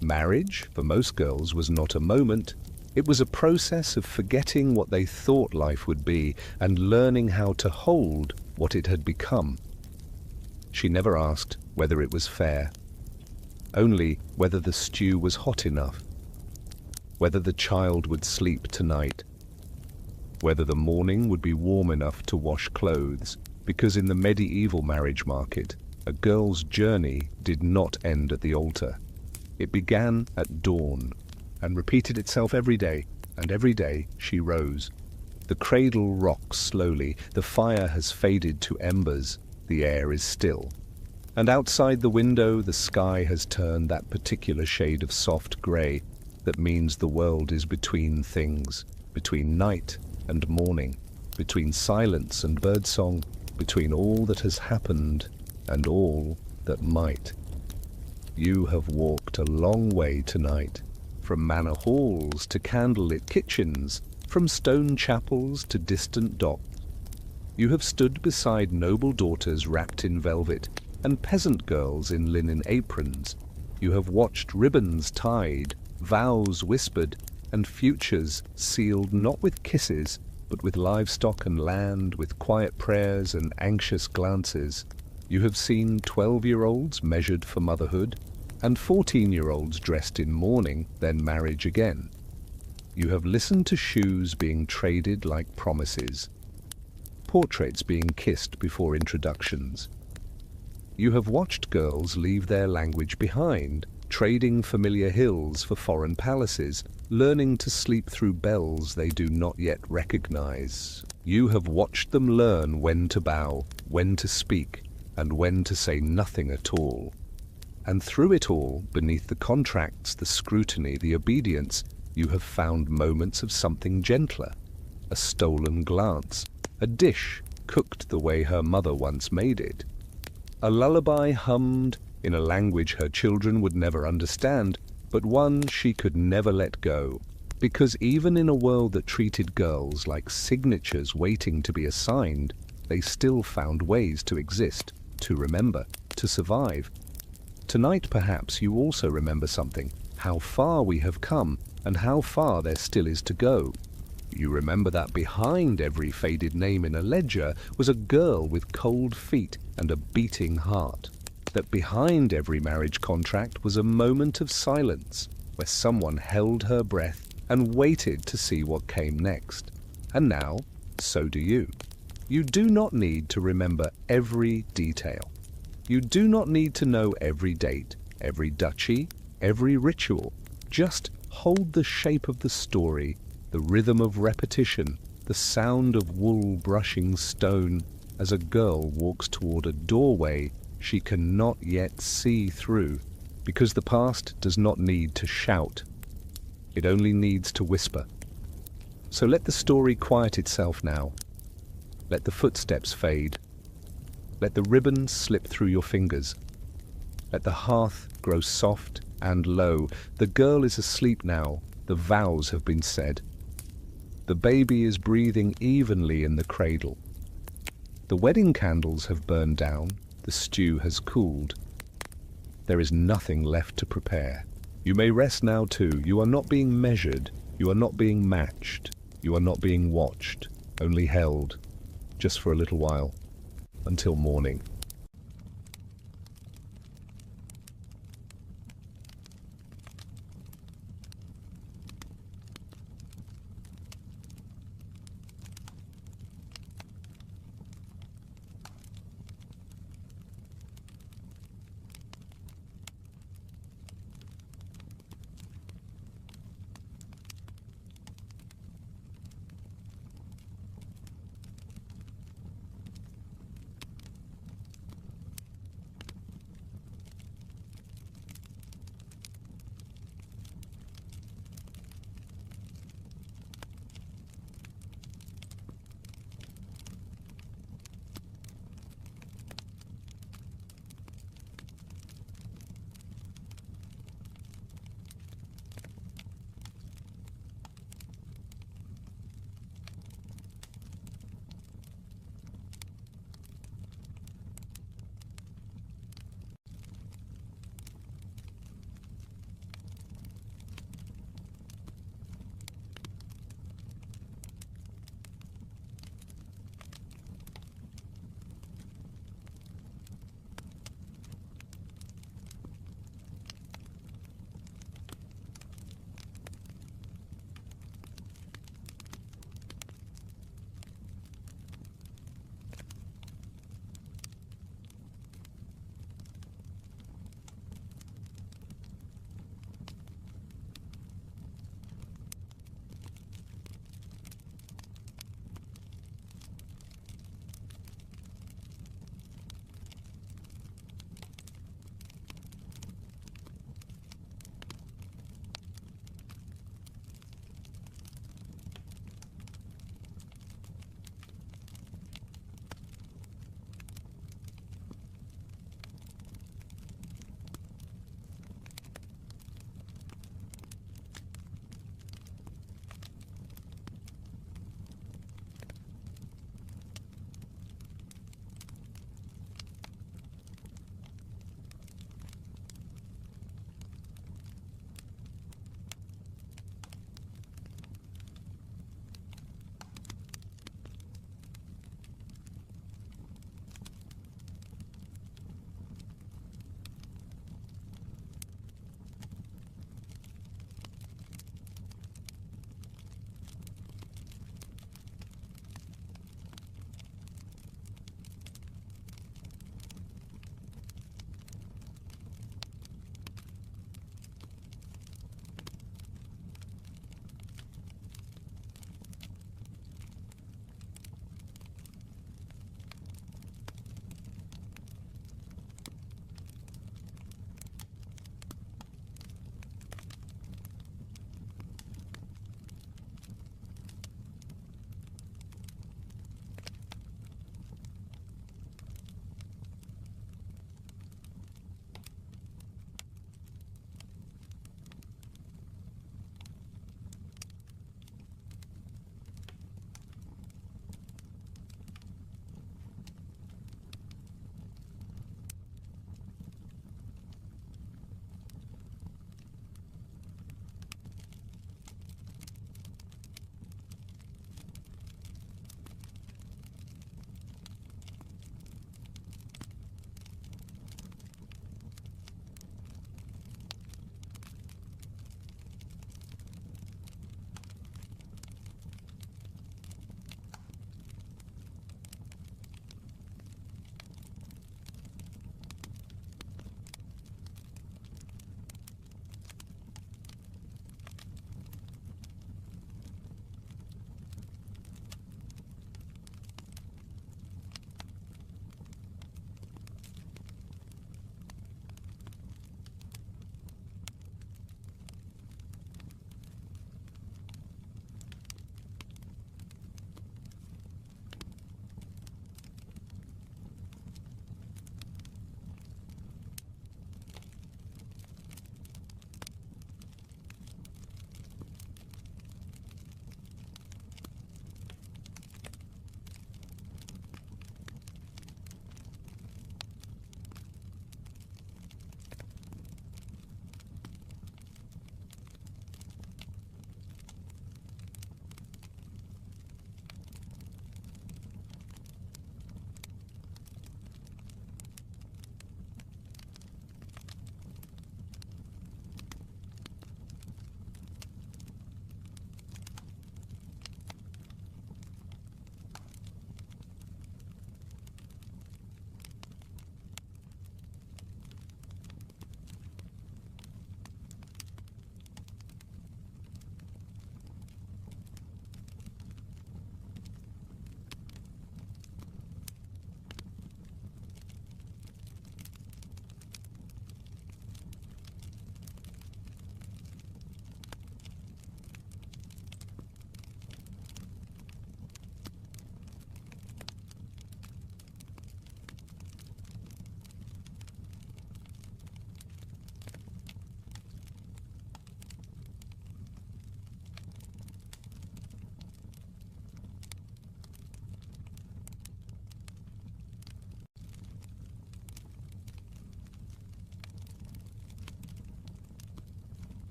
Marriage, for most girls, was not a moment. It was a process of forgetting what they thought life would be and learning how to hold what it had become. She never asked whether it was fair, only whether the stew was hot enough, whether the child would sleep tonight, whether the morning would be warm enough to wash clothes, because in the medieval marriage market, a girl's journey did not end at the altar. It began at dawn and repeated itself every day, and every day she rose. The cradle rocks slowly, the fire has faded to embers, the air is still. And outside the window the sky has turned that particular shade of soft grey that means the world is between things, between night and morning, between silence and birdsong, between all that has happened and all that might. You have walked walked a long way tonight, from manor halls to candlelit kitchens, from stone chapels to distant docks. You have stood beside noble daughters wrapped in velvet and peasant girls in linen aprons. You have watched ribbons tied, vows whispered, and futures sealed not with kisses, but with livestock and land, with quiet prayers and anxious glances. You have seen 12-year-olds measured for motherhood, and 14-year-olds dressed in mourning, then marriage again. You have listened to shoes being traded like promises, portraits being kissed before introductions. You have watched girls leave their language behind, trading familiar hills for foreign palaces, learning to sleep through bells they do not yet recognize. You have watched them learn when to bow, when to speak, and when to say nothing at all. And through it all, beneath the contracts, the scrutiny, the obedience, you have found moments of something gentler, a stolen glance, a dish cooked the way her mother once made it, a lullaby hummed in a language her children would never understand, but one she could never let go, because even in a world that treated girls like signatures waiting to be assigned, they still found ways to exist, to remember, to survive. Tonight perhaps you also remember something, how far we have come and how far there still is to go. You remember that behind every faded name in a ledger was a girl with cold feet and a beating heart. That behind every marriage contract was a moment of silence where someone held her breath and waited to see what came next. And now, so do you. You do not need to remember every detail. You do not need to know every date, every duchy, every ritual. Just hold the shape of the story, the rhythm of repetition, the sound of wool brushing stone as a girl walks toward a doorway she cannot yet see through, because the past does not need to shout. It only needs to whisper. So let the story quiet itself now. Let the footsteps fade. Let the ribbons slip through your fingers. Let the hearth grow soft and low. The girl is asleep now. The vows have been said. The baby is breathing evenly in the cradle. The wedding candles have burned down. The stew has cooled. There is nothing left to prepare. You may rest now too. You are not being measured. You are not being matched. You are not being watched, only held, just for a little while, until morning.